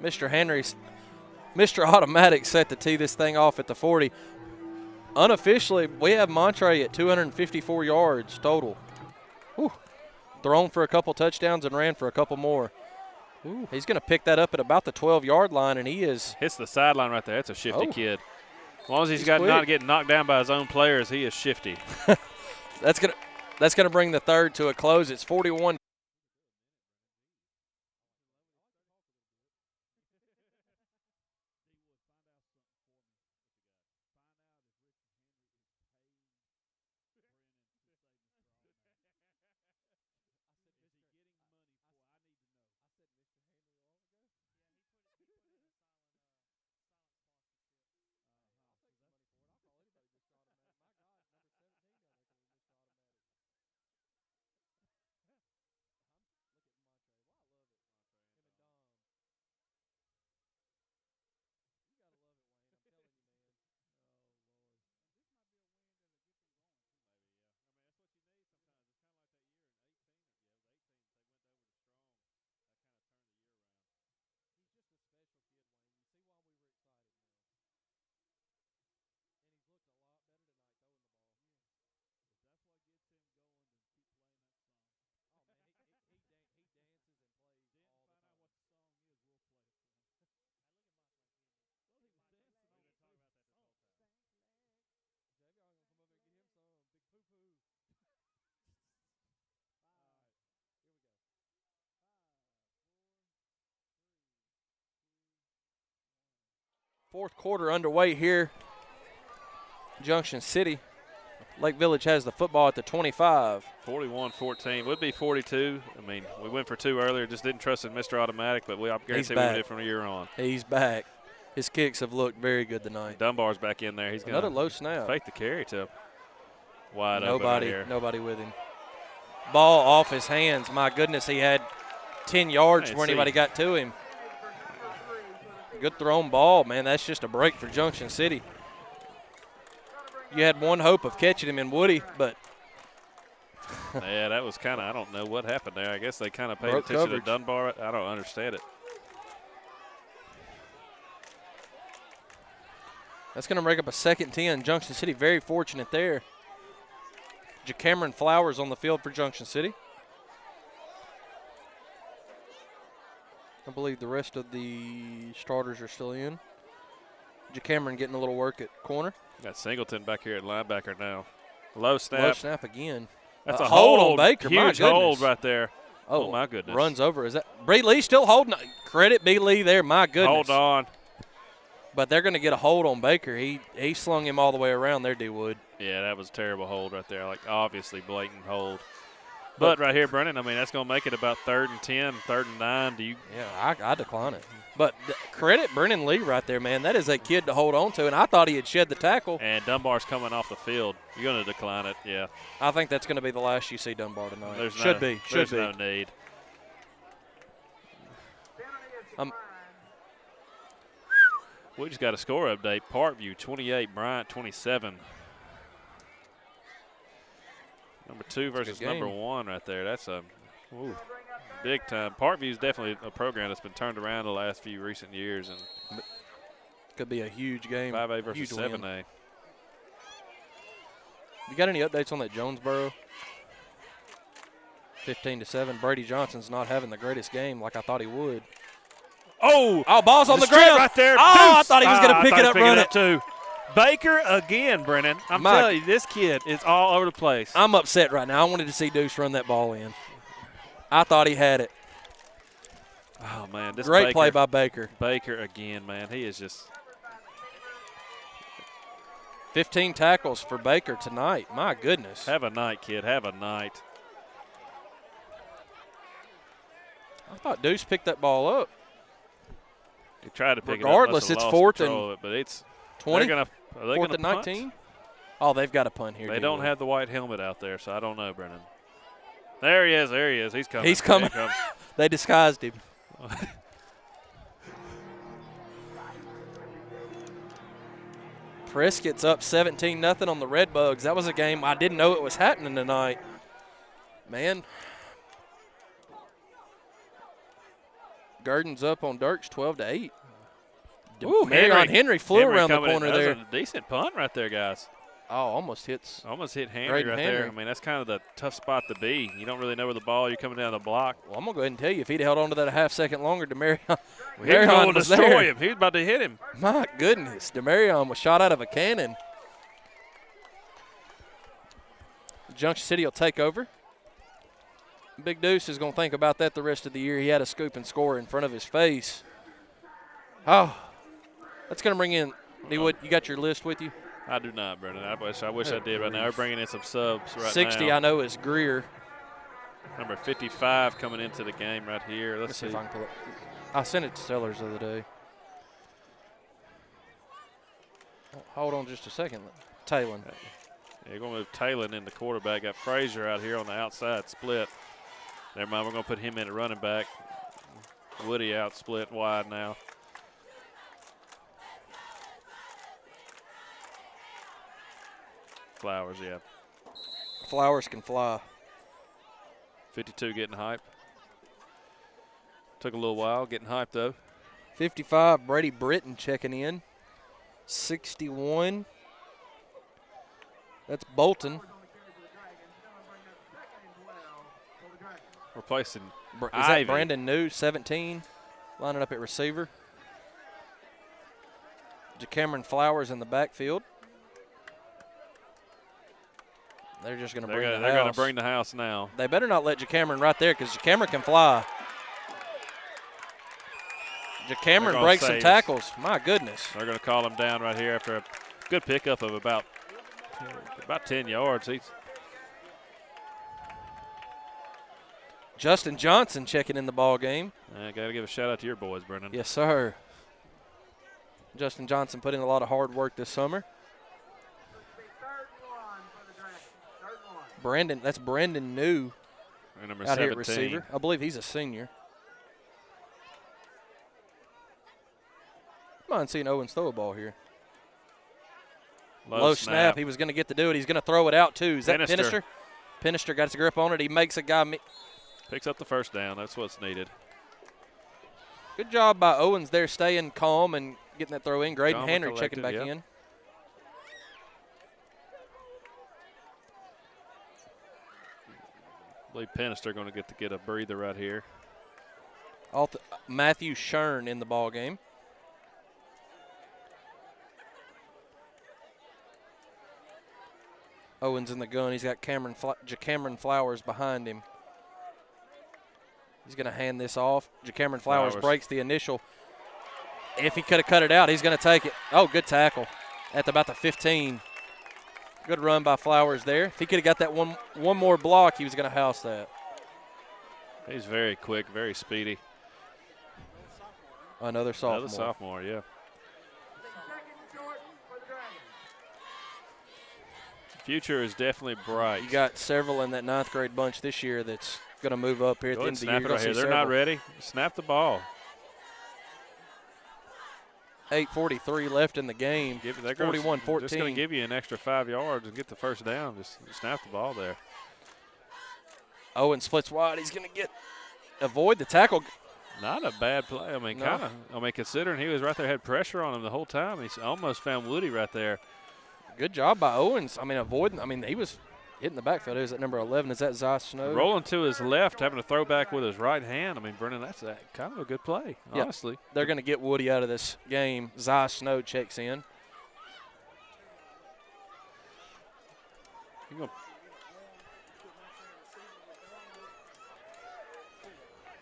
Mr. Automatic set to tee this thing off at the 40. Unofficially, we have Montre at 254 yards total. Whew. Thrown for a couple touchdowns and ran for a couple more. Ooh, he's going to pick that up at about the 12-yard line, and he is. Hits the sideline right there. That's a shifty kid. As long as he's got quick. not getting knocked down by his own players, he is shifty. That's gonna bring the third to a close. It's 41. Fourth quarter underway here. Junction City. Lake Village has the football at the 25. 41-14. Would be 42. I mean, we went for 2 earlier. Just didn't trust in Mr. Automatic, but I guarantee we did from here on. He's back. His kicks have looked very good tonight. Dunbar's back in there. He's going to another low snap. Fake the carry to wide open here. Nobody with him. Ball off his hands. My goodness, he had 10 yards before anybody got to him. Good thrown ball, man. That's just a break for Junction City. You had one hope of catching him in Woody, but. Yeah, that was kind of, I don't know what happened there. I guess they kind of paid attention to Dunbar. I don't understand it. That's going to break up a 2nd and 10. Junction City very fortunate there. Cameron Flowers on the field for Junction City. I believe the rest of the starters are still in. Cameron getting a little work at corner. Got Singleton back here at linebacker now. Low snap. Low snap again. That's a hold on Baker. Huge hold right there. Oh, my goodness. Runs over. Is that Bree Lee still holding? Credit B. Lee there. My goodness. Hold on. But they're going to get a hold on Baker. He slung him all the way around there, D-Wood. Yeah, that was a terrible hold right there. Like, obviously blatant hold. But right here, Brennan, I mean, that's going to make it about 3rd and 10, 3rd and 9. Yeah, I decline it. But credit Brennan Lee right there, man. That is a kid to hold on to, and I thought he had shed the tackle. And Dunbar's coming off the field. You're going to decline it, yeah. I think that's going to be the last you see Dunbar tonight. Should be. There's no need. We just got a score update. Parkview 28, Bryant 27. Number 2 versus number 1 right there. That's a big time. Parkview is definitely a program that's been turned around the last few recent years. And could be a huge game. 5A versus 7A. Win. You got any updates on that Jonesboro? 15-7. Brady Johnson's not having the greatest game like I thought he would. Oh, ball's on the ground right there. Oh, I thought he was going to pick it up, run it too. Baker again, Brennan. I'm telling you, this kid is all over the place. I'm upset right now. I wanted to see Deuce run that ball in. I thought he had it. Oh, man. This Great play by Baker. Baker again, man. He is just 15 tackles for Baker tonight. My goodness. Have a night, kid. Have a night. I thought Deuce picked that ball up. He tried to pick Regardless, it up. it's 4th and but it's 20. Are they 4th and 19. Oh, they've got a punt here. They don't have the white helmet out there, so I don't know, Brennan. There he is. There he is. He's coming. He's coming. They disguised him. Prescott's up 17-0 on the Redbugs. That was a game I didn't know it was happening tonight. Man. Gurdon's up on Dirks 12-8. Ooh, Henry flew around the corner there. That was a decent punt right there, guys. almost hits. Almost hit Henry Braden right there. Henry. I mean, that's kind of the tough spot to be. You don't really know where the ball, you're coming down the block. Well, I'm going to go ahead and tell you, if he'd held on to that a half second longer, Demarion He was going to was destroy there. him. He was about to hit him. My goodness, Demarion was shot out of a cannon. Junction City will take over. Big Deuce is going to think about that the rest of the year. He had a scoop and score in front of his face. Oh, that's going to bring in – you got your list with you? I do not, Brendan. I wish I did right now. We're bringing in some subs right 60, now. I know, is Greer. Number 55 coming into the game right here. Let's see. If I can pull it. I sent it to Sellers the other day. Hold on just a second. Taylor. Yeah, you're going to move Taylor in the quarterback. Got Frazier out here on the outside split. Never mind, we're going to put him in at running back. Woody out split wide now. Flowers, yeah. Flowers can fly. 52 getting hype. Took a little while getting hyped, though. 55, Brady Britton checking in. 61. That's Bolton. Replacing Is Ivy. that Brandon New, 17, lining up at receiver. Cameron Flowers in the backfield. They're just going to bring the house. They're going to bring the house now. They better not let Cameron right there, because Cameron can fly. Cameron breaks some tackles. My goodness. They're going to call him down right here after a good pickup of about 10 yards. Justin Johnson checking in the ball game. Got to give a shout out to your boys, Brendan. Yes, sir. Justin Johnson put in a lot of hard work this summer. That's Brandon New Number out 17. here at receiver. I believe he's a senior. Mind seeing Owens throw a ball here. Low snap. He was going to get to do it. He's going to throw it out, too. Is that Pinister? Pinister got his grip on it. He makes a guy. Picks up the first down. That's what's needed. Good job by Owens there, staying calm and getting that throw in. Graydon Henry checking back in. I believe Pinister going to get a breather right here. Matthew Shern in the ball game. Owens in the gun. He's got Cameron Flowers behind him. He's going to hand this off. Cameron Flowers breaks the initial. If he could have cut it out, he's going to take it. Oh, good tackle at about the 15. Good run by Flowers there. If he could have got that one more block, he was going to house that. He's very quick, very speedy. Another sophomore. Another sophomore, yeah. Future is definitely bright. You got several in that 9th grade bunch this year that's going to move up here at the end of the year. Snap it right here. They're not ready. Snap the ball. 8:43 left in the game. 41-14. Just going to give you an extra 5 yards and get the first down. Just snap the ball there. Owen splits wide. He's going to avoid the tackle. Not a bad play. I mean, considering he was right there, had pressure on him the whole time. He's almost found Woody right there. Good job by Owens. I mean, avoiding. I mean, he was hitting the backfield. It was at number 11. Is that Zy Snow? Rolling to his left, having to throw back with his right hand. I mean, Brennan, that's kind of a good play, honestly. They're going to get Woody out of this game. Zy Snow checks in.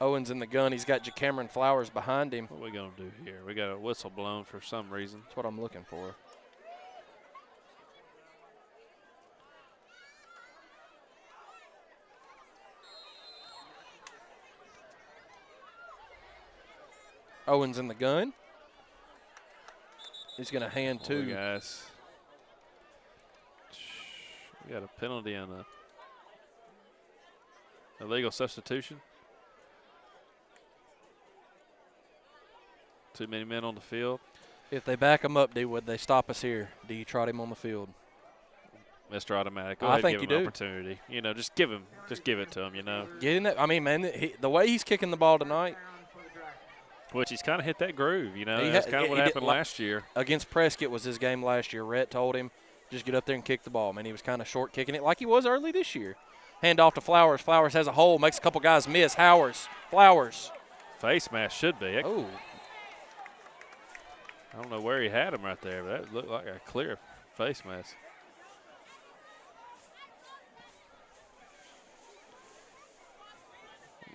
Owens in the gun. He's got Cameron Flowers behind him. What are we going to do here? We got a whistle blown for some reason. That's what I'm looking for. Owens in the gun. He's going to hand to. Guys. We got a penalty on a illegal substitution. Too many men on the field. If they back him up, would they stop us here? Do you trot him on the field? Mr. Automatic. Go ahead and give him an opportunity. You know, just give it to him, you know. Getting that. I mean, man, the way he's kicking the ball tonight. Which he's kind of hit that groove, you know. That's kind of what happened last year. Against Prescott was his game last year. Rhett told him Just get up there and kick the ball, man. He was kind of short kicking it like he was early this year. Hand off to Flowers. Flowers has a hole, makes a couple guys miss. Flowers. Face mask should be. Oh. I don't know where he had him right there, but that looked like a clear face mask.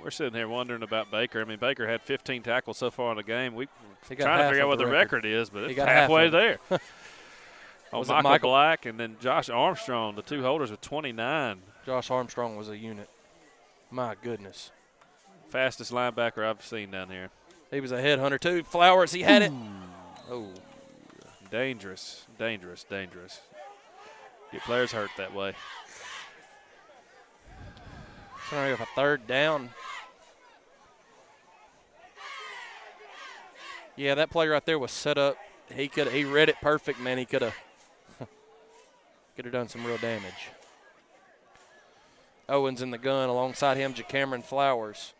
We're sitting here wondering about Baker. I mean, Baker had 15 tackles so far in the game. We're trying to figure out what the record is, but it's halfway there. Michael Black and then Josh Armstrong, the two holders with 29. Josh Armstrong was a unit. My goodness. Fastest linebacker I've seen down here. He was a headhunter, too. Flowers, he had it. Oh. Dangerous, dangerous, dangerous. Get players hurt that way. Sorry, a third down. Yeah, that play right there was set up. He read it perfect, man. He could have done some real damage. Owens in the gun. Alongside him, JaCameron Flowers.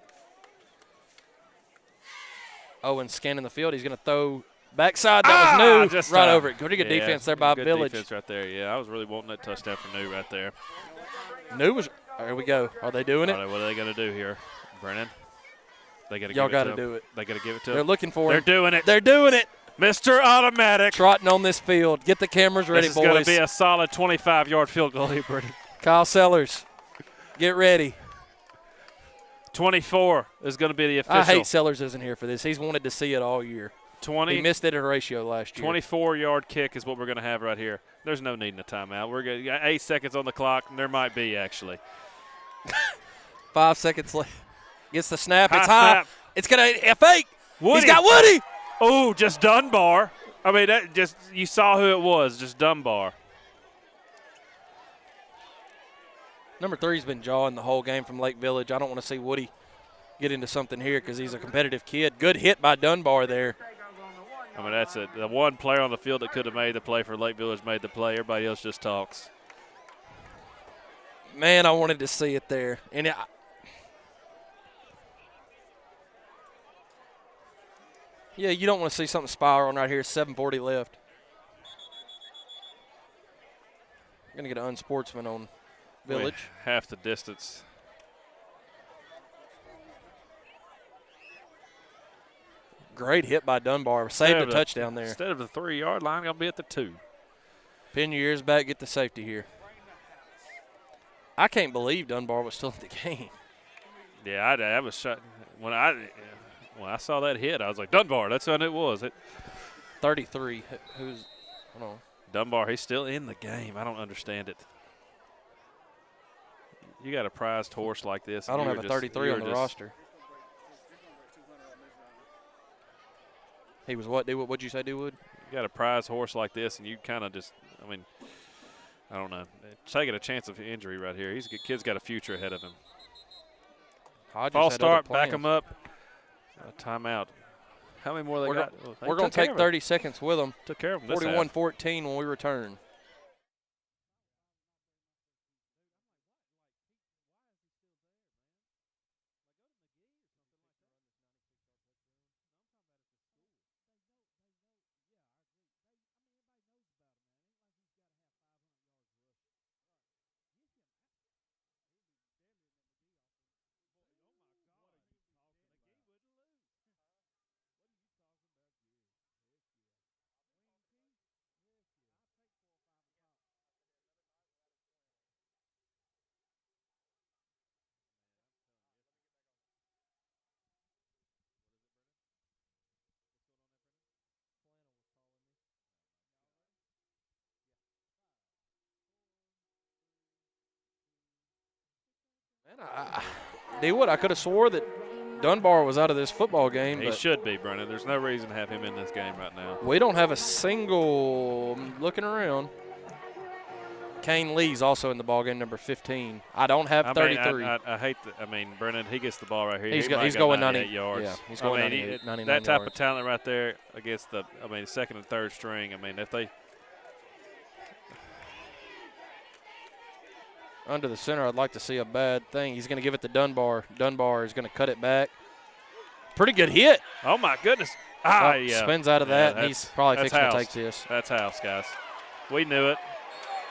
Owens scanning the field. He's going to throw backside. That was New. Right over it. Pretty good defense there by Village. Defense right there. Yeah, I was really wanting that touchdown for New right there. New was. There we go. Are they doing it? What are they going to do here, Brennan? Y'all got to do it. They got to give it to him. They're looking for They're him. doing it. They're doing it. Mr. Automatic. Trotting on this field. Get the cameras ready, boys. This is going to be a solid 25-yard field goal here, Brennan. Kyle Sellers, get ready. 24 is going to be the official. I hate Sellers isn't here for this. He's wanted to see it all year. He missed it at a ratio last year. 24-yard kick is what we're going to have right here. There's no need in a timeout. We're going to got 8 seconds on the clock, and there might be actually. 5 seconds left. Gets the snap. High it's high. snap. It's going to fake. Woody. He's got Woody. Oh, just Dunbar. I mean, that just you saw who it was, just Dunbar. Number 3's been jawing the whole game from Lake Village. I don't want to see Woody get into something here because he's a competitive kid. Good hit by Dunbar there. I mean, that's it. The one player on the field that could have made the play for Lake Village made the play. Everybody else just talks. Man, I wanted to see it there. And yeah, you don't want to see something spiraling right here. 7:40 left. Going to get an unsportsman on Village. Half the distance. Great hit by Dunbar. Saved a touchdown there. Instead of the 3-yard line, I'll be at the 2. Pin your ears back, get the safety here. I can't believe Dunbar was still in the game. Yeah, I was shut. When I saw that hit, I was like, Dunbar, that's what it was. 33. Hold on. Dunbar, he's still in the game. I don't understand it. You got a prized horse like this. I don't have a 33 on the roster. He was what? What'd you say, Dewood? You got a prize horse like this, and you kind of just, I mean, I don't know. Taking a chance of injury right here. Kid's got a future ahead of him. False start, back him up. Timeout. How many more they got? We're going to take 30 seconds with them. Took care of them. 41-14 when we return. D-Wood, I could have swore that Dunbar was out of this football game. He should be, Brennan. There's no reason to have him in this game right now. We don't have a single – looking around. Kane Lee's also in the ball game, number 15. I don't have 33. I hate – Brennan, he gets the ball right here. He's going 98 yards. Yeah, he's going 99 that type yards. of talent right there against the second and third string. If they – under the center, I'd like to see a bad thing. He's going to give it to Dunbar. Dunbar is going to cut it back. Pretty good hit. Oh, my goodness. Yeah. Spins out of that, and he's probably fixing to take this. That's house, guys. We knew it.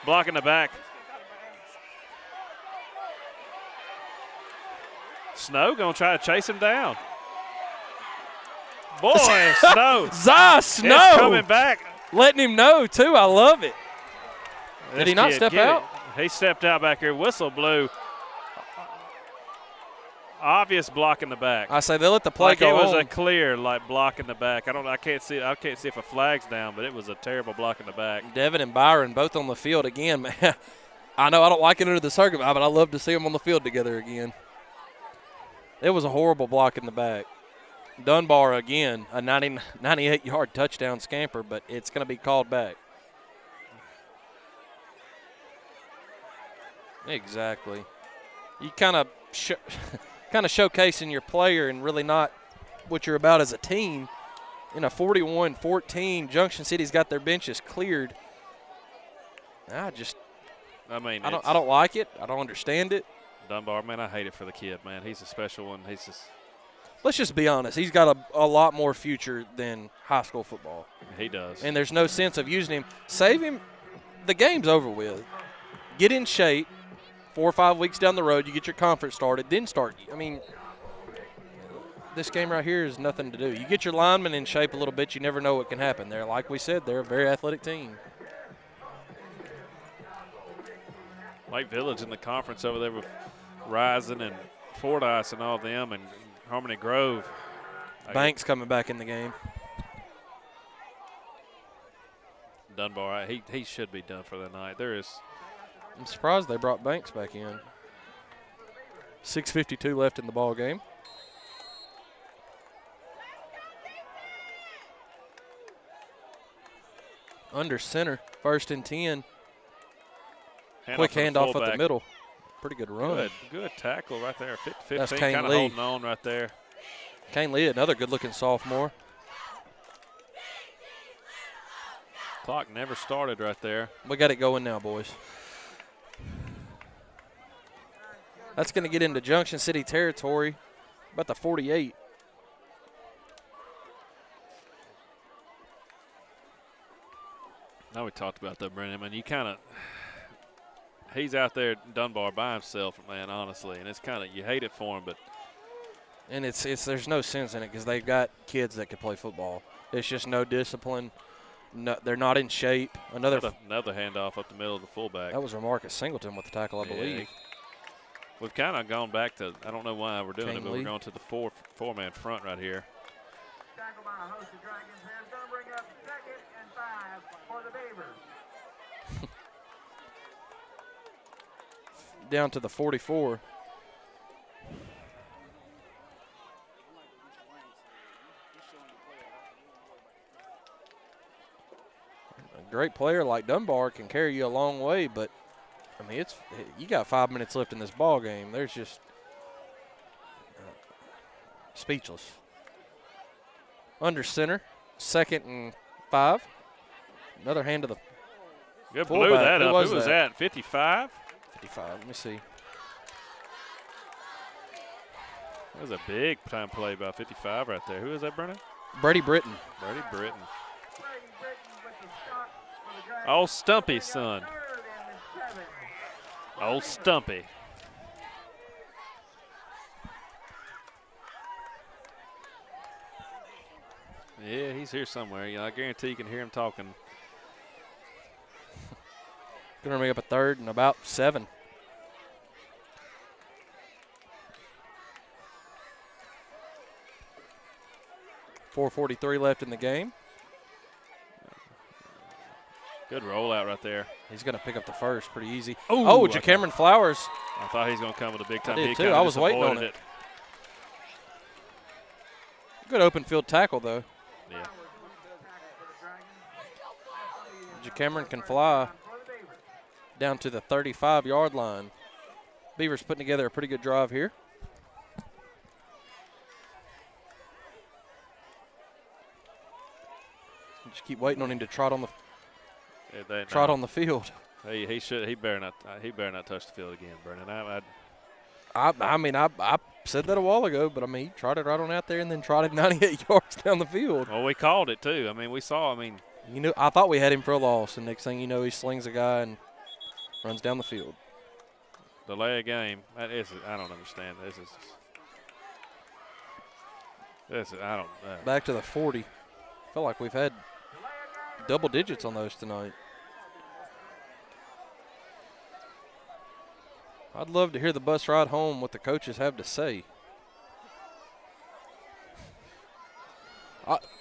Blocking the back. Snow going to try to chase him down. Boy, Snow. Snow. It's coming back. Letting him know, too. I love it. Did This he not kid, step get out? it. He stepped out back here. Whistle blew. Obvious block in the back. I say they let the play like go it was on. a clear like block in the back. I can't see if a flag's down, but it was a terrible block in the back. Devin and Byron both on the field again, man. I know I don't like it under the circumstances, but I love to see them on the field together again. It was a horrible block in the back. Dunbar again, a 98-yard touchdown scamper, but it's going to be called back. Exactly. You kind of showcasing your player and really not what you're about as a team. In a 41-14, Junction City's got their benches cleared. I don't like it. I don't understand it. Dunbar, man, I hate it for the kid, man. He's a special one. Let's just be honest. He's got a lot more future than high school football. He does. And there's no sense of using him. Save him. The game's over with. Get in shape. 4 or 5 weeks down the road, you get your conference started, then start. I mean, this game right here is nothing to do. You get your linemen in shape a little bit, you never know what can happen there. Like we said, they're a very athletic team. Lake Village in the conference over there with Rising and Fordyce and all them and Harmony Grove. Banks coming back in the game. Dunbar, he should be done for the night. I'm surprised they brought Banks back in. 6:52 left in the ball game. Under center, 1st and 10. Quick handoff up the middle. Pretty good run. Good tackle right there. 15, That's Kane kind of Lee. holding on right there. Kane Lee, another good-looking sophomore. Clock never started right there. We got it going now, boys. That's going to get into Junction City territory, about the 48. Now we talked about that, Brennan. I mean, he's out there Dunbar by himself, man, honestly. And it's kind of, you hate it for him, but. And there's no sense in it because they've got kids that can play football. It's just no discipline. No, they're not in shape. Another handoff up the middle of the fullback. That was Remarcus Singleton with the tackle, I believe. We've kind of gone back to, I don't know why we're doing it, but Lee. we're going to the four-man front right here. Tackle by a host of Dragons fans. Going to bring up 2nd and 5 for the Beavers. Down to the 44. A great player like Dunbar can carry you a long way, but I mean, you got 5 minutes left in this ball game. There's just speechless. Under center, 2nd and 5. Another hand to the Good, fullback. blew that Who up. was Who was that? 55? 55. Let me see. That was a big time play by 55 right there. Who is that, Brennan? Brady Britton. Brady Britton. Brady Britton with the stop for the Dragons. Old Stumpy, son. 3rd and 7. Old Stumpy. Yeah, he's here somewhere. I guarantee you can hear him talking. Going to make up a 3rd and about 7. .443 left in the game. Good rollout right there. He's going to pick up the first pretty easy. Ooh, Oh, Jacameron Flowers. I thought he was going to come with a big time. I did He too. kinda I was just waiting on avoided it. Good open field tackle, though. Yeah. Jacameron can fly down to the 35-yard line. Beavers putting together a pretty good drive here. Just keep waiting on him to trot on the field. He better not touch the field again, Brennan. I mean, I said that a while ago, but I mean, he trotted right on out there and then trotted 98 yards down the field. Well, we called it too. I mean, we saw. I thought we had him for a loss, and next thing you know, he slings a guy and Runs down the field. Delay a game. I don't understand. I don't. Back to the 40. I feel like we've had double digits on those tonight. I'd love to hear the bus ride home what the coaches have to say.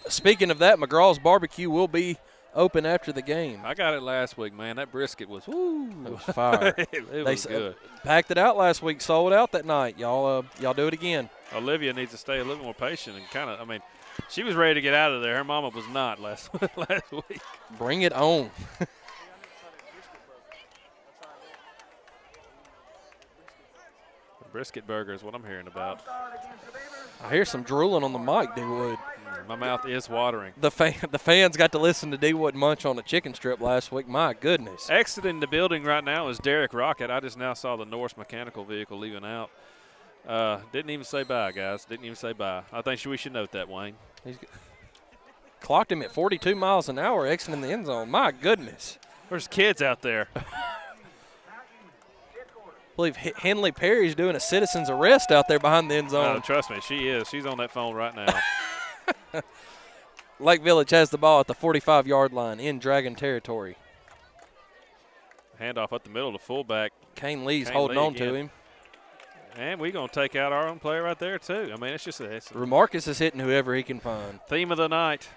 Speaking of that, McGraw's Barbecue will be open after the game. I got it last week, man. That brisket was It was fire. it was good. Packed it out last week, sold out that night. Y'all do it again. Olivia needs to stay a little more patient and she was ready to get out of there. Her mama was not last week. Bring it on. Brisket burger is what I'm hearing about. I hear some drooling on the mic, D-Wood. My mouth is watering. The fans got to listen to D-Wood munch on a chicken strip last week. My goodness. Exiting the building right now is Derek Rocket. I just now saw the Norse mechanical vehicle leaving out. Didn't even say bye, guys. Didn't even say bye. I think we should note that, Wayne. He's clocked him at 42 miles an hour exiting the end zone. My goodness. There's kids out there. I believe Henley Perry's doing a citizen's arrest out there behind the end zone. No, trust me, she is. She's on that phone right now. Lake Village has the ball at the 45-yard line in Dragon territory. Handoff up the middle to fullback. Kane Lee's holding on to him. And we're going to take out our own player right there, too. I mean, it's Remarcus is hitting whoever he can find. Theme of the night.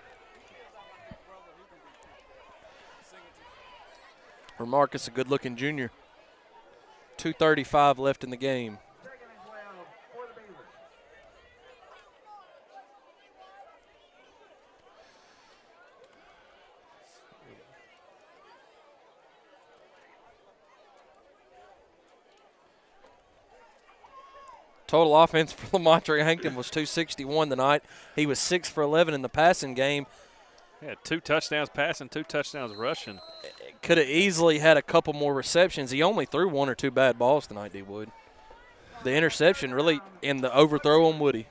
Remarcus, a good-looking junior. 2:35 left in the game. Total offense for Lamontre Hankton was 261 tonight. He was 6 for 11 in the passing game. Yeah, 2 touchdowns passing, 2 touchdowns rushing. Could have easily had a couple more receptions. He only threw 1 or 2 bad balls tonight, D-Wood. The interception really in the overthrow on Woody.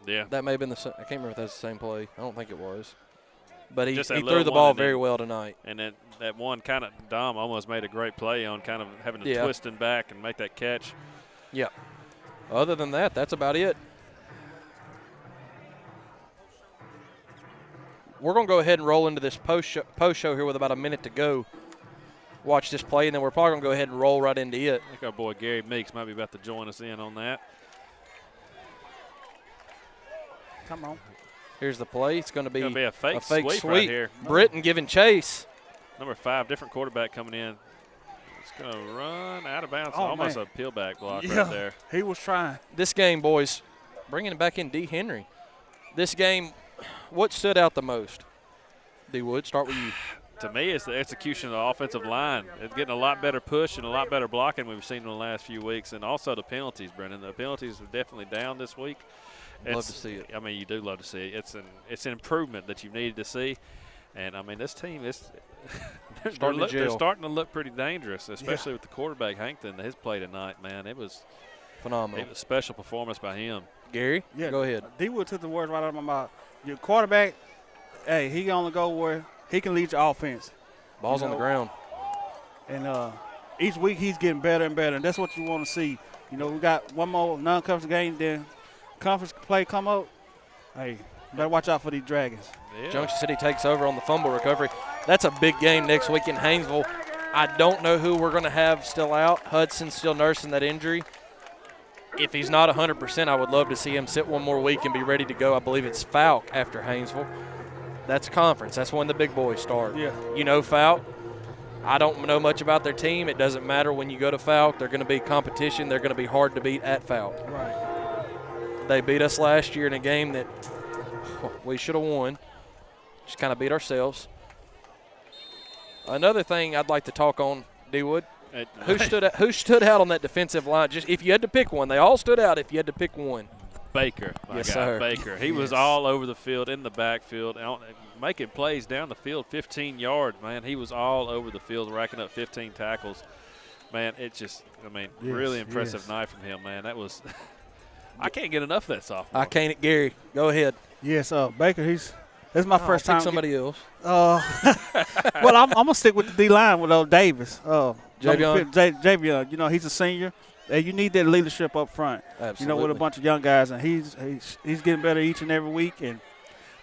Yeah. That may have been I can't remember if that's the same play. I don't think it was. But he threw the ball very well tonight. And that one kind of Dom almost made a great play on kind of having to twist and back and make that catch. Yeah. Other than that, that's about it. We're going to go ahead and roll into this post show here with about a minute to go. Watch this play, and then we're probably going to go ahead and roll right into it. I think our boy Gary Meeks might be about to join us in on that. Come on. Here's the play. It's going to be a fake sweep right here. Britton giving chase. Number 5, different quarterback coming in. It's going to run out of bounds. Oh, almost man. a peel back block right there. He was trying. This game, boys, bringing it back in D. Henry. This game, what stood out the most? D. Wood, start with you. To me, it's the execution of the offensive line. It's getting a lot better push and a lot better blocking we've seen in the last few weeks, and also the penalties, Brendan. The penalties are definitely down this week. Love to see it. I mean, you do love to see it. It's an improvement that you needed to see. And, I mean, this team is they're starting to look pretty dangerous, especially with the quarterback, Hankton, his play tonight, man. It was phenomenal. It was a special performance by him. Gary, go ahead. D-Wood took the words right out of my mouth. Your quarterback, hey, he only go where he can lead your offense. Ball's on the ground. And each week he's getting better and better, and that's what you want to see. You know, we got one more non-conference game, then conference play come out. Hey, better watch out for these Dragons. Yeah. Junction City takes over on the fumble recovery. That's a big game next week in Haynesville. I don't know who we're going to have still out. Hudson's still nursing that injury. If he's not 100%, I would love to see him sit one more week and be ready to go. I believe it's Falk after Haynesville. That's conference. That's when the big boys start. Yeah. You know Falk. I don't know much about their team. It doesn't matter when you go to Falk. They're going to be competition. They're going to be hard to beat at Falk. Right. They beat us last year in a game that we should have won. Just kind of beat ourselves. Another thing I'd like to talk on, D-Wood, who stood out on that defensive line? Just if you had to pick one, they all stood out. If you had to pick one, Baker, Baker. He was all over the field, in the backfield, making plays down the field, 15 yards. Man, he was all over the field, racking up 15 tackles. Man, really impressive night from him. Man, that was. I can't get enough of that sophomore. I can't. Gary, go ahead. Yes, Baker. This is my first time. Somebody else. Well, I'm gonna stick with the D line with Davis. Javion? Javion, you know, he's a senior. And you need that leadership up front. Absolutely. You know, with a bunch of young guys, and he's getting better each and every week. And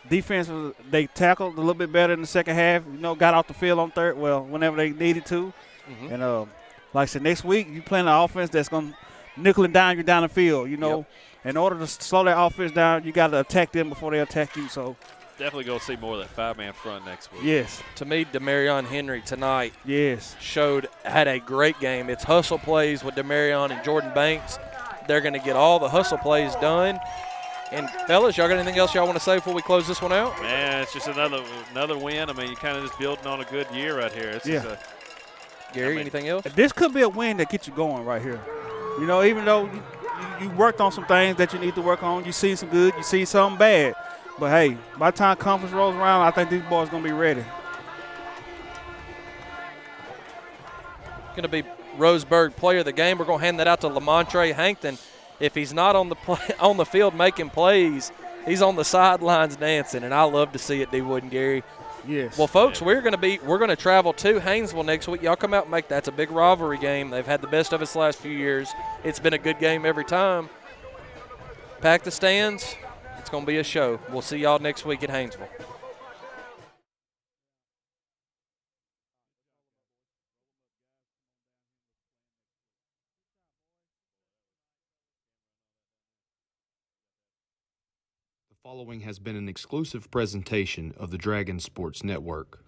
defense, they tackled a little bit better in the second half. You know, got off the field on third, whenever they needed to. Mm-hmm. And like I said, next week you playing an offense that's going to nickel and dime you down the field. You know, in order to slow that offense down, you got to attack them before they attack you. So definitely going to see more of that five-man front next week. yes, To me, Demarion Henry tonight yes, had a great game. It's hustle plays with Demarion and Jordan Banks. They're going to get all the hustle plays done. And, fellas, y'all got anything else y'all want to say before we close this one out? Man, it's just another win. I mean, you're kind of just building on a good year right here. It's just Gary, anything else? this could be a win that gets you going right here. You know, even though you worked on some things that you need to work on, you see some good, you see some bad. But, hey, by the time conference rolls around, I think these boys going to be ready. Going to be Roseburg player of the game. We're going to hand that out to Lamontre Hankton. If he's not on the field making plays, he's on the sidelines dancing, and I love to see it, D. Wood and Gary. Yes. Well, folks, we're going to travel to Haynesville next week. Y'all come out and that's a big rivalry game. They've had the best of us the last few years. It's been a good game every time. Pack the stands. It's going to be a show. We'll see y'all next week at Haynesville. The following has been an exclusive presentation of the Dragon Sports Network.